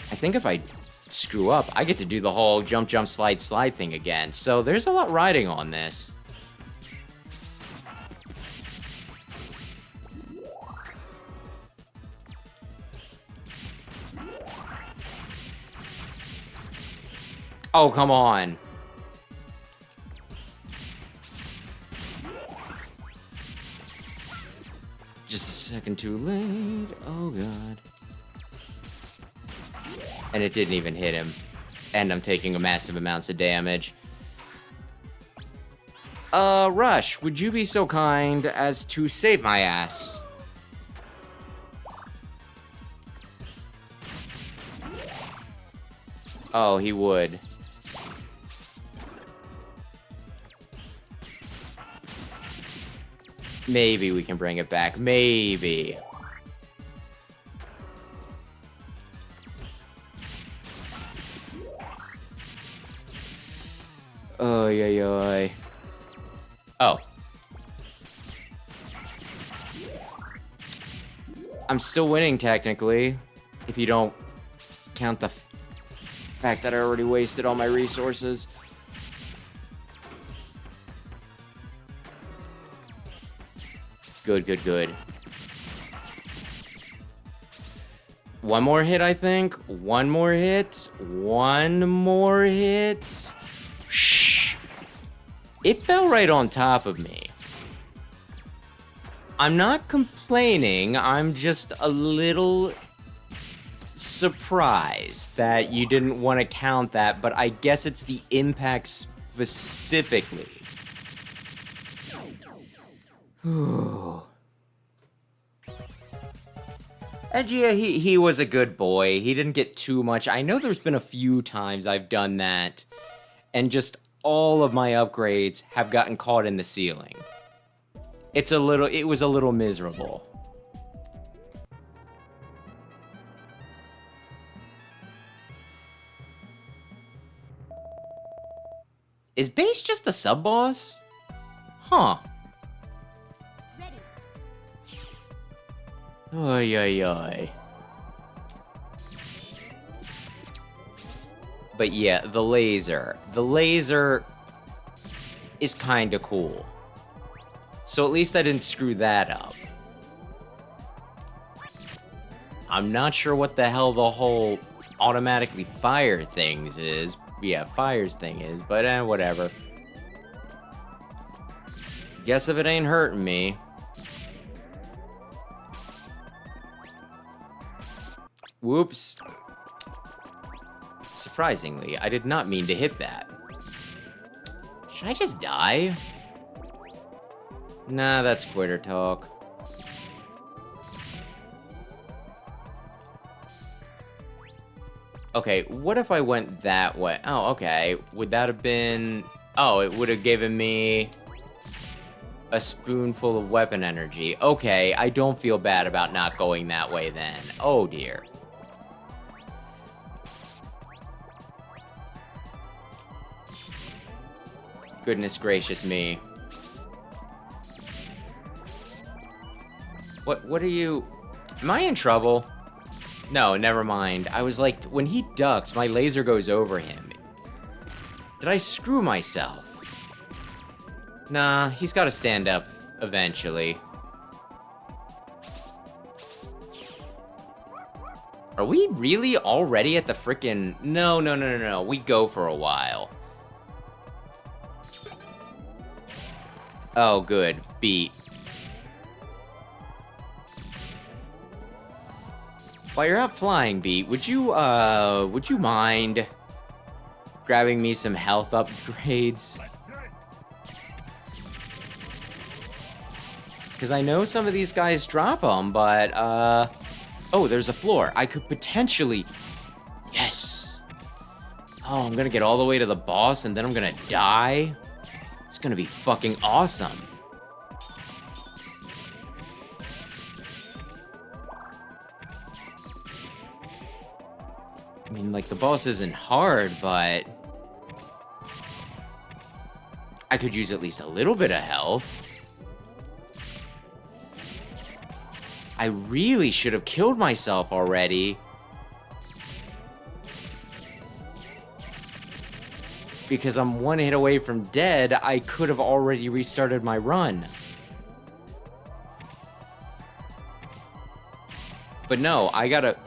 I think if I screw up, I get to do the whole jump, jump, slide, slide thing again. So there's a lot riding on this. Oh, come on. Just a second too late. Oh, God. And it didn't even hit him. And I'm taking a massive amounts of damage. Rush, would you be so kind as to save my ass? Oh, he would. Maybe we can bring it back. Maybe. Oh, yeah. Oh. I'm still winning, technically. If you don't count the fact that I already wasted all my resources. Good, good, good. One more hit, I think. One more hit. One more hit. Shh. It fell right on top of me. I'm not complaining. I'm just a little surprised that you didn't want to count that, but I guess it's the impact specifically. And yeah, he was a good boy. He didn't get too much. I know there's been a few times I've done that, and just all of my upgrades have gotten caught in the ceiling. It was a little miserable. Is Base just the sub-boss? Huh. Oy, oy, oy. But yeah, the laser. The laser is kinda cool. So at least I didn't screw that up. I'm not sure what the hell the whole automatically fire things is. Yeah, fires thing is, but whatever. Guess if it ain't hurting me. Whoops. Surprisingly, I did not mean to hit that. Should I just die? Nah, that's quitter talk. Okay, what if I went that way? Oh, okay. Would that have been... Oh, it would have given me a spoonful of weapon energy. Okay, I don't feel bad about not going that way then. Oh, dear. Goodness gracious me. What are you... Am I in trouble? No, never mind. I was like, when he ducks, my laser goes over him. Did I screw myself? Nah, he's gotta stand up eventually. Are we really already at the frickin'... No. We go for a while. Oh, good. Beat. While you're out flying, Beat, would you mind grabbing me some health upgrades? Because I know some of these guys drop them, but, oh, there's a floor. I could potentially... Yes! Oh, I'm gonna get all the way to the boss, and then I'm gonna die? It's gonna be fucking awesome. I mean, like, the boss isn't hard, but... I could use at least a little bit of health. I really should have killed myself already. Because I'm one hit away from dead, I could have already restarted my run. But no, I gotta...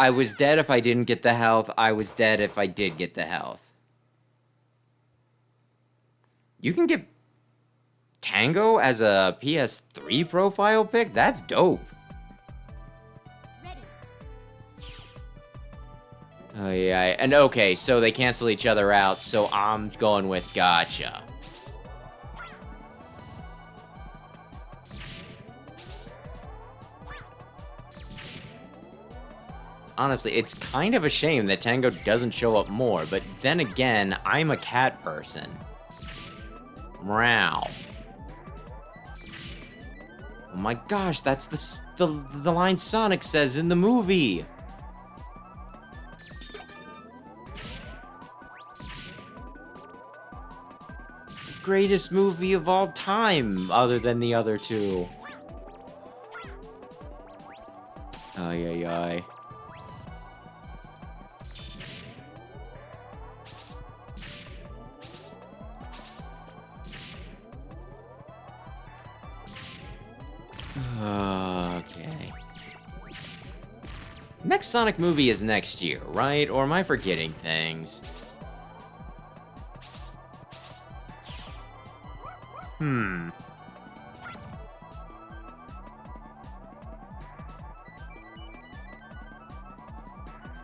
I was dead if I didn't get the health. I was dead if I did get the health. You can get Tango as a PS3 profile pic? That's dope.
Ready.
Oh, yeah. And okay, so they cancel each other out, so I'm going with gotcha. Honestly, it's kind of a shame that Tango doesn't show up more, but then again, I'm a cat person. Meow. Oh my gosh, that's the line Sonic says in the movie. The greatest movie of all time, other than the other two. Ay, ay, ay. Okay. Next Sonic movie is next year, right? Or am I forgetting things?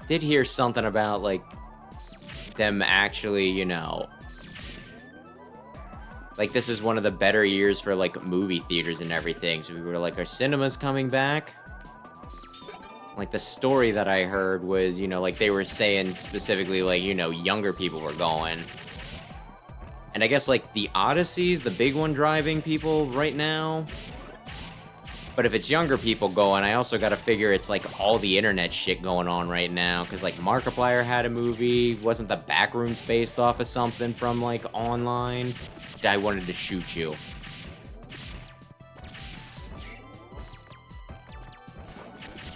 Did hear something about, like, them actually, you know... Like, this is one of the better years for, like, movie theaters and everything. So we were like, are cinemas coming back? Like, the story that I heard was, you know, like, they were saying specifically, like, you know, younger people were going. And I guess, like, the Odyssey's the big one driving people right now. But if it's younger people going, I also gotta figure it's, like, all the internet shit going on right now. Because, like, Markiplier had a movie. Wasn't the Backrooms based off of something from, like, online? I wanted to shoot you.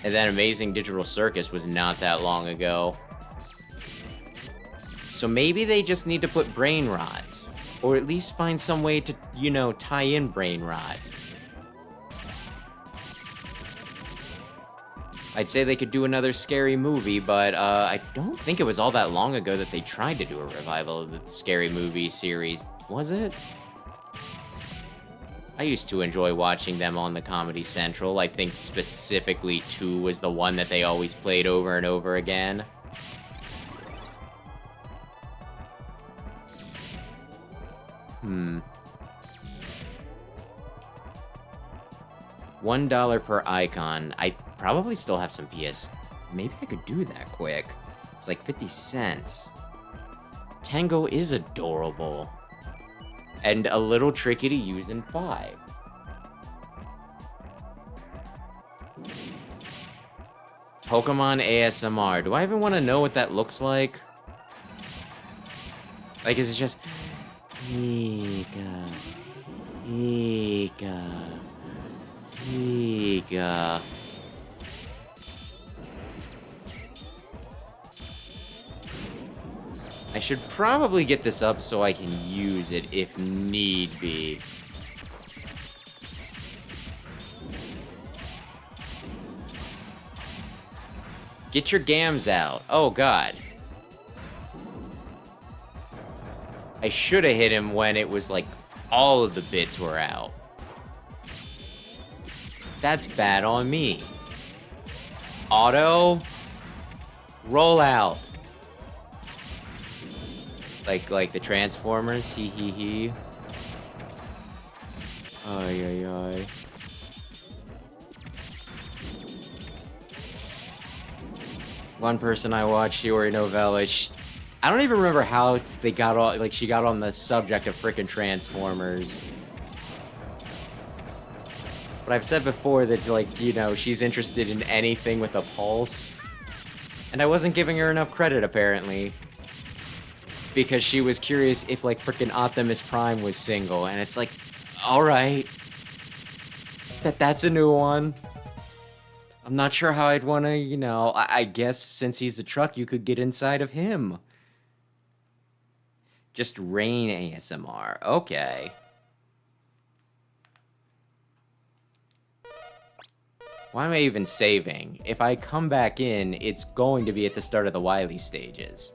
And then Amazing Digital Circus was not that long ago. So maybe they just need to put Brain Rot. Or at least find some way to, you know, tie in Brain Rot. I'd say they could do another scary movie, but I don't think it was all that long ago that they tried to do a revival of the scary movie series, was it? I used to enjoy watching them on the Comedy Central. I think specifically 2 was the one that they always played over and over again. $1 per icon. I probably still have some PS. Maybe I could do that quick. It's like 50 cents. Tango is adorable. And a little tricky to use in 5. Pokemon ASMR. Do I even want to know what that looks like? Like, is it just... Pika. Pika. Pika. I should probably get this up so I can use it if need be. Get your gams out. Oh, God. I should have hit him when it was like all of the bits were out. That's bad on me. Auto. Roll out. Like the Transformers. Hee hee hee. Ay ay ay. One person I watched, Shiori Novella, I don't even remember how they got all, like, she got on the subject of frickin' Transformers. But I've said before that, like, you know, she's interested in anything with a pulse. And I wasn't giving her enough credit, apparently. Because she was curious if, like, frickin' Optimus Prime was single. And it's like, alright. That's a new one. I'm not sure how I'd want to, you know, I guess since he's a truck, you could get inside of him. Just Rain ASMR. Okay. Why am I even saving? If I come back in, it's going to be at the start of the Wily stages.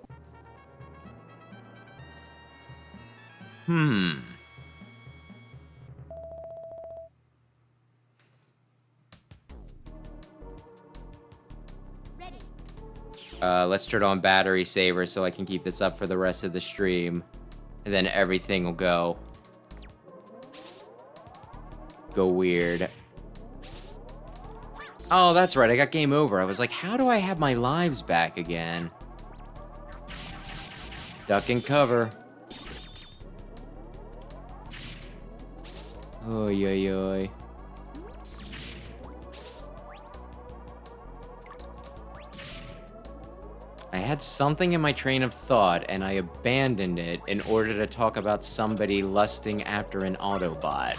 Ready.
Let's turn on battery saver so I can keep this up for the rest of the stream. And then everything will go weird. Oh, that's right, I got game over. I was like, how do I have my lives back again? Duck and cover. Oy, oy, oy. I had something in my train of thought, and I abandoned it in order to talk about somebody lusting after an Autobot.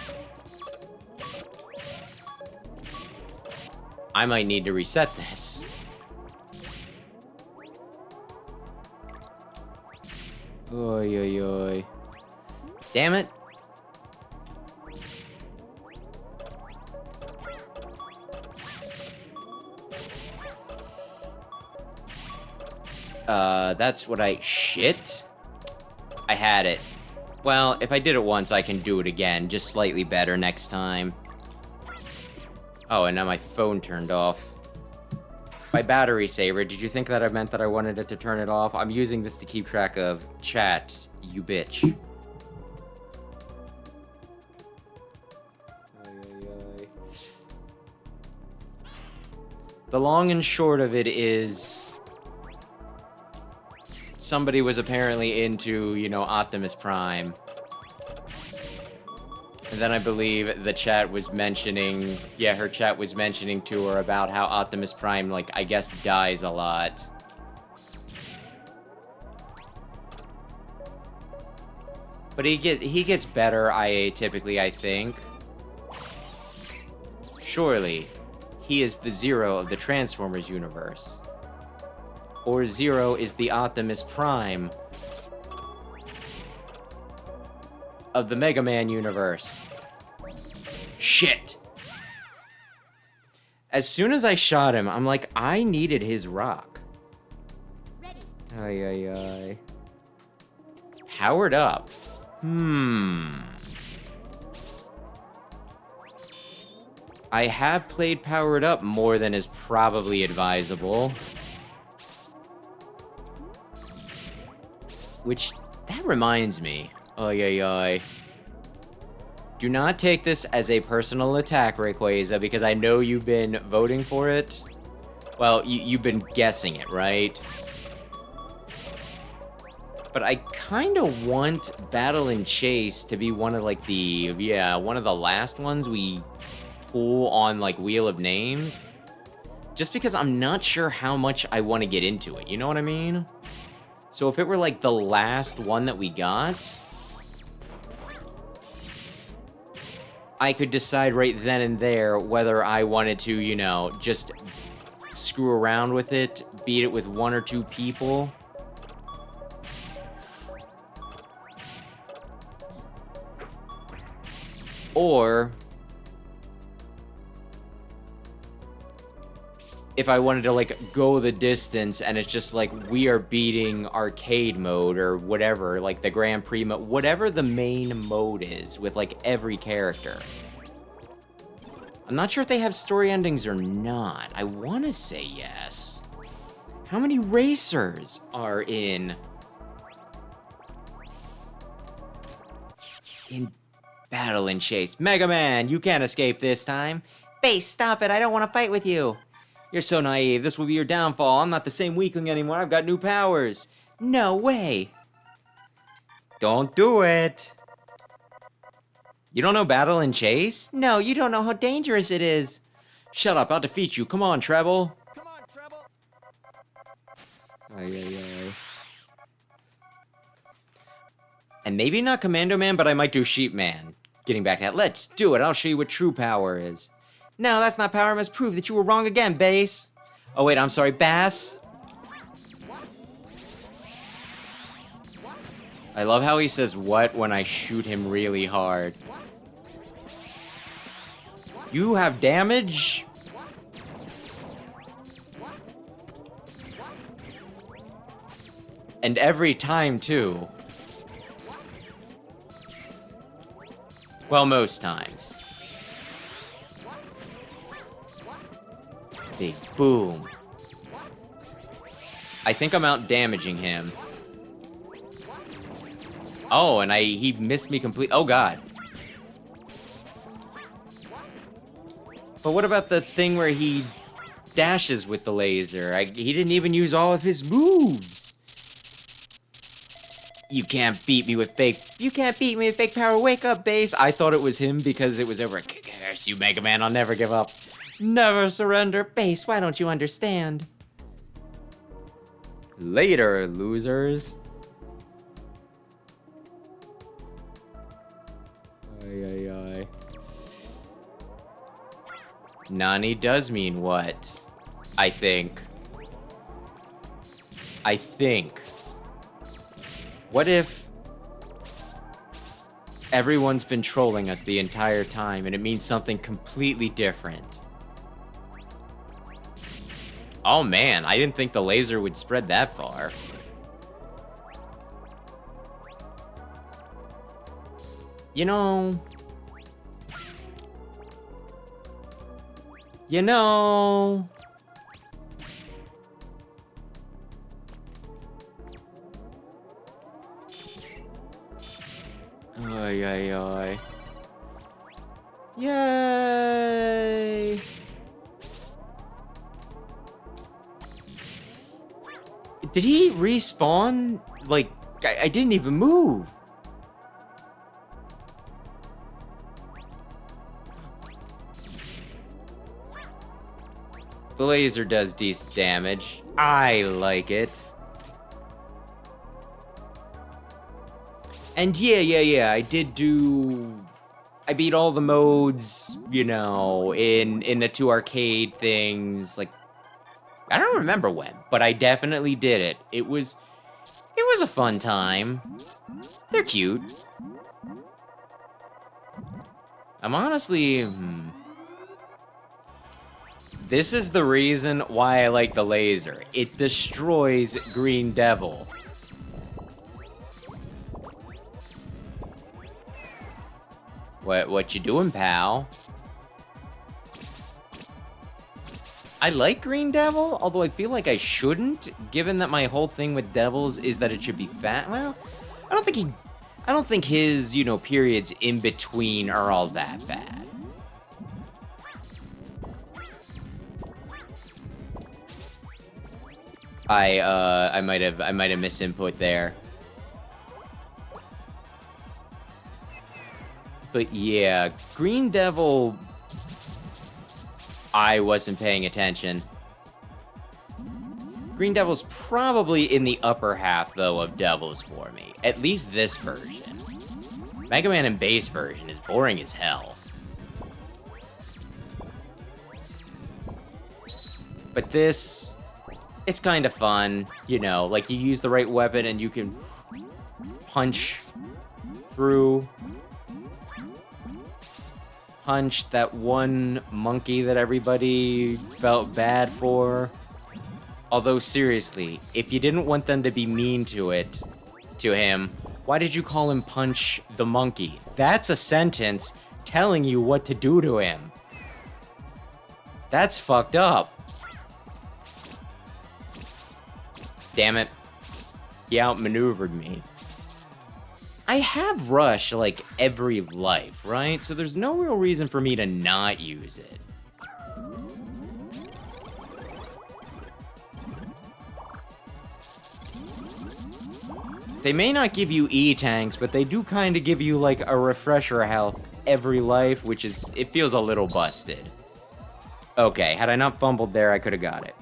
I might need to reset this. Oy, oy, oy. Damn it. That's what I... Shit? I had it. Well, if I did it once, I can do it again, just slightly better next time. Oh, and now my phone turned off. My battery saver, did you think that I meant that I wanted it to turn it off? I'm using this to keep track of chat, you bitch. The long and short of it is... somebody was apparently into, you know, Optimus Prime. And then I believe the chat was mentioning, yeah, her chat was mentioning to her about how Optimus Prime, like, I guess dies a lot. But he gets better typically, I think. Surely, he is the Zero of the Transformers universe. Or Zero is the Optimus Prime of the Mega Man universe. Shit! As soon as I shot him, I'm like, I needed his rock.
Ready.
Ay, ay, ay. Powered up. I have played Powered Up more than is probably advisable. Which, that reminds me. Ay, ay, ay. Do not take this as a personal attack, Rayquaza, because I know you've been voting for it. Well, you've been guessing it, right? But I kind of want Battle and Chase to be one of, like, one of the last ones we pull on, like, Wheel of Names. Just because I'm not sure how much I want to get into it, you know what I mean? So if it were, like, the last one that we got, I could decide right then and there whether I wanted to, you know, just screw around with it, beat it with 1 or 2 people. Or if I wanted to, like, go the distance and it's just like we are beating arcade mode or whatever, like the Grand Prix mode, whatever the main mode is with, like, every character. I'm not sure if they have story endings or not. I want to say yes. How many racers are in Battle and Chase? Mega Man, you can't escape this time. Base, stop it. I don't want to fight with you. You're so naive. This will be your downfall. I'm not the same weakling anymore. I've got new powers. No way. Don't do it. You don't know Battle and Chase? No, you don't know how dangerous it is. Shut up. I'll defeat you. Come on, Treble.
Come on, Treble.
Ay, ay, ay. And maybe not Commando Man, but I might do Sheep Man. Getting back to that. Let's do it. I'll show you what true power is. No, that's not power. I must prove that you were wrong again, Bass. Oh, wait, I'm sorry, Bass. I love how he says what when I shoot him really hard. You have damage? And every time, too. Well, most times. Big boom. I think I'm out damaging him. Oh, and he missed me complete. Oh, God. But what about the thing where he dashes with the laser? He didn't even use all of his moves. You can't beat me with fake power. Wake up, Bass. I thought it was him because it was over. Curse you, Mega Man. I'll never give up. Never surrender. Bass, why don't you understand? Later, losers. Ay, ay, ay. Nani does mean what? I think. What if everyone's been trolling us the entire time and it means something completely different? Oh man, I didn't think the laser would spread that far. You know... Ay, ay, ay. Yay! Did he respawn? Like, I didn't even move. The laser does decent damage. I like it. And yeah, I beat all the modes, you know, in the 2 arcade things. Like, I don't remember when, but I definitely did it. It was a fun time. They're cute. I'm honestly, This is the reason why I like the laser. It destroys Green Devil. What you doing, pal? I like Green Devil, although I feel like I shouldn't, given that my whole thing with devils is that it should be fat. Well, I don't think his, you know, periods in between are all that bad. I might have misinput there. But yeah, Green Devil, I wasn't paying attention. Green Devil's probably in the upper half, though, of Devils for me. At least this version. Mega Man and base version is boring as hell. But this, it's kind of fun. You know, like you use the right weapon and you can punch through. Punch that one monkey that everybody felt bad for. Although, seriously, if you didn't want them to be mean to him, why did you call him Punch the Monkey? That's a sentence telling you what to do to him. That's fucked up. Damn it. He outmaneuvered me. I have Rush, like, every life, right? So there's no real reason for me to not use it. They may not give you E-tanks, but they do kind of give you, like, a refresher health every life, which is, it feels a little busted. Okay, had I not fumbled there, I could have got it.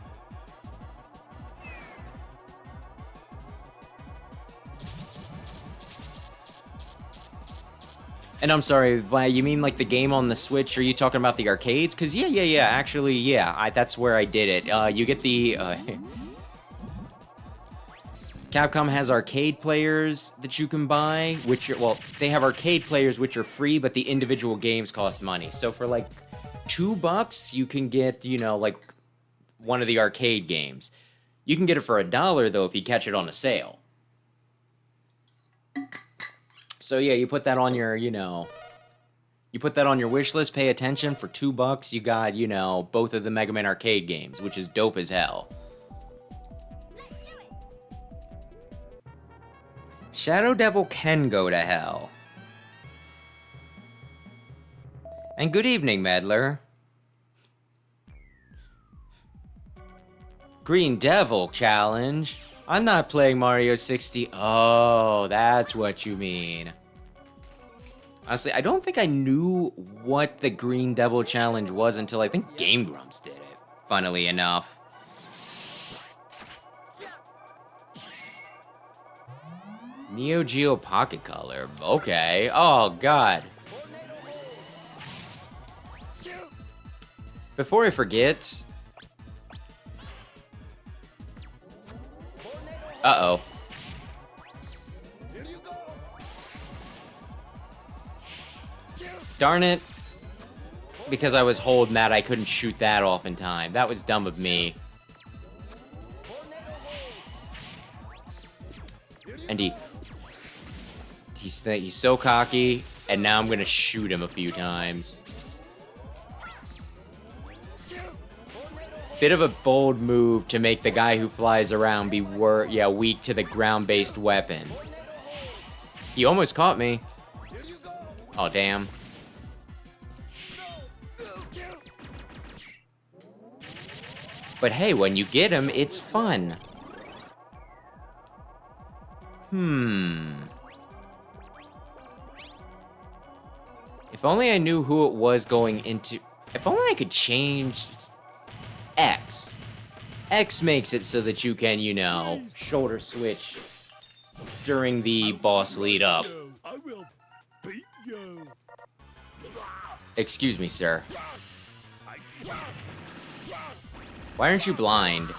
And I'm sorry, you mean like the game on the Switch? Are you talking about the arcades? Because yeah, actually, yeah, that's where I did it. You get the... Capcom has arcade players that you can buy, which are, well, they have arcade players which are free, but the individual games cost money. So for like $2, you can get, you know, like one of the arcade games. You can get it for $1 though if you catch it on a sale. So yeah, you put that on your, you know, you put that on your wish list, pay attention, for $2, you got, you know, both of the Mega Man arcade games, which is dope as hell. Shadow Devil can go to hell. And good evening, Meddler. Green Devil challenge? I'm not playing Mario 60. Oh, that's what you mean. Honestly, I don't think I knew what the Green Devil challenge was until I think Game Grumps did it, funnily enough. Neo Geo Pocket Color. Okay. Oh, God. Before I forget... Uh-oh. Darn it. Because I was holding that, I couldn't shoot that off in time. That was dumb of me. And he's so cocky, and now I'm gonna shoot him a few times. Bit of a bold move to make the guy who flies around be weak to the ground-based weapon. He almost caught me. Oh, damn. But hey, when you get him, it's fun. If only I knew who it was going into... If only I could change... X. X makes it so that you can, you know, shoulder switch during the boss lead up.
I will beat you.
Excuse me, sir. Why aren't you blind?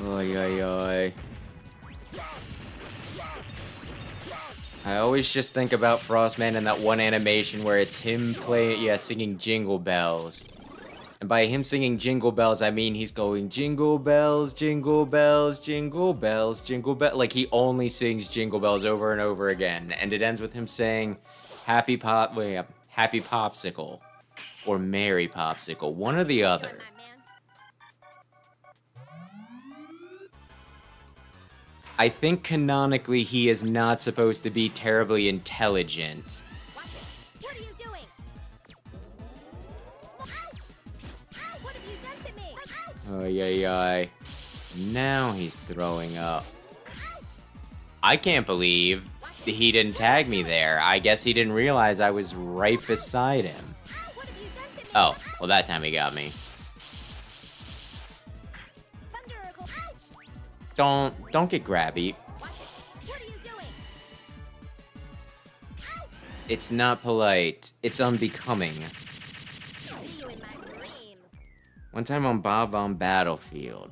Oy, oy, oy. I always just think about Frostman in that one animation where it's him singing Jingle Bells. And by him singing Jingle Bells, I mean he's going Jingle Bells, Jingle Bells, Jingle Bells, Jingle Bells. Like he only sings Jingle Bells over and over again. And it ends with him saying Happy Popsicle. Or Merry Popsicle. One or the other.
Sure, my man.
I think canonically he is not supposed to be terribly intelligent.
Watch it. What are you doing? Ouch! Ow! What have you done to me? Ouch!
Oh, yeah. Now he's throwing up.
Ouch!
I can't believe he didn't tag me there. I guess he didn't realize I was right beside him.
Ow! What have you done to me?
Oh, well that time he got me.
Thunder! Ouch!
Don't get grabby.
Watch it. What are you doing? Ouch!
It's not polite. It's unbecoming.
See you in my dreams.
One time on Bob-omb Battlefield.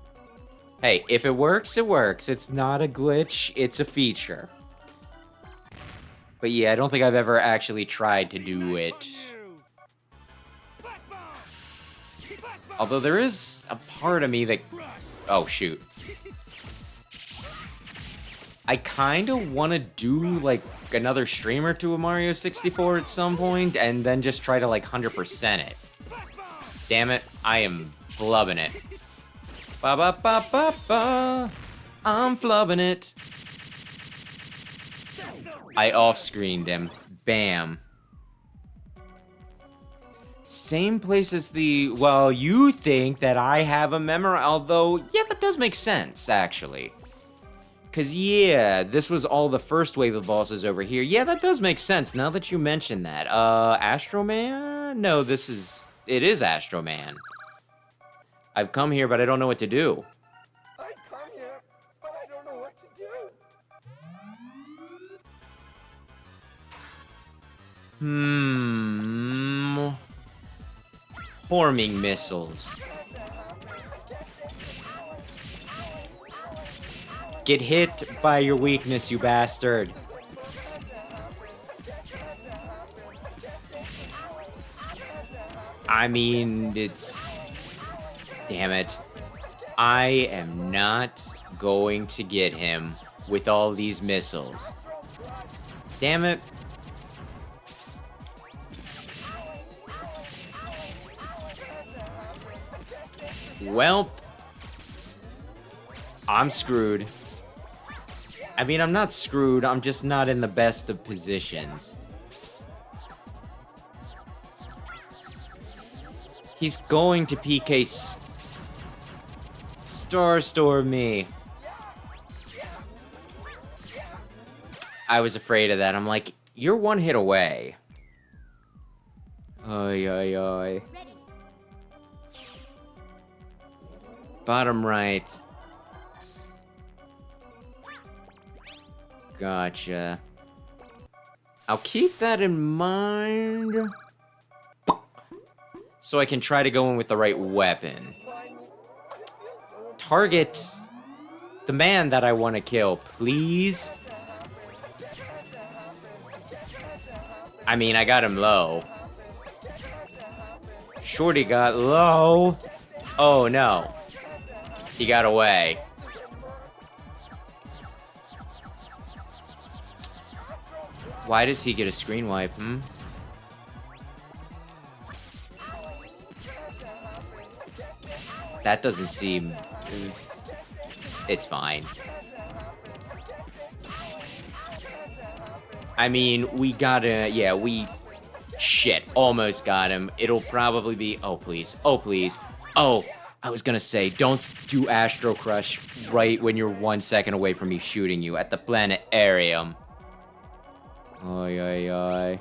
Hey, if it works, it works. It's not a glitch, it's a feature. But yeah, I don't think I've ever actually tried to do it. Although there is a part of me that... Oh, shoot. I kind of want to do, like, another stream or two of Mario 64 at some point, and then just try to, like, 100% it. Damn it, I am flubbing it. Ba-ba-ba-ba-ba. I'm flubbing it. I off-screened him. Bam. Same place as the... Well, you think that I have a memory... Although, yeah, that does make sense, actually. Because, yeah, this was all the first wave of bosses over here. Yeah, that does make sense, now that you mention that. Astro Man? No, this is... It is Astro Man. I've come here, but I don't know what to do.
I come here, but I don't know what to do.
Homing missiles. Get hit by your weakness, you bastard. I mean, it's... Damn it. I am not going to get him with all these missiles. Damn it. Welp. I'm screwed. I mean, I'm not screwed, I'm just not in the best of positions. He's going to PK Starstorm me. I was afraid of that. I'm like, you're one hit away. Oy, oy, oy.
Ready.
Bottom right. Gotcha. I'll keep that in mind. So I can try to go in with the right weapon. Target the man that I want to kill, please. I mean, I got him low. Shorty got low. Oh no. He got away. Why does he get a screen wipe, That doesn't seem... It's fine. I mean, we gotta... Yeah, we... Shit, almost got him. It'll probably be... Oh, please. Oh, please. Oh, I was gonna say, don't do Astro Crush right when you're 1 second away from me shooting you at the planetarium. Oy, oy, oy.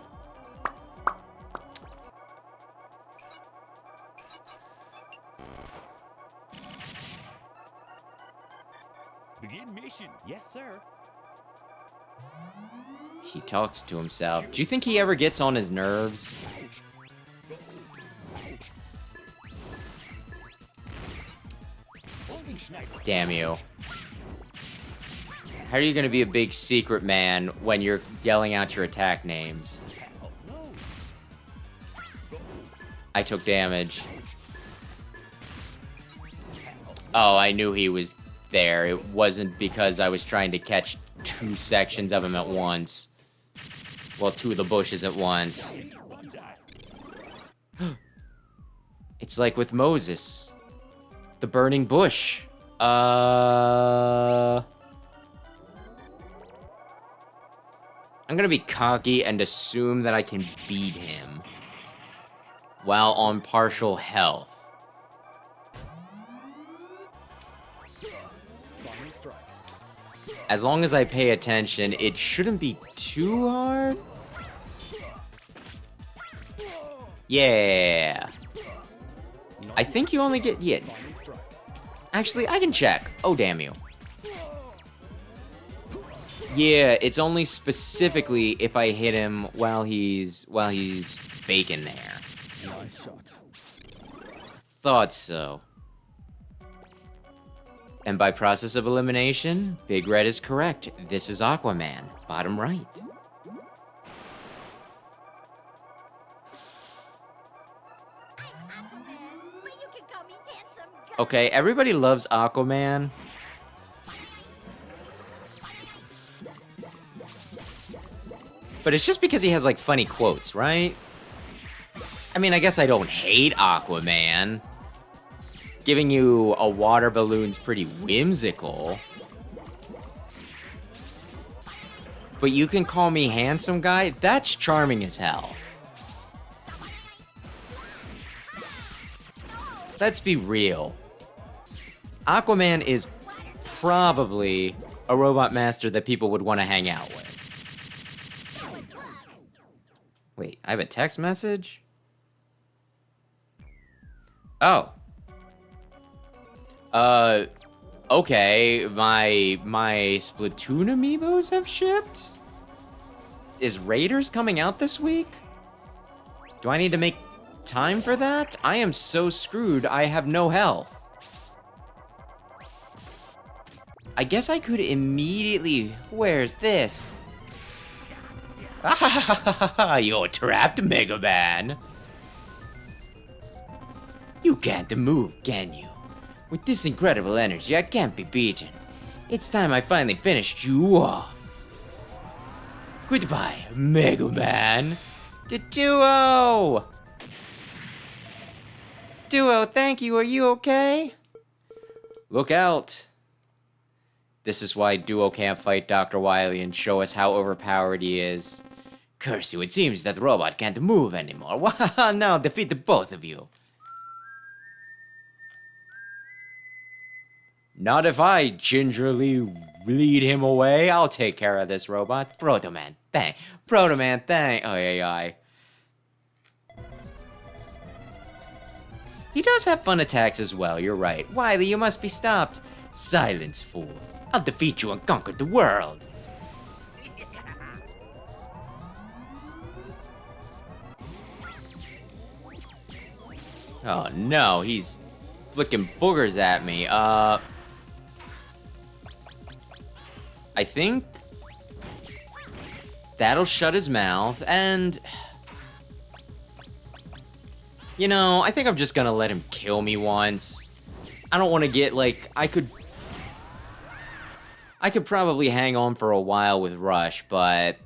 Begin mission. Yes, sir.
He talks to himself. Do you think he ever gets on his nerves? Damn you. How are you gonna be a big secret man when you're yelling out your attack names? I took damage. Oh, I knew he was there. It wasn't because I was trying to catch 2 sections of him at once. Well, 2 of the bushes at once. It's like with Moses. The burning bush. I'm gonna be cocky and assume that I can beat him while on partial health. As long as I pay attention, it shouldn't be too hard. Yeah. I think you only get... Yeah. Actually, I can check. Oh, damn you. Yeah, it's only specifically if I hit him while he's baking there.
Nice shot.
Thought so. And by process of elimination, Big Red is correct. This is Aquaman, bottom right.
But you can call me handsome guy.
Okay, everybody loves Aquaman. But it's just because he has, like, funny quotes, right? I mean, I guess I don't hate Aquaman. Giving you a water balloon's pretty whimsical. But you can call me handsome guy? That's charming as hell. Let's be real. Aquaman is probably a robot master that people would want to hang out with. Wait, I have a text message? Oh. Okay, my Splatoon amiibos have shipped? Is Raiders coming out this week? Do I need to make time for that? I am so screwed, I have no health. I guess I could immediately... Where's this? Ah, you're trapped, Mega Man. You can't move, can you? With this incredible energy, I can't be beaten. It's time I finally finished you off. Goodbye, Mega Man. Duo! Duo, thank you. Are you okay? Look out. This is why Duo can't fight Dr. Wily and show us how overpowered he is. Curse you, it seems that the robot can't move anymore. Wow, now defeat the both of you. Not if I gingerly lead him away. I'll take care of this robot. Proto-Man, thank. Proto-Man, thank. Oh, yeah. He does have fun attacks as well, you're right. Wily, you must be stopped. Silence, fool. I'll defeat you and conquer the world. Oh no, he's flicking boogers at me. I think that'll shut his mouth, and you know, I think I'm just gonna let him kill me once. I don't want to get, like, I could probably hang on for a while with Rush, but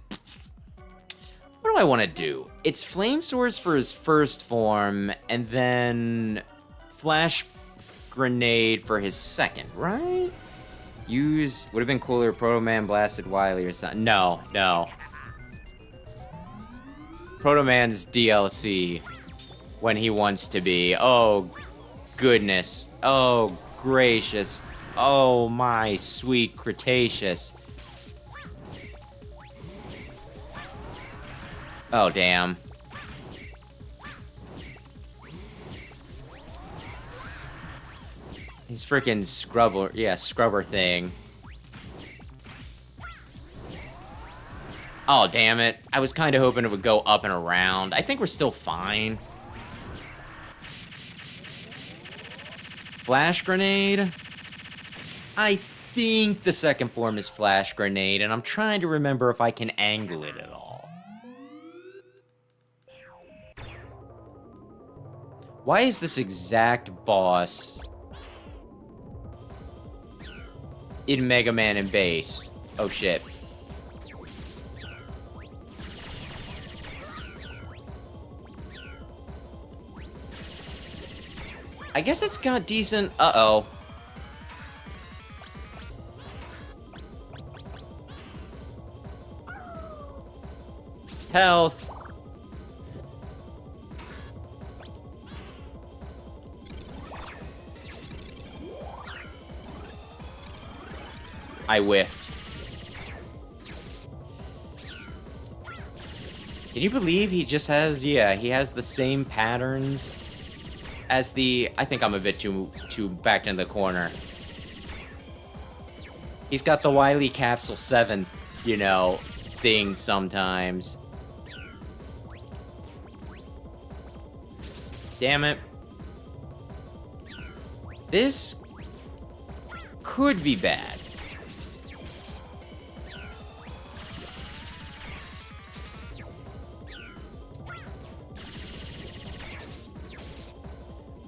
what do I want to do? It's Flame Swords for his first form, and then Flash Grenade for his second, right? Use, would have been cooler, Proto-Man blasted Wily or something. No. Proto-Man's DLC when he wants to be. Oh, goodness. Oh, gracious. Oh, my sweet Cretaceous. Oh, damn. His freaking scrubber thing. Oh, damn it. I was kind of hoping it would go up and around. I think we're still fine. Flash Grenade. I think the second form is Flash Grenade, and I'm trying to remember if I can angle it at all. Why is this exact boss in Mega Man and Base? Oh shit. I guess it's got decent... Uh-oh. Health. I whiffed. Can you believe he just has... Yeah, he has the same patterns as the... I think I'm a bit too backed in the corner. He's got the Wily Capsule 7, you know, thing sometimes. Damn it. This could be bad.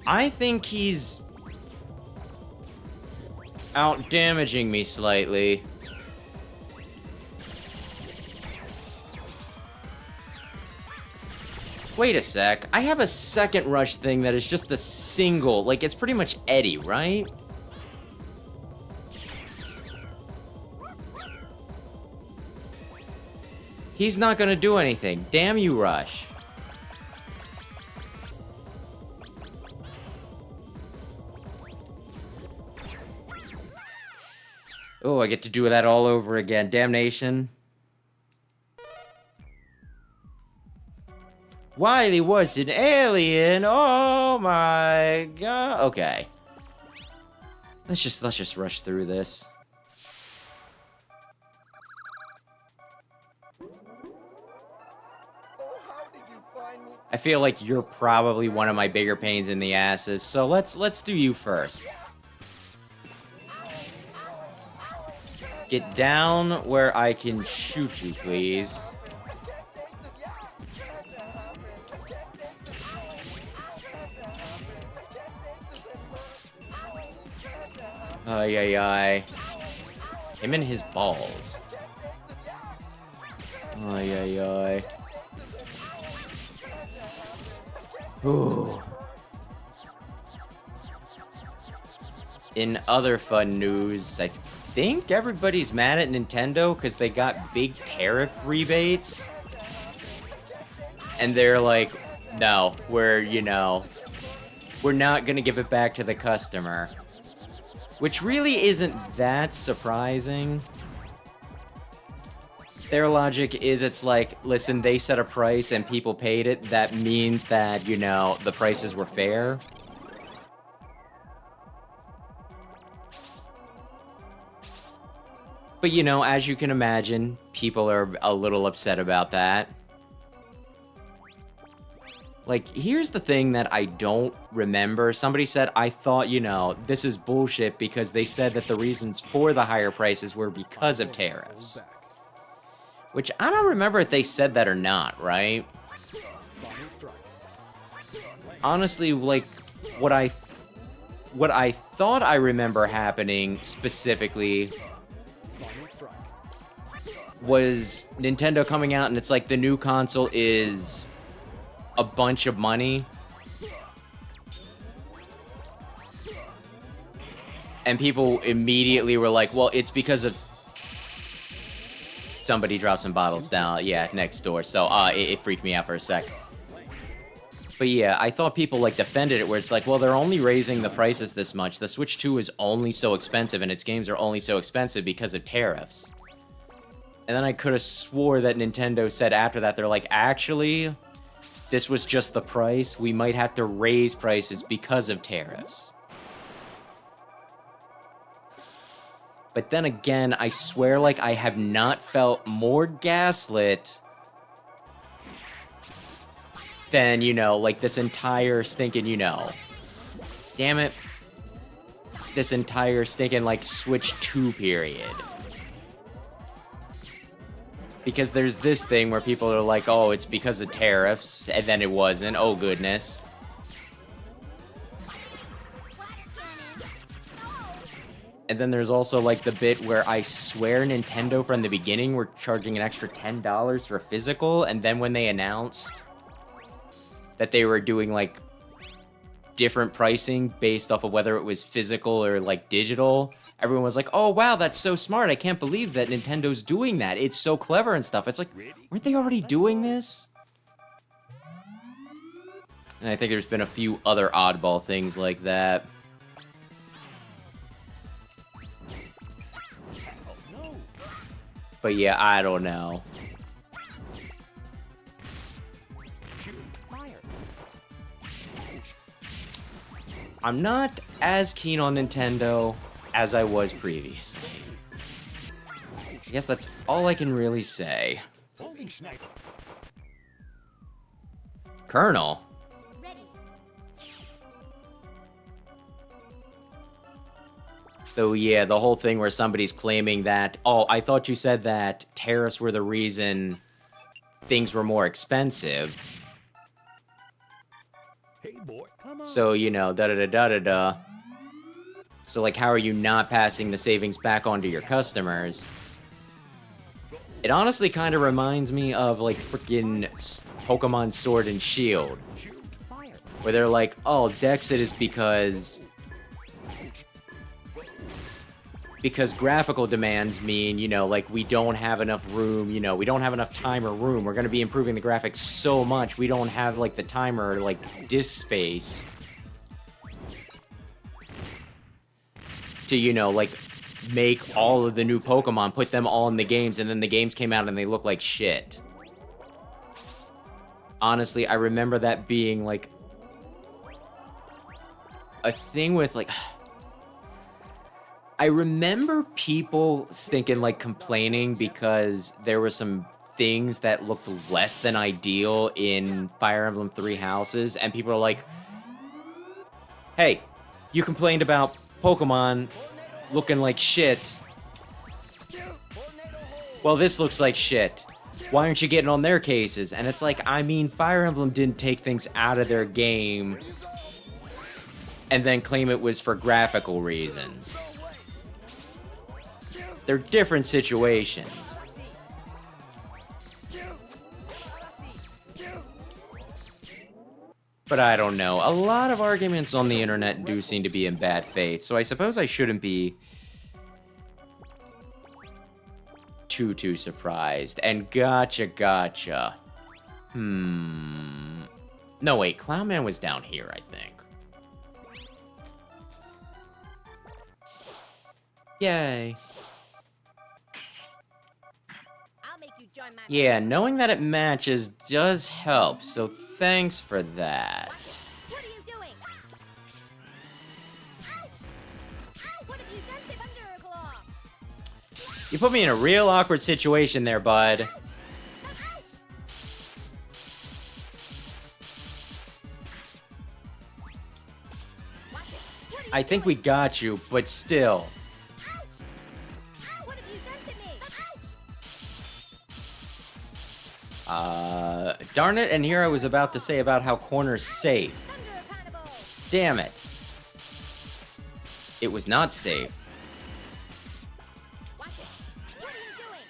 I think he's out damaging me slightly. Wait a sec. I have a second rush thing that is just a single. Like, it's pretty much Eddie, right? He's not gonna do anything. Damn you, Rush. Oh, I get to do that all over again. Damnation. Wily was an alien. Oh my god. Okay. Let's just rush through this.
Oh, how did you find me?
I feel like you're probably one of my bigger pains in the asses, so let's do you first. Get down where I can shoot you, please. Ay, ay, ay. Him and his balls. Ay, ay, ay. Ooh. In other fun news, I think everybody's mad at Nintendo because they got big tariff rebates. And they're like, no, we're not gonna give it back to the customer. Which really isn't that surprising. Their logic is it's like, listen, they set a price and people paid it. That means that, the prices were fair. But, as you can imagine, people are a little upset about that. Like, here's the thing that I don't remember. Somebody said, I thought, this is bullshit because they said that the reasons for the higher prices were because of tariffs. Which, I don't remember if they said that or not, right? Honestly, like, what I thought I remember happening specifically was Nintendo coming out and it's like the new console is a bunch of money. And people immediately were like, well, it's because of... Somebody dropped some bottles down, yeah, next door. So, it freaked me out for a sec. But yeah, I thought people, like, defended it where it's like, well, they're only raising the prices this much. The Switch 2 is only so expensive and its games are only so expensive because of tariffs. And then I could have swore that Nintendo said after that, they're like, actually... This was just the price. We might have to raise prices because of tariffs. But then again, I swear like I have not felt more gaslit than, like this entire stinking, Damn it. this entire stinking, like, Switch 2 period. Because there's this thing where people are like, oh, it's because of tariffs, and then it wasn't. Oh, goodness. And then there's also, like, the bit where I swear Nintendo from the beginning were charging an extra $10 for physical, and then when they announced that they were doing, like, different pricing based off of whether it was physical or, like, digital, everyone was like, oh, wow, that's so smart. I can't believe that Nintendo's doing that. It's so clever and stuff. It's like, weren't they already doing this? And I think there's been a few other oddball things like that. But yeah, I don't know. I'm not as keen on Nintendo as I was previously. I guess that's all I can really say. Colonel?
Ready.
So yeah, the whole thing where somebody's claiming that, oh, I thought you said that tariffs were the reason things were more expensive.
Hey, boy, come on.
So, you know, da-da-da-da-da-da. So, like, how are you not passing the savings back onto your customers? It honestly kind of reminds me of, like, freaking Pokemon Sword and Shield. Where they're like, oh, Dexit is because graphical demands mean, you know, like, we don't have enough room, you know, we don't have enough time or room. We're going to be improving the graphics so much, we don't have, like, the time or, like, disk space to, you know, like, make all of the new Pokemon, put them all in the games, and then the games came out and they look like shit. Honestly, I remember that being, like, a thing with, like... I remember people thinking, like, complaining because there were some things that looked less than ideal in Fire Emblem Three Houses, and people are like, hey, you complained about Pokemon looking like shit. Well, this looks like shit. Why aren't you getting on their cases? And it's like, I mean, Fire Emblem didn't take things out of their game and then claim it was for graphical reasons. They're different situations. But I don't know. A lot of arguments on the internet do seem to be in bad faith, so I suppose I shouldn't be too surprised. And gotcha. No, wait, Clownman was down here, I think. Yay. Yeah, knowing that it matches does help, so thanks for that.
What are you doing? Ouch! Ow! What have you done to Thunderclaw?
You put me in a real awkward situation there, bud.
Ouch! Watch it. What are you
I think we got you, but still.
Ouch! Ow! What have you done to me? Ouch!
Darn it, and here I was about to say about how corner's safe.
Thunder Carnival!
Damn it. It was not safe.
Watch it. What are you doing?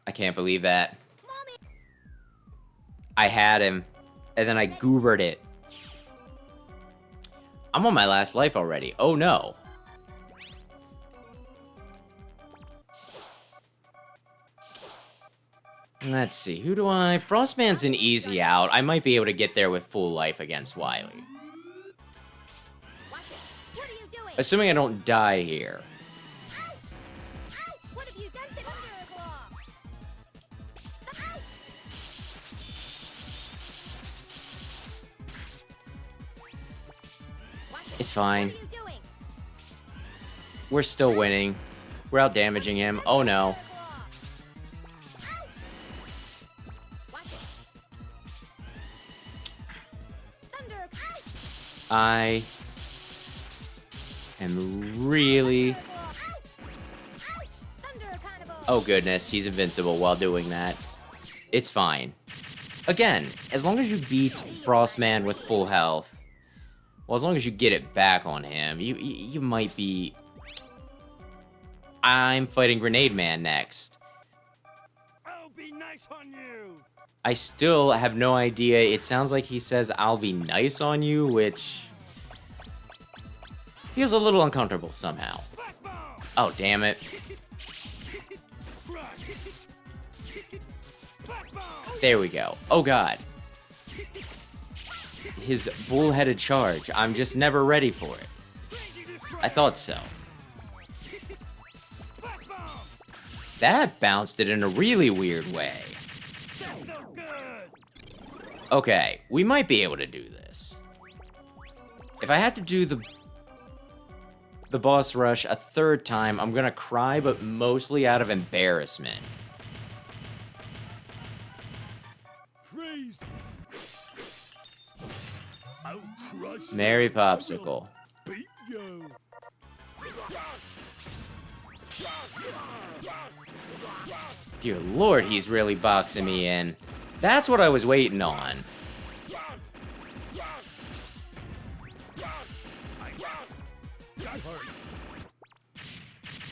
I can't believe that.
Mommy!
I had him, and then I goobered it. I'm on my last life already. Oh no. Let's see, who do I... Frostman's an easy out. I might be able to get there with full life against Wily.
Watch it. What are you doing?
Assuming I don't die here.
Ouch! Ouch! What have you done to Thunderclaw? Ouch! Watch it.
It's fine.
What are you doing?
We're still winning. We're out damaging him. Oh no.
Ouch! Watch it. Thunder! Ouch!
I am really...
Ouch! Ouch! Thunder Carnival!
Oh goodness, he's invincible while doing that. It's fine. Again, as long as you beat Frostman with full health, well, as long as you get it back on him, you might be... I'm fighting Grenade Man next.
I'll be nice on you.
I still have no idea. It sounds like he says, I'll be nice on you, which... feels a little uncomfortable somehow.
Black bomb.
Oh, damn it.
Run. Black bomb.
There we go. Oh, God. His bull-headed charge. I'm just never ready for it.
Crazy destroyer.
I thought so.
Black bomb.
That bounced it in a really weird way.
No good.
Okay, we might be able to do this. If I had to do the boss rush a third time, I'm gonna cry, but mostly out of embarrassment.
Freeze. I'll crush you.
Mary Popsicle.
Beat you.
Dear Lord, he's really boxing me in. That's what I was waiting on.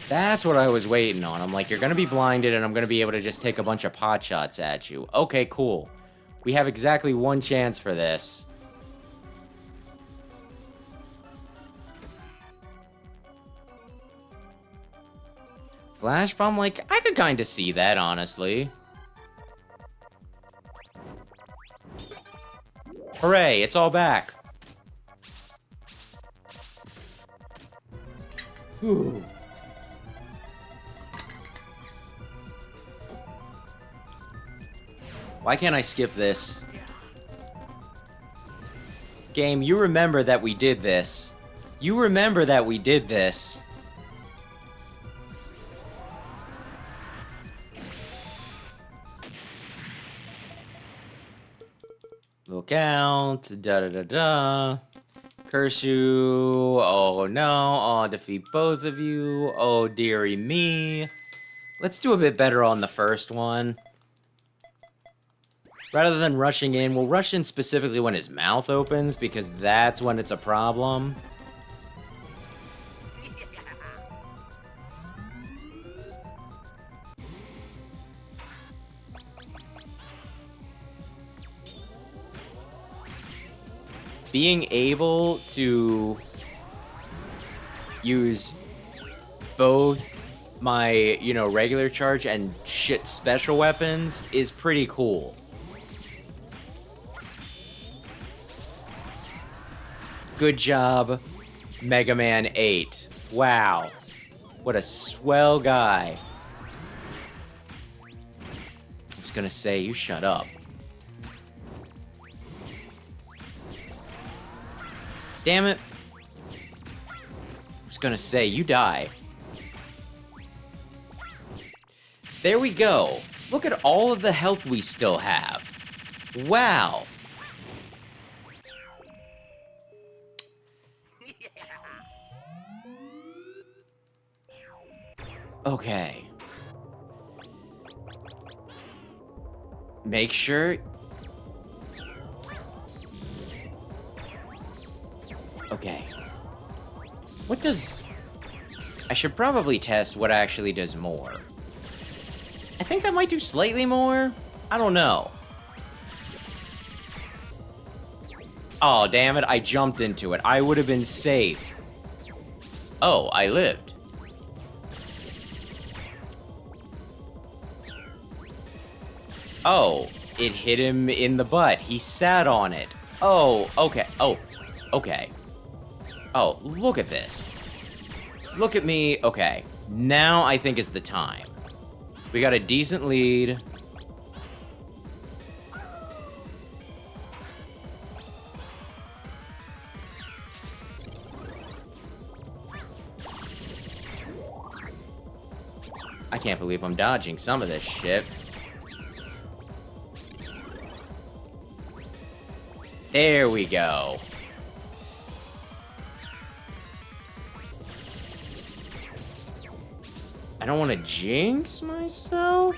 That's what I was waiting on. I'm like, you're gonna be blinded and I'm gonna be able to just take a bunch of pot shots at you. Okay, cool. We have exactly one chance for this. Flash bomb, like, I could kind of see that, honestly. Hooray, it's all back. Whew. Why can't I skip this? Game, you remember that we did this. You remember that we did this. Look out, da-da-da-da. Curse you, oh no, I'll defeat both of you, oh dearie me. Let's do a bit better on the first one. Rather than rushing in, we'll rush in specifically when his mouth opens, because that's when it's a problem. Being able to use both my, you know, regular charge and shit special weapons is pretty cool. Good job, Mega Man 8. Wow. What a swell guy. I was gonna say, you shut up. Damn it. I was gonna say, you die. There we go. Look at all of the health we still have. Wow. Okay. Make sure... Okay. What does... I should probably test what actually does more. I think that might do slightly more? I don't know. Oh, damn it, I jumped into it. I would have been safe. Oh, I lived. Oh, it hit him in the butt. He sat on it. Oh, okay. Oh, okay. Oh, look at this. Look at me. Okay, now I think is the time. We got a decent lead. I can't believe I'm dodging some of this shit. There we go. I don't want to jinx myself,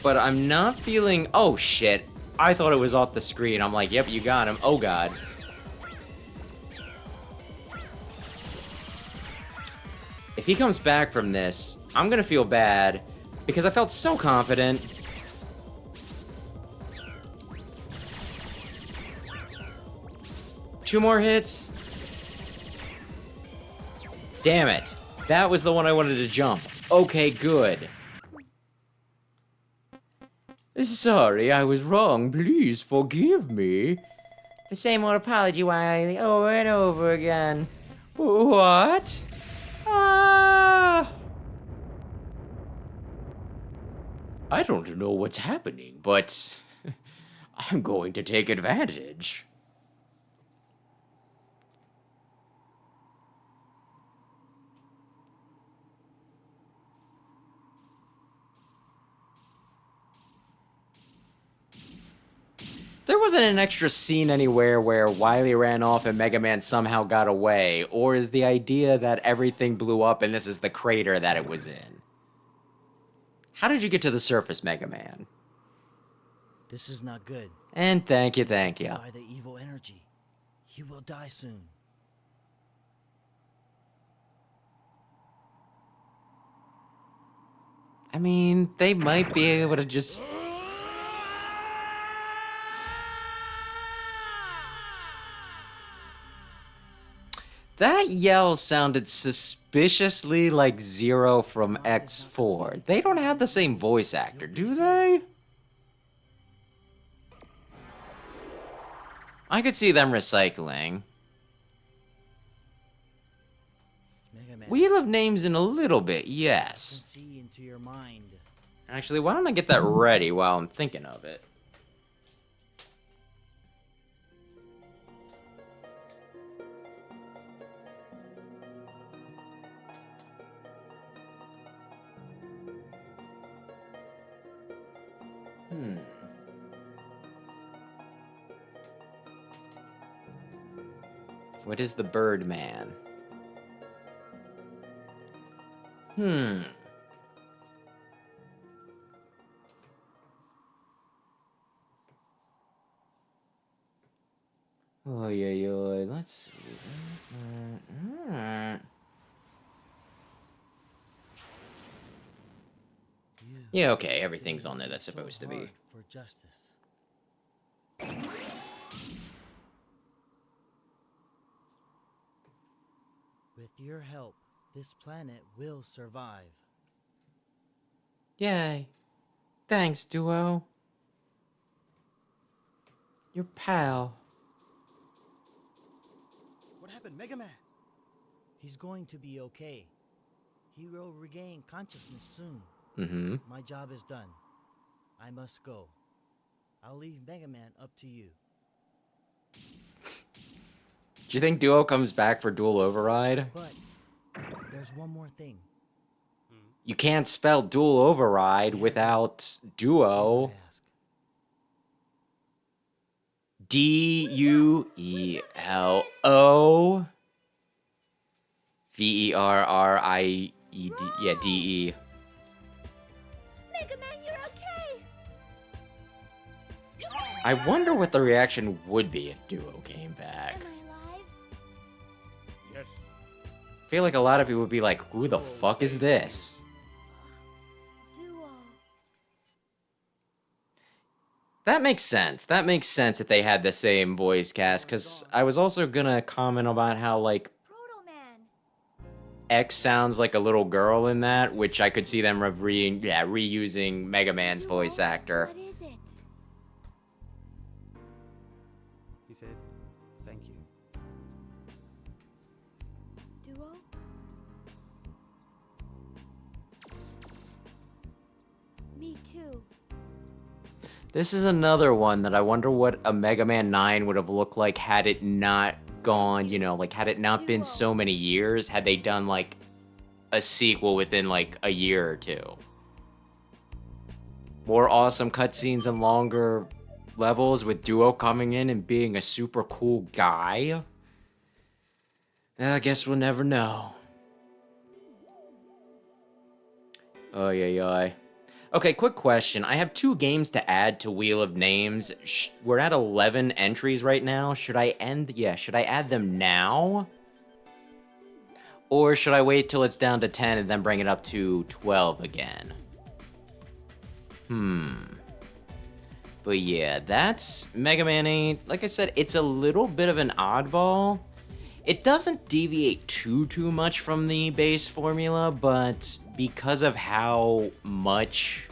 but I'm not feeling... Oh, shit. I thought it was off the screen. I'm like, yep, you got him. Oh, God. If he comes back from this, I'm gonna feel bad, because I felt so confident. Two more hits. Damn it. That was the one I wanted to jump. Okay, good. Sorry, I was wrong. Please forgive me. The same old apology, Wily, over and over again. What? Ah! I don't know what's happening, but I'm going to take advantage. There wasn't an extra scene anywhere where Wily ran off and Mega Man somehow got away, or is the idea that everything blew up and this is the crater that it was in? How did you get to the surface, Mega Man?
This is not good.
And thank you.
By the evil energy. You will die soon.
I mean, they might be able to just... That yell sounded suspiciously like Zero from X4. They don't have the same voice actor, do they? I could see them recycling.
Mega Man,
Wheel of Names in a little bit,
I can
yes.
see into your mind.
Actually, why don't I get that ready while I'm thinking of it? What is the Birdman? Oh, yeah, let's see. Yeah, okay, everything's on there that's supposed to be.
Hard for justice. With your help, this planet will survive.
Yay. Thanks, Duo. Your pal.
What happened, Mega Man? He's going to be okay. He will regain consciousness soon.
Mm-hmm.
My job is done. I must go. I'll leave Mega Man up to you.
Do you think Duo comes back for Dual Override?
But there's one more thing.
You can't spell Dual Override without Duo.
Ask.
D-U-E-L-O V-E-R-R-I-E-D. Yeah, D-E.
Mega Man, you're okay!
I wonder what the reaction would be if Duo came back.
Am I alive?
Yes.
I feel like a lot of people would be like, who the fuck is this?
Duo.
That makes sense. That makes sense if they had the same voice cast, because I was also gonna comment about how, like,
Proto Man.
X sounds like a little girl in that, which I could see them reusing Mega Man's
Duo,
voice actor.
What is it?
He said, thank you.
Duo? Me too.
This is another one that I wonder what a Mega Man 9 would have looked like had it not gone, you know, like, had it not been so many years, had they done, like, a sequel within, like, a year or two. More awesome cutscenes and longer levels with Duo coming in and being a super cool guy. I guess we'll never know. Oh, yeah. Okay, quick question. I have 2 games to add to Wheel of Names. We're at 11 entries right now. Should I add them now? Or should I wait till it's down to 10 and then bring it up to 12 again? But yeah, that's Mega Man 8. Like I said, it's a little bit of an oddball. It doesn't deviate too much from the base formula, but because of how much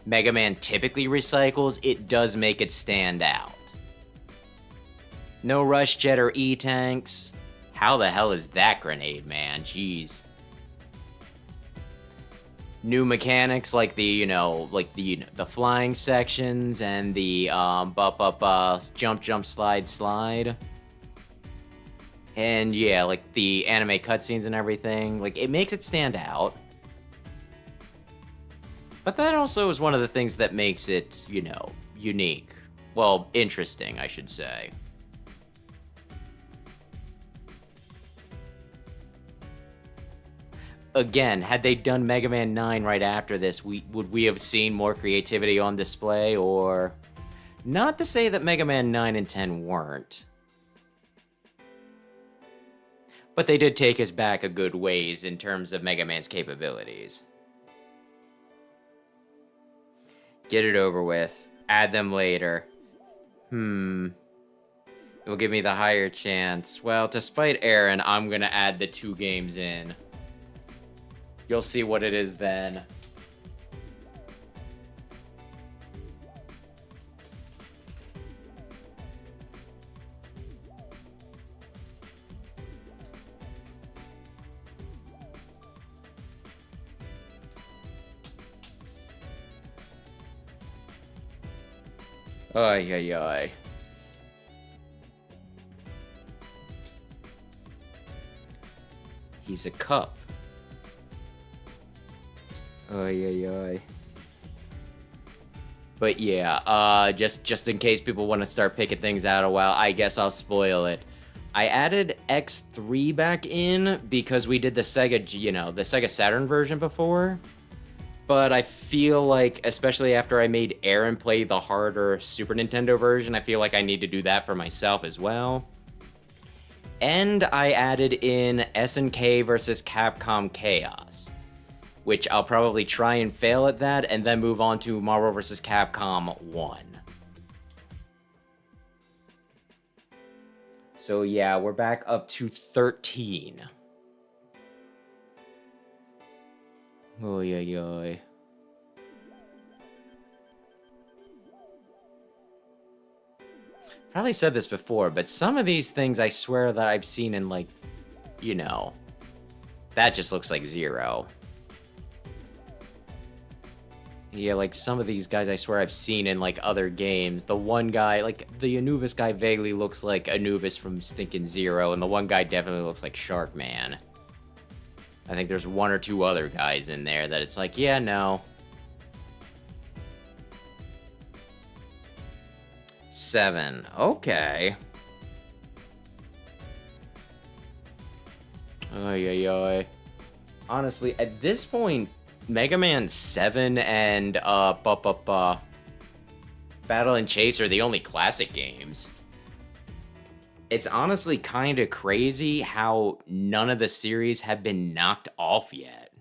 Mega Man typically recycles, it does make it stand out. No Rush Jet or E-Tanks. How the hell is that grenade, man? Jeez. New mechanics like the, the flying sections and the jump, slide. And yeah, like the anime cutscenes and everything. Like, it makes it stand out. But that also is one of the things that makes it, unique. Well, interesting, I should say. Again, had they done Mega Man 9 right after this, would we have seen more creativity on display, or... Not to say that Mega Man 9 and 10 weren't. But they did take us back a good ways in terms of Mega Man's capabilities. Get it over with. Add them later. It will give me the higher chance. Well, to spite Aaron, I'm gonna add the 2 games in. You'll see what it is then. Ay. He's a cup. Ay. But yeah, just in case people want to start picking things out a while, I guess I'll spoil it. I added X3 back in because we did the Sega, the Sega Saturn version before. But I feel like, especially after I made Aaron play the harder Super Nintendo version, I feel like I need to do that for myself as well. And I added in SNK versus Capcom Chaos, which I'll probably try and fail at that, and then move on to Marvel vs. Capcom 1. So yeah, we're back up to 13. Oy. Probably said this before, but some of these things I swear that I've seen in, like, that just looks like Zero. Yeah, like, some of these guys I swear I've seen in, like, other games. The one guy, like, the Anubis guy vaguely looks like Anubis from Stinkin' Zero, and the one guy definitely looks like Sharkman. I think there's 1 or 2 other guys in there that it's like, yeah, no. 7. Okay. Ay. Honestly, at this point, Mega Man 7 and Battle and Chase are the only classic games. It's honestly kind of crazy how none of the series have been knocked off yet.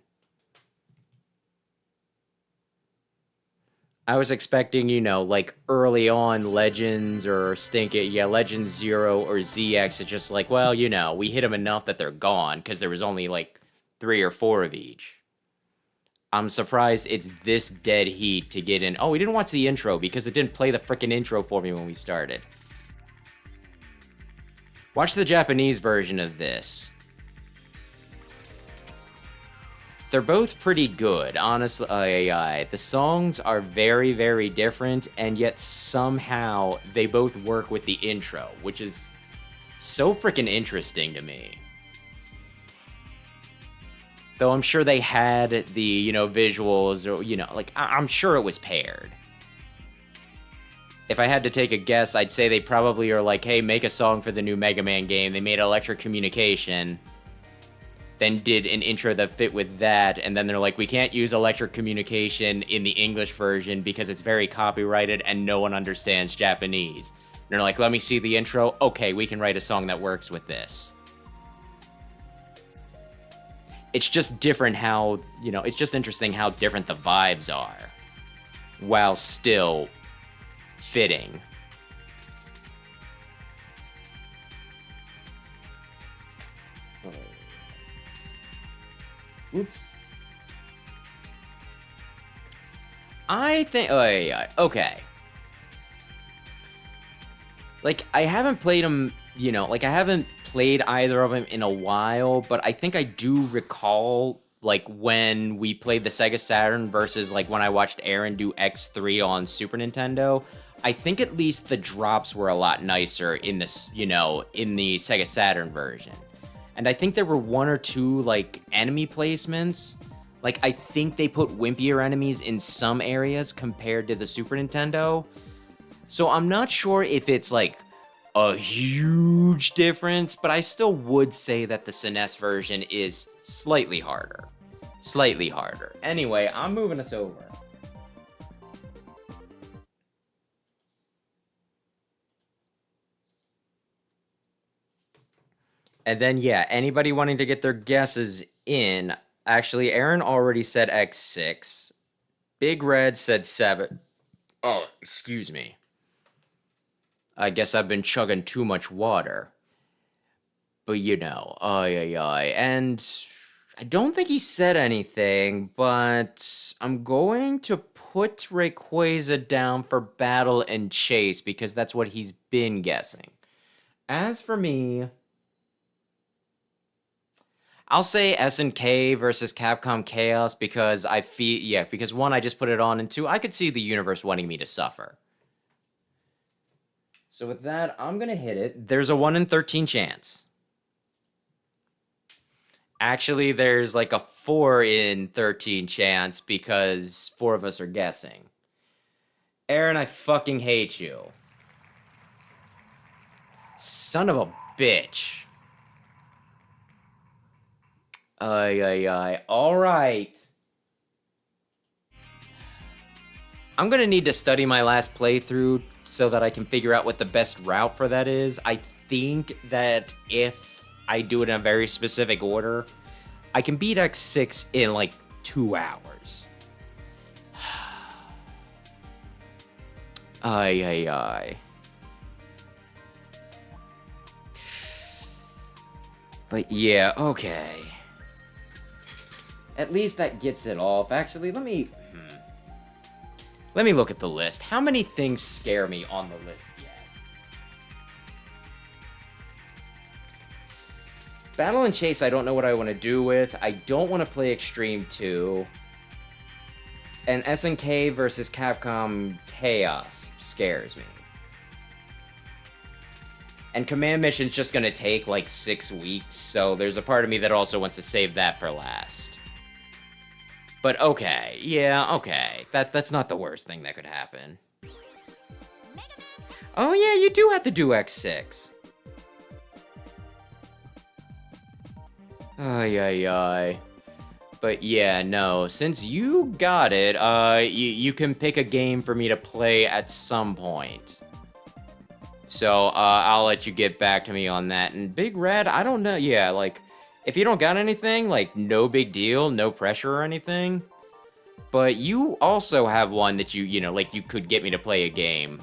I was expecting, like early on Legends or Legends Zero or ZX. It's just like, well, we hit them enough that they're gone because there was only like 3 or 4 of each. I'm surprised it's this dead heat to get in. Oh, we didn't watch the intro because it didn't play the frickin' intro for me when we started. Watch the Japanese version of this. They're both pretty good, honestly. The songs are very, very different, and yet somehow they both work with the intro, which is so freaking interesting to me. Though I'm sure they had the, visuals, or, like, I'm sure it was paired. If I had to take a guess, I'd say they probably are like, hey, make a song for the new Mega Man game. They made Electric Communication. then did an intro that fit with that, and then they're like, we can't use electric communication in the English version because it's very copyrighted and no one understands Japanese. And they're like, let me see the intro. Okay, we can write a song that works with this. It's just different how, you know, it's just interesting how different the vibes are while still fitting. Oops. I think... Oh, yeah, okay. Like, I haven't played them, you know, like, I haven't played either of them in a while, but I think I do recall, like, when we played the Sega Saturn versus, like, when I watched Aaron do X3 on Super Nintendo, I think at least the drops were a lot nicer in this, you know, in the Sega Saturn version. And I think there were one or two, like, enemy placements. Like, I think they put wimpier enemies in some areas compared to the Super Nintendo. So I'm not sure if it's, like, a huge difference, but I still would say that the SNES version is slightly harder. Slightly harder. Anyway, I'm moving us over. And then, yeah, anybody wanting to get their guesses in. Actually, Aaron already said X6. Big Red said 7. Oh, excuse me. I guess I've been chugging too much water. But, you know, and I don't think he said anything, but I'm going to put Rayquaza down for Battle and Chase because that's what he's been guessing. As for me... I'll say SNK versus Capcom Chaos because I feel, yeah, because one, I just put it on, and two, I could see the universe wanting me to suffer. So with that, I'm going to hit it. There's a 1 in 13 chance. Actually, there's like a 4 in 13 chance because 4 of us are guessing. Aaron, I fucking hate you. Son of a bitch. All right. I'm gonna need to study my last playthrough so that I can figure out what the best route for that is. I think that if I do it in a very specific order, I can beat X6 in like 2 hours. But yeah, okay. At least that gets it off. Actually, let me look at the list. How many things scare me on the list yet? Battle and Chase, I don't know what I want to do with. I don't want to play Extreme 2. And SNK versus Capcom Chaos scares me. And Command Mission's just gonna take like 6 weeks, so there's a part of me that also wants to save that for last. But okay, yeah, okay. That's not the worst thing that could happen. Oh yeah, you do have to do X6. But yeah, no, since you got it, you can pick a game for me to play at some point. So, I'll let you get back to me on that. And Big Red, I don't know, yeah, like... If you don't got anything, like, no big deal, no pressure or anything. But you also have one that you know, like, you could get me to play a game.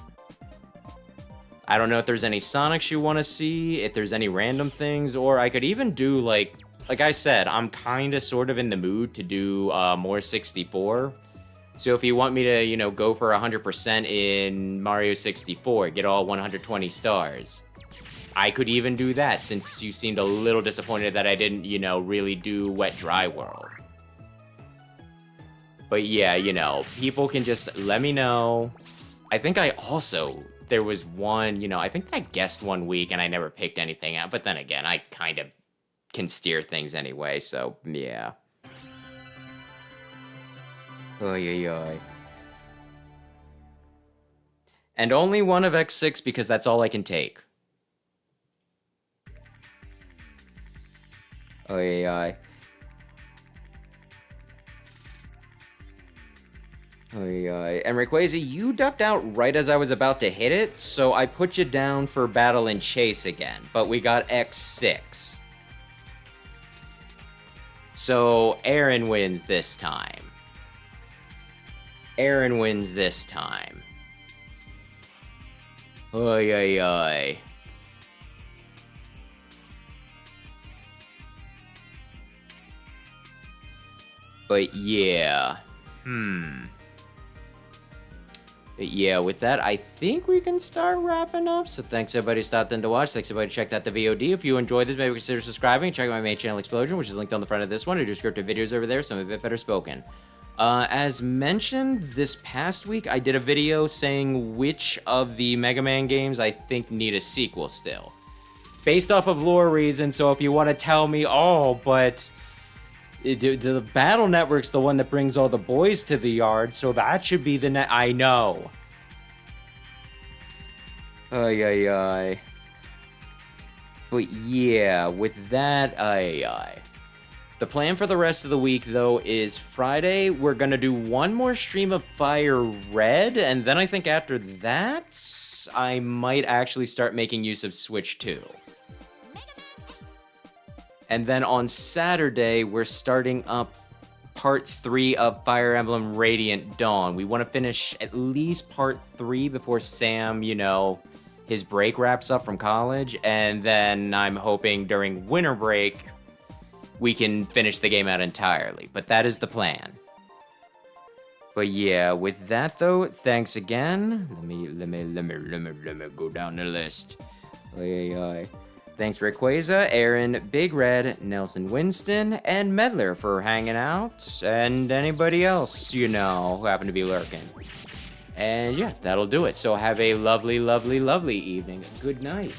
I don't know if there's any Sonics you want to see, if there's any random things, or I could even do, like I said, I'm kinda sort of in the mood to do, more 64. So if you want me to, you know, go for 100% in Mario 64, get all 120 stars... I could even do that, since you seemed a little disappointed that I didn't, you know, really do Wet Dry World. But yeah, you know, people can just let me know. I think I also, there was one, you know, I think I guessed 1 week and I never picked anything out, but then again, I kind of can steer things anyway, so yeah. And only one of X6 because that's all I can take. And Rayquaza, you ducked out right as I was about to hit it, so I put you down for Battle and Chase again, but we got X6. So Aaron wins this time. Aaron wins this time. Oy, oy, oy. But yeah. But yeah, with that, I think we can start wrapping up. So thanks everybody who stopped in to watch. Thanks everybody who checked out the VOD. If you enjoyed this, maybe consider subscribing. Check out my main channel, Explosion, which is linked on the front of this one. I do scripted videos over there, some a bit better spoken. As mentioned, this past week, I did a video saying which of the Mega Man games I think need a sequel still. Based off of lore reasons, so if you want to tell me, oh, but the Battle Network's the one that brings all the boys to the yard, so that should be the net. I know. Ay, ay, ay. But yeah, with that, ay, ay. The plan for the rest of the week, though, is Friday, we're going to do one more stream of Fire Red, and then I think after that, I might actually start making use of Switch 2. And then on Saturday, we're starting up Part 3 of Fire Emblem Radiant Dawn. We want to finish at least Part 3 before Sam, you know, his break wraps up from college, and then I'm hoping during winter break, we can finish the game out entirely, but that is the plan. But yeah, with that though, thanks again. Let me go down the list. Thanks Rayquaza, Aaron, Big Red, Nelson Winston, and Medler for hanging out, and anybody else, you know, who happen to be lurking. And yeah, that'll do it. So have a lovely, lovely, lovely evening. Good night.